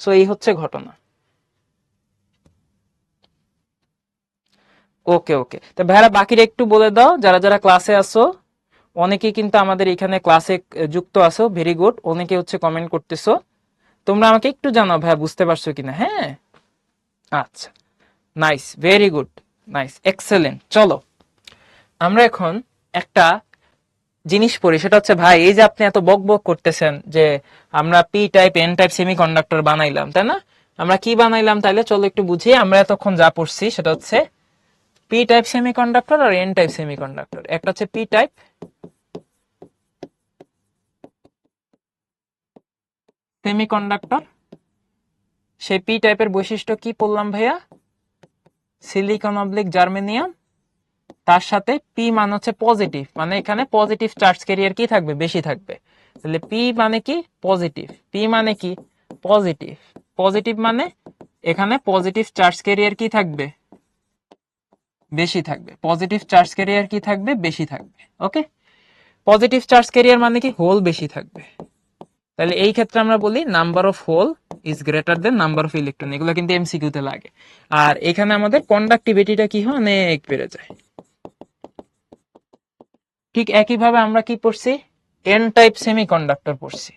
সো এই হচ্ছে ঘটনা। ওকে ওকে, তো ভাইরা বাকিরা একটু বলে দাও, যারা যারা ক্লাসে আসো। অনেকেই কিন্তু আমাদের এখানে ক্লাসে যুক্ত আছো, ভেরি গুড। অনেকে হচ্ছে কমেন্ট করতেছো, তোমরা আমাকে একটু জানাও ভাইয়া বুঝতে পারছো কিনা। হ্যাঁ, আচ্ছা, nice, very good, nice, excellent. চলো আমরা এখন একটা জিনিস পড়ি, সেটা হচ্ছে ভাই এই যে আপনি এত বক বক করতেছেন যে আমরা P type N type semiconductor বানাইলাম, তাই না? আমরা কি বানাইলাম তাইলে চলো একটু বুঝি। আমরা এতক্ষণ যা পড়ছি সেটা হচ্ছে পি টাইপ সেমিকন্ডাক্টর আর এন টাইপ সেমিকন্ডাক্টর। একটা হচ্ছে পি টাইপ সেমিকন্ডাক্টর, সেই পি টাইপের বৈশিষ্ট্য কি পড়লাম ভাইয়া? সিলিকন অবলিক জার্মেনিয়াম, তার সাথে পি মান হচ্ছে পজিটিভ, মানে এখানে পজিটিভ চার্জ ক্যারিয়ার কি থাকবে, বেশি থাকবে। তাহলে পি মানে কি, পজিটিভ। পি মানে কি, পজিটিভ। পজিটিভ মানে এখানে পজিটিভ চার্জ ক্যারিয়ার কি থাকবে, বেশি থাকবে। পজিটিভ চার্জ ক্যারিয়ার কি থাকবে, বেশি থাকবে। ওকে, পজিটিভ চার্জ ক্যারিয়ার মানে কি, হোল বেশি থাকবে। তাহলে এই ক্ষেত্রে আমরা বলি number of hole is greater than number of electron. এগুলো কিন্তু এমসিকিউ তে লাগে। আর এখানে আমাদের কন্ডাক্টিভিটিটা কি হয়, অনেক বেড়ে যায়। ঠিক একইভাবে আমরা কি পড়ছি, এন টাইপ সেমিকন্ডাক্টর পড়ছি।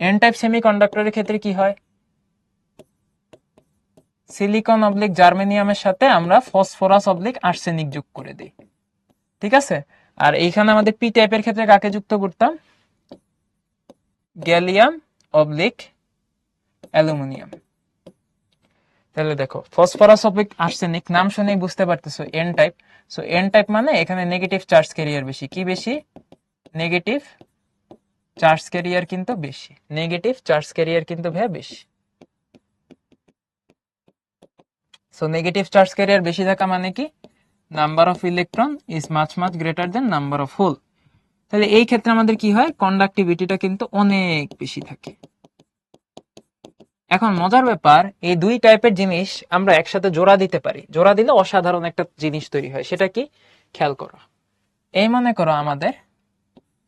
এন টাইপ সেমিকন্ডাক্টরের ক্ষেত্রে কি হয়, সিলিকন অবলিক জার্মেনিয়ামের সাথে আমরা ফসফরাস অবলিক আর্সেনিক যোগ করে দিই। ঠিক আছে, আর এইখানে আমাদের পি টাইপের ক্ষেত্রে কাকে যুক্ত করতাম, গ্যালিয়াম অবলিক অ্যালুমিনিয়াম। তাহলে দেখো ফসফরাস অবলিক আর্সেনিক নাম শুনেই বুঝতে পারতেছো N type. So N type মানে এখানে নেগেটিভ চার্জ ক্যারিয়ার বেশি। কি বেশি, নেগেটিভ চার্জ ক্যারিয়ার কিন্তু বেশি। নেগেটিভ চার্জ ক্যারিয়ার কিন্তু ভাইয়া বেশি। সো নেগেটিভ চার্জ ক্যারিয়ার বেশি থাকা মানে কি, number of electron is much much greater than number of hole. তাহলে এই ক্ষেত্রে আমাদের কি হয়, কন্ডাক্টিভিটিটা কিন্তু অনেক বেশি থাকে। এখন মজার ব্যাপার, এই দুই টাইপের জিনিস আমরা একসাথে জোড়া দিতে পারি। জোড়া দিলে অসাধারণ একটা জিনিস তৈরি হয়। সেটা কি, খেয়াল করো। এই মনে করো আমাদের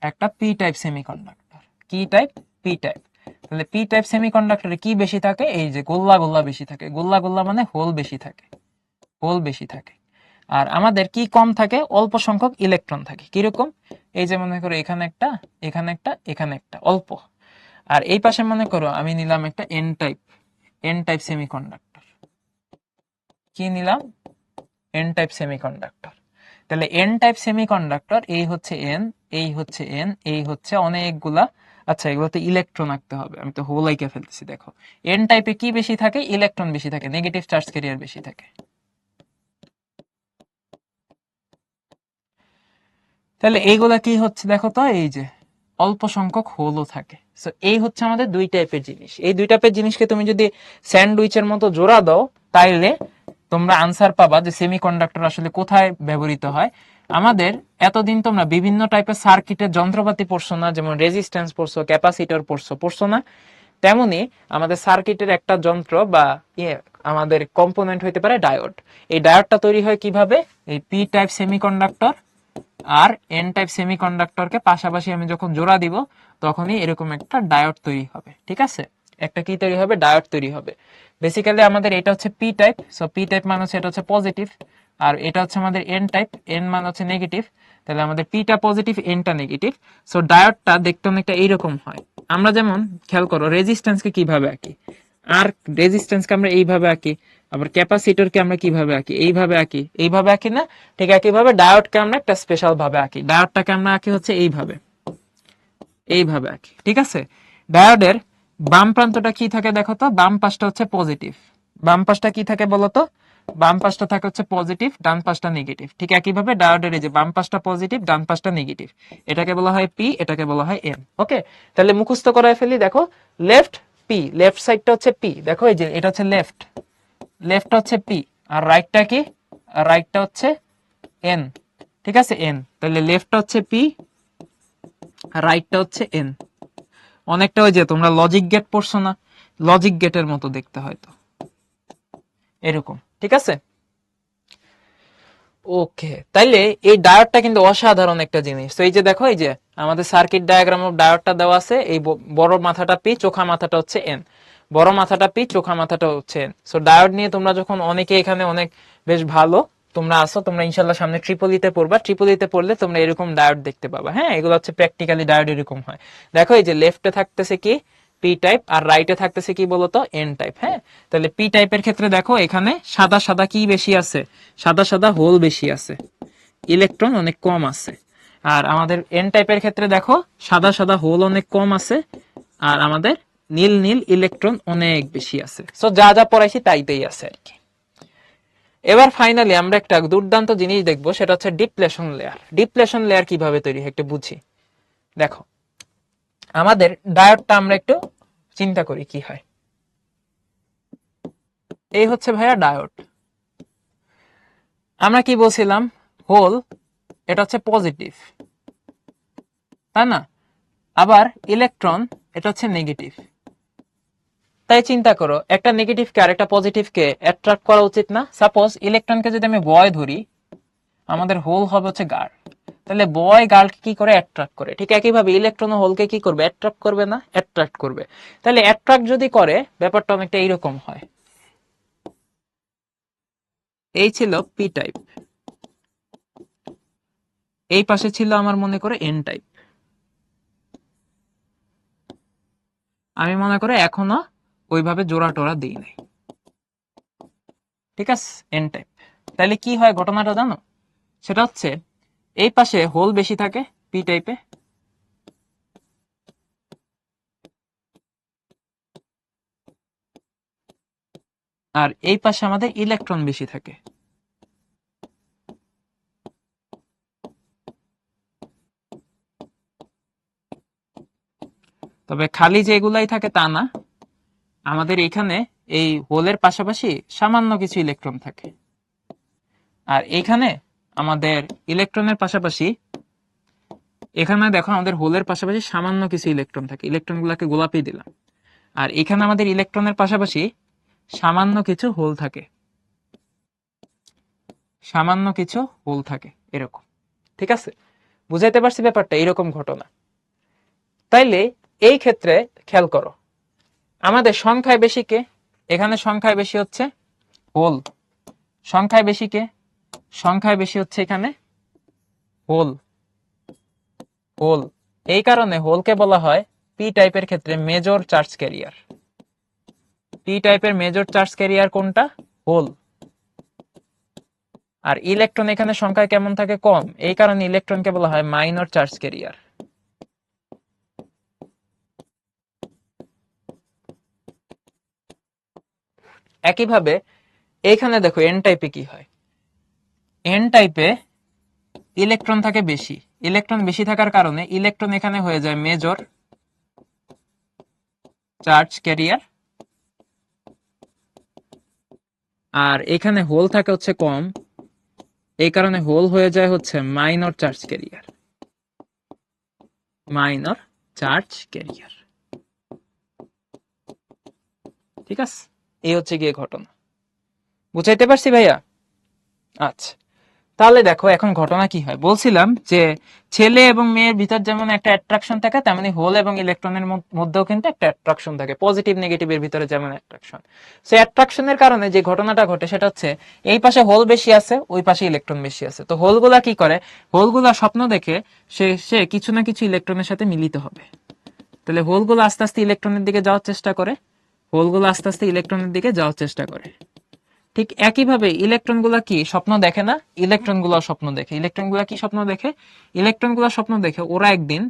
একটা পি টাইপ সেমিকন্ডাক্টর। কি টাইপ, পি টাইপ। তাহলে পি টাইপ সেমিকন্ডাক্টরে কি বেশি থাকে, এই যে গোল্লা গোল্লা বেশি থাকে। গোল্লা গোল্লা মানে হোল বেশি থাকে, হোল বেশি থাকে। আর আমাদের কি কম থাকে, অল্প সংখ্যক ইলেকট্রন থাকে। কিরকম, এই যে মনে করো এখানে একটা, এখানে একটা, এখানে একটা, অল্প। আর এই পাশে মনে করো আমি নিলাম একটা N type, N type semiconductor. কি নিলাম, এন টাইপ সেমিকন্ডাক্টর। তাহলে এন টাইপ সেমিকন্ডাক্টর, এই হচ্ছে এন, এই হচ্ছে এন, এই হচ্ছে অনেকগুলা। আচ্ছা, এগুলোতে ইলেকট্রন আঁকতে হবে, আমি তো হোল আঁকে ফেলতেছি। দেখো এন টাইপে কি বেশি থাকে, ইলেকট্রন বেশি থাকে, নেগেটিভ চার্জ ক্যারিয়ার বেশি থাকে। তাহলে এইগুলা কি হচ্ছে দেখো তো, এই যে অল্প সংখ্যক হোলও থাকে। সো এই হচ্ছে আমাদের দুই টাইপের জিনিস। এই দুই টাইপের জিনিসকে তুমি যদি স্যান্ডউইচের মতো জোড়া দাও, তাইলে তোমরা আনসার পাবা যে সেমিকন্ডাক্টর আসলে কোথায় ব্যবহৃত হয়। আমাদের এতদিন তোমরা বিভিন্ন টাইপের সার্কিটের যন্ত্রপাতি পড়ছো না, যেমন রেজিস্ট্যান্স পড়ছো, ক্যাপাসিটর পড়ছো, পড়ছো না? তেমনি আমাদের সার্কিটের একটা যন্ত্র বা আমাদের কম্পোনেন্ট হইতে পারে ডায়োড। এই ডায়োডটা তৈরি হয় কিভাবে, এই পি টাইপ সেমিকন্ডাক্টর আর এন টাইপ সেমিকন্ডাক্টরকে পাশাপাশি আমি যখন জোড়া দিব, তখনই এরকম একটা ডায়োড তৈরি হবে। ঠিক আছে, একটা কি তৈরি হবে, ডায়োড তৈরি হবে। বেসিক্যালি আমাদের এটা হচ্ছে P type. So P type মানে হচ্ছে এটা হচ্ছে পজিটিভ, আর এটা হচ্ছে আমাদের এন টাইপ, এন মানে হচ্ছে নেগেটিভ। তাহলে আমাদের পিটা পজিটিভ, এনটা নেগেটিভ। সো ডায়োডটা দেখতে অনেকটা এইরকম হয়। আমরা যেমন খেয়াল করো রেজিস্ট্যান্সকে কিভাবে আঁকি, আর রেজিস্ট্যান্সকে আমরা এইভাবে আঁকি, আবার ক্যাপাসিটরকে আমরা কিভাবে আঁকি, এইভাবে আঁকি, এইভাবে আঁকি না? ঠিক একইভাবে ডায়োডকে আমরা একটা স্পেশাল ভাবে আঁকি। ডায়োডটাকে আমরা আঁকি হচ্ছে এইভাবে, এইভাবে আঁকি। ঠিক আছে, ডায়োডের বাম প্রান্তটা কি থাকে দেখো তো, বাম পাশটা হচ্ছে পজিটিভ। বাম পাশটা কি থাকে বলতো, বাম পাশটা থাকে হচ্ছে পজিটিভ, ডান পাশটা নেগেটিভ। ঠিক একইভাবে ডায়োডের এই যে বাম পাশটা পজিটিভ, ডান পাশটা নেগেটিভ, এটাকে বলা হয় পি, এটাকে বলা হয় এন। ওকে, তাহলে মুখস্থ করায় ফেলি। দেখো লেফট পি, লেফট সাইডটা হচ্ছে পি। দেখো এই যে এটা হচ্ছে লেফট, লেফট হচ্ছে পি, আর রাইটটা কি, রাইটটা হচ্ছে এন, ঠিক আছে এন, তাহলে লেফটটা হচ্ছে পি, রাইটটা হচ্ছে এন। অনেকটা ওই যে তোমরা লজিক গেট পড়ছো না, লজিক গেটের মতো দেখতে হয়তো এরকম, ঠিক আছে। ওকে, তাইলে এই ডায়োডটা কিন্তু অসাধারণ একটা জিনিস। তো এই যে দেখো, এই যে আমাদের সার্কিট ডায়াগ্রাম অফ ডায়োডটা দেওয়া আছে, এই বড় মাথাটা পি, চোখা মাথাটা হচ্ছে এন, বড় মাথাটা পি, চোখা মাথাটা হচ্ছে এন। সো ডায়োড নিয়ে তোমরা যখন অনেকে এখানে অনেক বেশ ভালো তোমরা আসো, তোমরা ইনশাল্লাহ সামনে ট্রিপলিতে পড়বা, ট্রিপলিতে পড়লে তোমরা এরকম ডায়োড দেখতে পাবা। হ্যাঁ, এগুলো হচ্ছে প্র্যাকটিক্যালি ডায়োড এরকম হয়। দেখো এই যে লেফটে থাকতেছে কি পি টাইপ, আর রাইটে থাকতেছে কি বলতো এন টাইপ। হ্যাঁ, তাহলে পি টাইপের ক্ষেত্রে দেখো এখানে সাদা সাদা কি বেশি আছে, সাদা সাদা হোল বেশি আছে, ইলেকট্রন অনেক কম আছে। আর আমাদের এন টাইপের ক্ষেত্রে দেখো সাদা সাদা হোল অনেক কম আছে, আর আমাদের নীল নীল ইলেকট্রন অনেক বেশি আছে। সো যা যা পড়াইছি তাইতেই আছে আর কি। এবার ফাইনালি আমরা একটা দুর্দান্ত জিনিস দেখবো, সেটা হচ্ছে ডিপ্লেশন লেয়ার। ডিপ্লেশন লেয়ার কিভাবে তৈরি হয় একটু বুঝি। দেখো আমাদের ডায়োডটা আমরা একটু চিন্তা করি কি হয়। এই হচ্ছে ভাইয়া ডায়োড। আমরা কি বলছিলাম, হোল এটা হচ্ছে পজিটিভ, তাই না? আবার ইলেকট্রন এটা হচ্ছে নেগেটিভ। তাই চিন্তা করো, একটা নেগেটিভকে আর একটা পজিটিভকে অ্যাট্রাক্ট করা উচিত না? সাপোজ ইলেকট্রনকে যদি আমি বয় ধরি, আমাদের হোল হবে হচ্ছে গার্ল, তাহলে বয় গার্লকে কি করে অ্যাট্রাক্ট করে, ঠিক একইভাবে ইলেকট্রন হোলকে কি করবে, অ্যাট্রাক্ট করবে না? অ্যাট্রাক্ট করবে। তাহলে অ্যাট্রাক্ট যদি করে, ব্যাপারটা অনেকটা এইরকম হয়। এই ছিল পি টাইপ, এই পাশে ছিল আমার মনে করে এন টাইপ। আমি মনে করে এখনো ওইভাবে জোড়া টোরা দিই নাই, ঠিক আছে, এন টাইপ। তাহলে কি হয় ঘটনাটা জানো? সেটা হচ্ছে এই পাশে হোল বেশি থাকে পি টাইপে, আর এই পাশে আমাদের ইলেকট্রন বেশি থাকে। তবে খালি যে এগুলাই থাকে তা না, আমাদের এখানে এই হোলের পাশাপাশি সামান্য কিছু ইলেকট্রন থাকে, আর এখানে আমাদের ইলেকট্রনের পাশাপাশি, এখানে দেখো আমাদের হোলের পাশাপাশি সামান্য কিছু ইলেকট্রন থাকে, ইলেকট্রন গুলাকে গোলাপি দিলাম। আর এখানে আমাদের ইলেকট্রনের পাশাপাশি সামান্য কিছু হোল থাকে, সামান্য কিছু হোল থাকে এরকম, ঠিক আছে। বুঝাইতে পারছি ব্যাপারটা? এরকম ঘটনা। তাইলে এই ক্ষেত্রে খেয়াল করো, আমাদের সংখ্যায় বেশি কে? এখানে সংখ্যায় বেশি হচ্ছে হোল, সংখ্যায় বেশি কে? সংখ্যায় বেশি হচ্ছে এখানে হোল, হোল। এই কারণে হোলকে বলা হয় পি টাইপের ক্ষেত্রে মেজর চার্জ ক্যারিয়ার। পি টাইপের মেজর চার্জ ক্যারিয়ার কোনটা? হোল। আর ইলেকট্রন এখানে সংখ্যায় কেমন থাকে? কম, এই কারণে ইলেকট্রনকে বলা হয় মাইনর চার্জ ক্যারিয়ার। একইভাবে এখানে দেখো এন টাইপে কি হয়, এন টাইপে ইলেকট্রন থাকে বেশি, ইলেকট্রন বেশি থাকার কারণে ইলেকট্রন এখানে হয়ে যায় মেজর চার্জ ক্যারিয়ার, আর এখানে হোল থাকে হচ্ছে কম, এই কারণে হোল হয়ে যায় হচ্ছে minor charge carrier, minor charge carrier, ঠিক আছে। এই হচ্ছে গিয়ে ঘটনা। বুঝাইতে পারছি ভাইয়া? আচ্ছা, তাহলে দেখো এখন ঘটনা কি হয়। বলছিলাম যে ছেলে এবং মেয়ের ভিতর যেমন একটা অ্যাট্রাকশন থাকে, তেমনি হোল এবং ইলেকট্রনের মধ্যেও কিন্তু একটা অ্যাট্রাকশন থাকে, পজিটিভ নেগেটিভের ভিতরে যেমন অ্যাট্রাকশন। সে অ্যাট্রাকশনের কারণে যে ঘটনাটা ঘটে সেটা হচ্ছে এই পাশে হোল বেশি আছে, ওই পাশে ইলেকট্রন বেশি আছে। তো হোলগুলা কি করে? হোলগুলা স্বপ্ন দেখে সে কিছু না কিছু ইলেকট্রনের সাথে মিলিত হবে। তাহলে হোলগুলো আস্তে আস্তে ইলেকট্রনের দিকে যাওয়ার চেষ্টা করে, হোলগুলো আস্তে আস্তে ইলেকট্রনের দিকে যাওয়ার চেষ্টা করে। ঠিক একইভাবে ইলেকট্রনগুলো কি স্বপ্ন দেখে না? ইলেকট্রনগুলো স্বপ্ন দেখে। ইলেকট্রনগুলো কি স্বপ্ন দেখে? ইলেকট্রনগুলো স্বপ্ন দেখে ওরা একদিন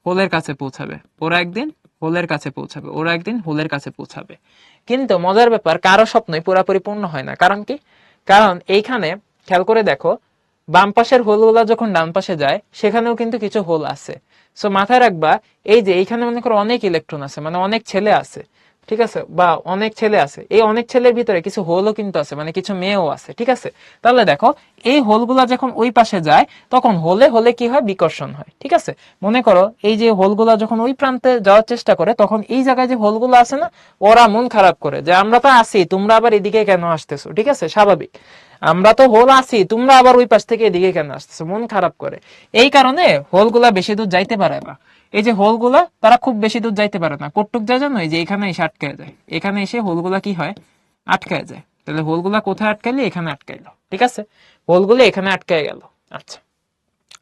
হোলের কাছে পৌঁছাবে, ওরা একদিন হোলের কাছে পৌঁছাবে, ওরা একদিন হোলের কাছে পৌঁছাবে। কিন্তু মজার ব্যাপার, কারো স্বপ্নই পুরোপুরি পূর্ণ হয় না। কারণ কি? কারণ এইখানে খেয়াল করে দেখো, বাম পাশের হোলগুলা যখন ডান পাশে যায়, সেখানেও কিন্তু কিছু হোল আছে। সো মাথায় রাখবা, এই যে এইখানে মনে করো অনেক ইলেকট্রন আছে, মানে অনেক ছেলে আছে। ঠিক আছে, বা অনেক ছেলে আছে, এই অনেক ছেলের ভিতরে কিছু হোলও কিন্তু আছে, মানে কিছু মেয়েও আছে, ঠিক আছে। তাহলে দেখো এই হোলগুলা যখন ওই পাশে যায় তখন হলে হলে কি হয়, বিকর্ষণ হয়, ঠিক আছে। মনে করো এই যে হোলগুলা যখন ওই প্রান্তে যাওয়ার চেষ্টা করে তখন এই জায়গায় যে হোলগুলো আছে না, ওরা মন খারাপ করে যে আমরা তো আছি, তোমরা আবার এদিকে কেন আসতেছো, ঠিক আছে, স্বাভাবিক, আমরা তো হোল আছি, তোমরা আবার ওই পাশ থেকে এদিকে কেন আসতেছো, মন খারাপ করে। এই কারণে হোলগুলা বেশি দূর যাইতে পারে না। এই যে হোলগুলা তারা খুব বেশি দূর যাইতে পারে না, কটুক যায় জানো, এই যে এখানে এসে আটকায় যায়, এখানে এসে হোলগুলা কি হয়, আটকায় যায়। তাহলে হোলগুলা কোথায় আটকাইলে, এখানে আটকাইলো, ঠিক আছে, হোলগুলো এখানে আটকায় গেল। আচ্ছা,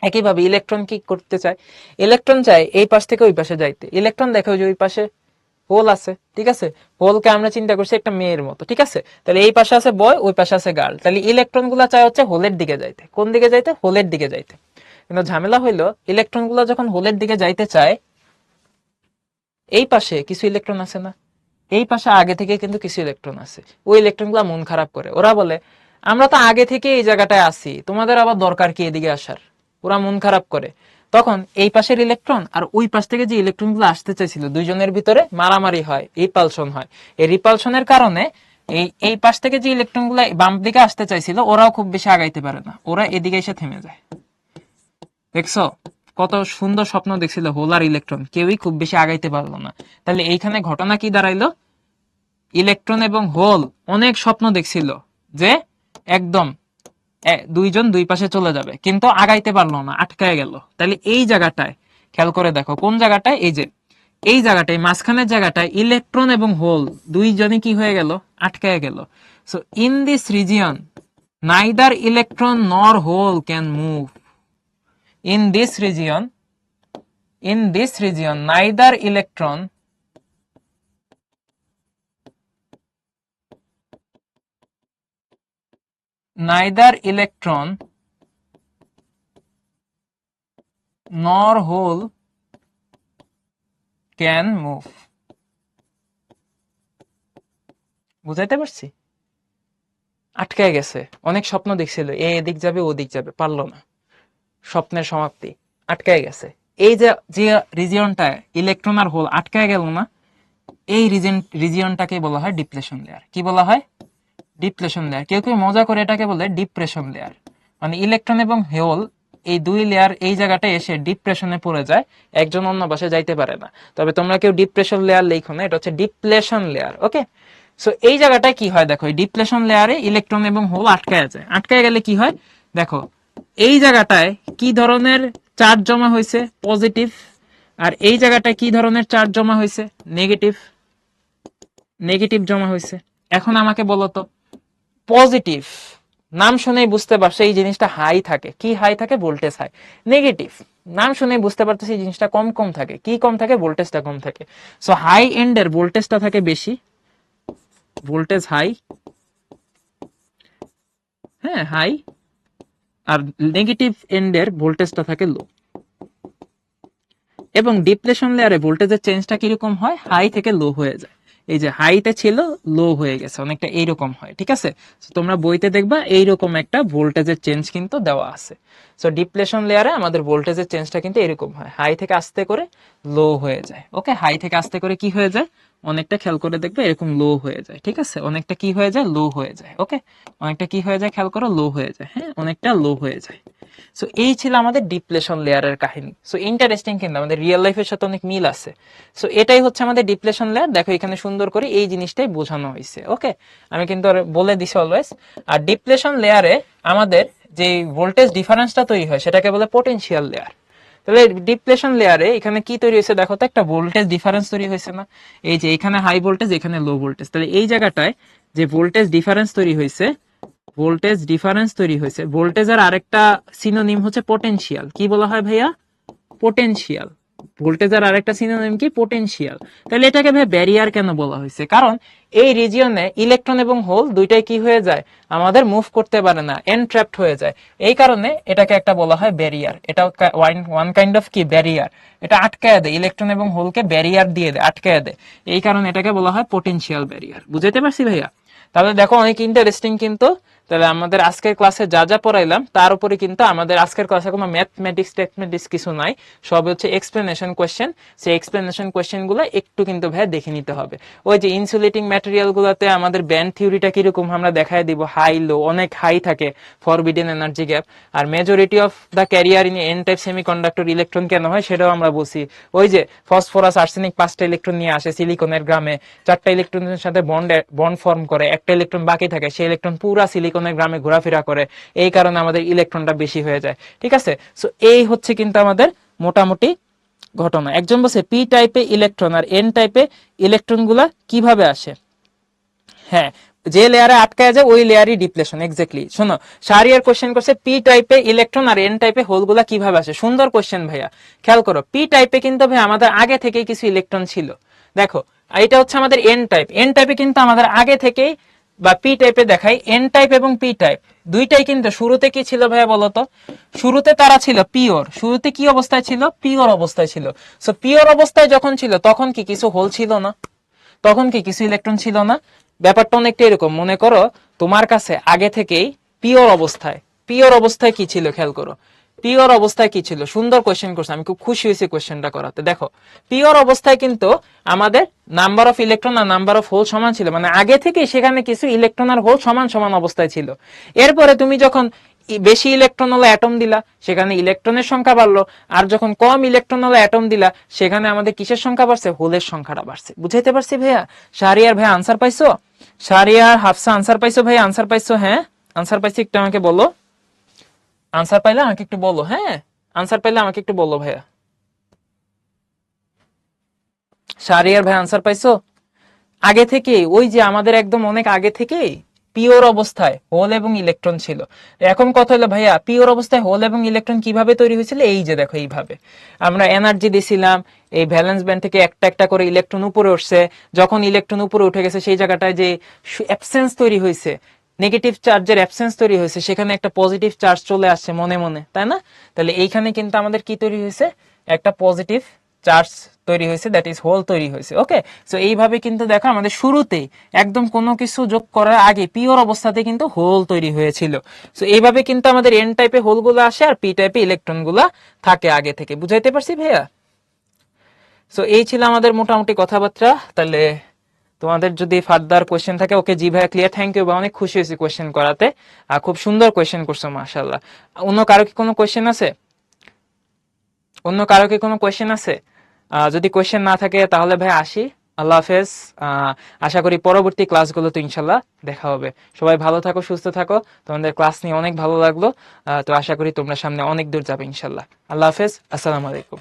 একইভাবে ইলেকট্রন কি করতে চায়, ইলেকট্রন চায় এই পাশ থেকে ওই পাশে যাইতে। ইলেকট্রন দেখো যে ওই পাশে হোল আছে, ঠিক আছে, হোলকে আমরা চিন্তা করছি একটা মেয়ের মতো, ঠিক আছে, তাহলে এই পাশে আছে বয়, ওই পাশে আছে গার্ল, তাহলে ইলেকট্রন গুলা চায় হচ্ছে হোলের দিকে যাইতে। কোন দিকে যাইতে, হোলের দিকে যাইতে। কিন্তু ঝামেলা হইলো ইলেকট্রন গুলা যখন হোলের দিকে যাইতে চায়, এই পাশে কিছু ইলেকট্রন আছে না, এই পাশে আগে থেকে কিন্তু কিছু ইলেকট্রন আছে, ওই ইলেকট্রন গুলা মন খারাপ করে, ওরা বলে আমরা তো আগে থেকে এই জায়গাটায় আছি, তোমাদের আবার দরকার কি এদিকে আসার, ওরা মন খারাপ করে। তখন এই পাশের ইলেকট্রন আর ওই পাশ থেকে যে ইলেকট্রন গুলো আসতে চাইছিল দুইজনের ভিতরে মারামারি হয়, রিপালশন হয়। এই রিপালশনের কারণে এই পাশ থেকে যে ইলেকট্রন গুলো বাম দিকে আসতে চাইছিল ওরাও খুব বেশি আগাইতে পারে না, ওরা এদিকে এসে থেমে যায়। দেখছো কত সুন্দর স্বপ্ন দেখছিল হোল আর ইলেকট্রন, কেউই খুব বেশি আগাইতে পারলো না। তাহলে এইখানে ঘটনা কি দাঁড়াইলো, ইলেকট্রন এবং হোল অনেক স্বপ্ন দেখছিল যে একদম দুইজন দুই পাশে চলে যাবে, কিন্তু আগাইতে পারলো না, আটকায় গেল। তাহলে এই জায়গাটায় খেয়াল করে দেখো, কোন জায়গাটায়, এই যে এই জায়গাটায় মাঝখানের জায়গাটায় ইলেকট্রন এবং হোল দুইজনই কি হয়ে গেল, আটকায় গেল। So in this region neither electron nor hole can move. in this region neither electron nor hole can move। বুঝাইতে পারছি, আটকায় গেছে, অনেক স্বপ্ন দেখছিল এদিক যাবে ওদিক যাবে, পারলো না, স্বপ্নের সমাপ্তি, আটকায় গেছে। এই যে যে রিজিয়নটা ইলেকট্রন আর হোল আটকায় গেল না, এই রিজিয়নটাকে বলা হয় ডিপ্লেশন লেয়ার। কি বলা হয়, ডিপ্লেশন লেয়ার। কেউ কেউ মজা করে এটাকে বলে ডিপ্রেশন লেয়ার, মানে ইলেকট্রন এবং হোল এই দুই লেয়ার এই জায়গাটা এসে ডিপ্রেশনে পড়ে যায়, একজন অন্য পাশে যাইতে পারে না। তবে তোমরা কেউ ডিপ্রেশন লেয়ার লেখো না, এটা হচ্ছে ডিপ্লেশন লেয়ার, ওকে। সো এই জায়গাটায় কি হয় দেখো, এই ডিপ্লেশন লেয়ারে ইলেকট্রন এবং হোল আটকায় যায়, আটকায় গেলে কি হয় দেখো, এই জায়গাটায় কি ধরনের চার্জ জমা হয়েছে, পজিটিভ, আর এই জায়গাটায় কি ধরনের চার্জ জমা হয়েছে, নেগেটিভ, নেগেটিভ জমা হয়েছে। এখন আমাকে বলো তো, পজিটিভ নাম শুনেই বুঝতে পারছো এই জিনিসটা হাই থাকে, কি হাই থাকে, ভোল্টেজ হাই। নেগেটিভ নাম শুনেই বুঝতে পারতেছি এই জিনিসটা কম কম থাকে, কি কম থাকে, ভোল্টেজটা কম থাকে। সো হাই এন্ডের ভোল্টেজটা থাকে বেশি, ভোল্টেজ হাই, হ্যাঁ হাই, আর নেগেটিভ এন্ডের ভোল্টেজটা থাকে লো। এবং ডিপ্লেশন লেয়ারে ভোল্টেজের চেঞ্জটা কিরকম হয়, হাই থেকে লো হয়ে যায়। এই যে হাইতে ছিল, লো হয়ে গেছে, অনেকটা এইরকম হয়, ঠিক আছে। তোমরা বইতে দেখবা এইরকম একটা ভোল্টেজের চেঞ্জ কিন্তু দেওয়া আছে। সো ডিপ্লেশন লেয়ারে আমাদের ভোল্টেজের চেঞ্জটা কিন্তু এরকম হয়, হাই থেকে আস্তে করে লো হয়ে যায়, ওকে। হাই থেকে আস্তে করে কি হয়ে যায়, অনেকটা খেয়াল করে দেখবে এরকম লো হয়ে যায়, ঠিক আছে, অনেকটা কি হয়ে যায়, লো হয়ে যায়, ওকে। অনেকটা কি হয়ে যায়, খেয়াল করো, লো হয়ে যায়, হ্যাঁ অনেকটা লো হয়ে যায়। সো এই ছিল আমাদের ডিপ্লেশন লেয়ারের কাহিনী। সো ইন্টারেস্টিং, কিন্তু আমাদের রিয়েল লাইফের সাথে অনেক মিল আছে। সো এটাই হচ্ছে আমাদের ডিপ্লেশন লেয়ার। দেখো এখানে সুন্দর করে এই জিনিসটাই বোঝানো হয়েছে, ওকে। আমি কিন্তু আর বলে দিছি অলওয়েজ। আর ডিপ্লেশন লেয়ারে আমাদের যে ভোল্টেজ ডিফারেন্সটা তৈরি হয় সেটাকে বলে পটেনশিয়াল লেয়ার। তাহলে ডিপ্লেশন লেয়ারে এখানে কি তৈরি হয়েছে দেখো তো, একটা ভোল্টেজ ডিফারেন্স তৈরি হয়েছে না, এই যে এখানে হাই ভোল্টেজ এখানে লো ভোল্টেজ। তাহলে এই জায়গাটায় যে ভোল্টেজ ডিফারেন্স তৈরি হয়েছে, ভোল্টেজ ডিফারেন্স তৈরি হয়েছে, ভোল্টেজের আরেকটা সিনোনিম হচ্ছে পটেনশিয়াল। কি বলা হয় ভাইয়া, পটেনশিয়াল। ভোল্টেজের আরেকটা সিনোনিম কি, পটেনশিয়াল। তাহলে এটাকে ভাই ব্যারিয়ার কেন বলা হয়েছে, কারণ এই রিজিয়নে ইলেকট্রন এবং হোল দুইটাই কি হয়ে যায়, আমাদের মুভ করতে পারে না, এনট্র্যাপড হয়ে যায়। এই কারণে এটাকে একটা বলা হয় ব্যারিয়ার। এটা ওয়ান কাইন্ড অফ কি, ব্যারিয়ার। এটা আটকায় দেয়, ইলেকট্রন এবং হোলকে ব্যারিয়ার দিয়ে দেয়, আটকায় দেয়। এই কারণে এটাকে বলা হয় পটেনশিয়াল ব্যারিয়ার। বুঝাইতে পারছি ভাইয়া? তাহলে দেখো অনেক ইন্টারেস্টিং কিন্তু। তাহলে আমাদের আজকের ক্লাসে যা যা পড়াইলাম তার উপরে কিন্তু আমাদের আজকের ক্লাসে কোনো ম্যাথমেটিক্স কিছু নাই, সব হচ্ছে এক্সপ্লেনেশন কোয়েশ্চেন। সেই এক্সপ্লেনেশন কোয়েশ্চেন গুলো একটু কিন্তু ভাই দেখে নিতে হবে। ওই যে ইনসুলেটিং ম্যাটেরিয়াল গুলোতে আমাদের ব্যান্ড থিওরিটা কিরকম আমরা দেখাই দিব, হাই লো, অনেক হাই থাকে ফরবিডেন এনার্জি গ্যাপ। আর majority of the carrier in N type semiconductor electron কেন হয় সেটাও আমরা বলছি। ওই যে ফসফরাস আর্সেনিক 5টা ইলেকট্রন নিয়ে আসে সিলিকনের গ্রামে, 4টা ইলেকট্রনের সাথে বন্ড ফর্ম করে, একটা ইলেকট্রন বাকি থাকে, সেই ইলেকট্রন পুরা সিলিকনের গ্রামে ঘোরাফেরা করে, এই কারণে আমাদের ইলেকট্রনটা বেশি হয়ে যায়। ঠিক আছে, সো এই হচ্ছে কিন্তু আমাদের মোটামুটি ঘটনা। একজন বলছে পি টাইপে ইলেকট্রন আর এন টাইপে ইলেকট্রন গুলা কিভাবে আসে। হ্যাঁ, যে লেয়ারে আটকায় যায় ওই লেয়ারই ডিপ্লেশন। এক্স্যাক্টলি। শোনো, শাহরিয়ার কোশ্চেন করছে পি টাইপে ইলেকট্রন আর এন টাইপে হোল গুলা কিভাবে আসে। সুন্দর কোশ্চেন ভাইয়া, খেয়াল করো। পি টাইপে কিন্তু ভাই আমাদের আগে থেকেই কিছু ইলেকট্রন ছিল। দেখো, এটা হচ্ছে আমাদের এন টাইপ। এন টাইপে কিন্তু আমাদের আগে থেকেই, বা পি টাইপে দেখাই, এন টাইপ এবং পি টাইপ দুইটাই কিন্তু শুরুতে কি ছিল ভাইয়া বলতো? শুরুতে তারা ছিল পিওর। শুরুতে কি অবস্থায় ছিল? পিওর অবস্থায় ছিল। সো পিওর অবস্থায় যখন ছিল তখন কি কিছু হোল ছিল না? তখন কি কিছু ইলেকট্রন ছিল না? ব্যাপারটা অনেকটা এরকম। মনে করো তোমার কাছে আগে থেকেই পিওর অবস্থায় কি ছিল, খেয়াল করো। পিওর অবস্থায় কি ছিল? সুন্দর কোয়েশ্চেন করছে, আমি খুব খুশি হয়েছি কোয়েশ্চেনটা করাতে। দেখো, পিওর অবস্থায় কিন্তু আমাদের নাম্বার অফ ইলেকট্রন আর নাম্বার অফ হোল সমান ছিল, মানে আগে থেকে সেখানে কিছু ইলেকট্রন আর হোল সমান সমান অবস্থায় ছিল। এরপরে তুমি যখন বেশি ইলেকট্রন হলো অ্যাটম দিলা, সেখানে ইলেকট্রনের সংখ্যা বাড়লো। আর যখন কম ইলেকট্রন হলো অ্যাটম দিলা, সেখানে আমাদের কিসের সংখ্যা বাড়ছে? হোলের সংখ্যাটা বাড়ছে। বুঝাইতে পারছি ভাইয়া? শাহরিয়ার ভাই আনসার পাইছো? শাহরিয়ার, হাফসা আনসার পাইছো? ভাই আনসার পাইছো? হ্যাঁ, আনসার পাইছি, একটু আমাকে বলো। আনসার পাইলে আমাকে একটু বলো। হ্যাঁ, আনসার পাইলে আমাকে একটু বলো ভাইয়া। শাহরিয়ার ভাই আনসার পাইছো? আগে থেকে, ওই যে আমাদের একদম অনেক আগে থেকেই পিওর অবস্থায় হোল এবং ইলেকট্রন ছিল। এখন কথা হলো ভাইয়া, পিওর অবস্থায় হোল এবং ইলেকট্রন কিভাবে তৈরি হয়েছিল? এই যে দেখো, এইভাবে আমরা এনার্জি দিছিলাম, এই ভ্যালেন্স ব্যান্ড থেকে একটা একটা করে ইলেকট্রন উপরে উঠছে। যখন ইলেকট্রন উপরে উঠে গেছে, সেই জায়গাটায় যে অ্যাবসেন্স তৈরি হয়েছে, নেগেটিভ চার্জের অ্যাবসেন্স তৈরি হয়েছে, সেখানে একটা পজিটিভ চার্জ চলে আসছে মনে মনে, তাই না? তাহলে এইখানে কিন্তু আমাদের কি তৈরি হয়েছে? একটা পজিটিভ চার্জ তৈরি হয়েছে, দ্যাট ইজ হোল তৈরি হয়েছে। ওকে, সো এইভাবে কিন্তু দেখো আমাদের শুরুতেই একদম কোনো কিছু যোগ করার আগে পিওর অবস্থাতে কিন্তু হোল তৈরি হয়েছিল। সো এইভাবে কিন্তু আমাদের এন টাইপে হোল গুলো আসে আর পি টাইপে ইলেকট্রন গুলা থাকে আগে থেকে। বুঝাইতে পারছি ভাইয়া? সো এই ছিল আমাদের মোটামুটি কথাবার্তা। তাহলে তোমাদের যদি ফার্দার কোয়েশ্চেন থাকে, ওকে জি ভাইয়া ক্লিয়ার, থ্যাংক ইউ, বা অনেক খুশি হয়েছি কোয়েশ্চেন করাতে। আর খুব সুন্দর কোয়েশ্চেন করছো মাশাআল্লাহ। অন্য কারো কি কোনো কোয়েশ্চেন আছে? অন্য কারো কি কোনো কোয়েশ্চেন আছে? যদি কোয়েশ্চেন না থাকে তাহলে ভাই আসি। আল্লাহ হাফেজ। আশা করি পরবর্তী ক্লাসগুলোতে ইনশাল্লাহ দেখা হবে। সবাই ভালো থাকো, সুস্থ থাকো। তোমাদের ক্লাস নিয়ে অনেক ভালো লাগলো। তো আশা করি তোমরা সামনে অনেক দূর যাবে ইনশাল্লাহ। আল্লাহ হাফেজ, আসসালামু আলাইকুম।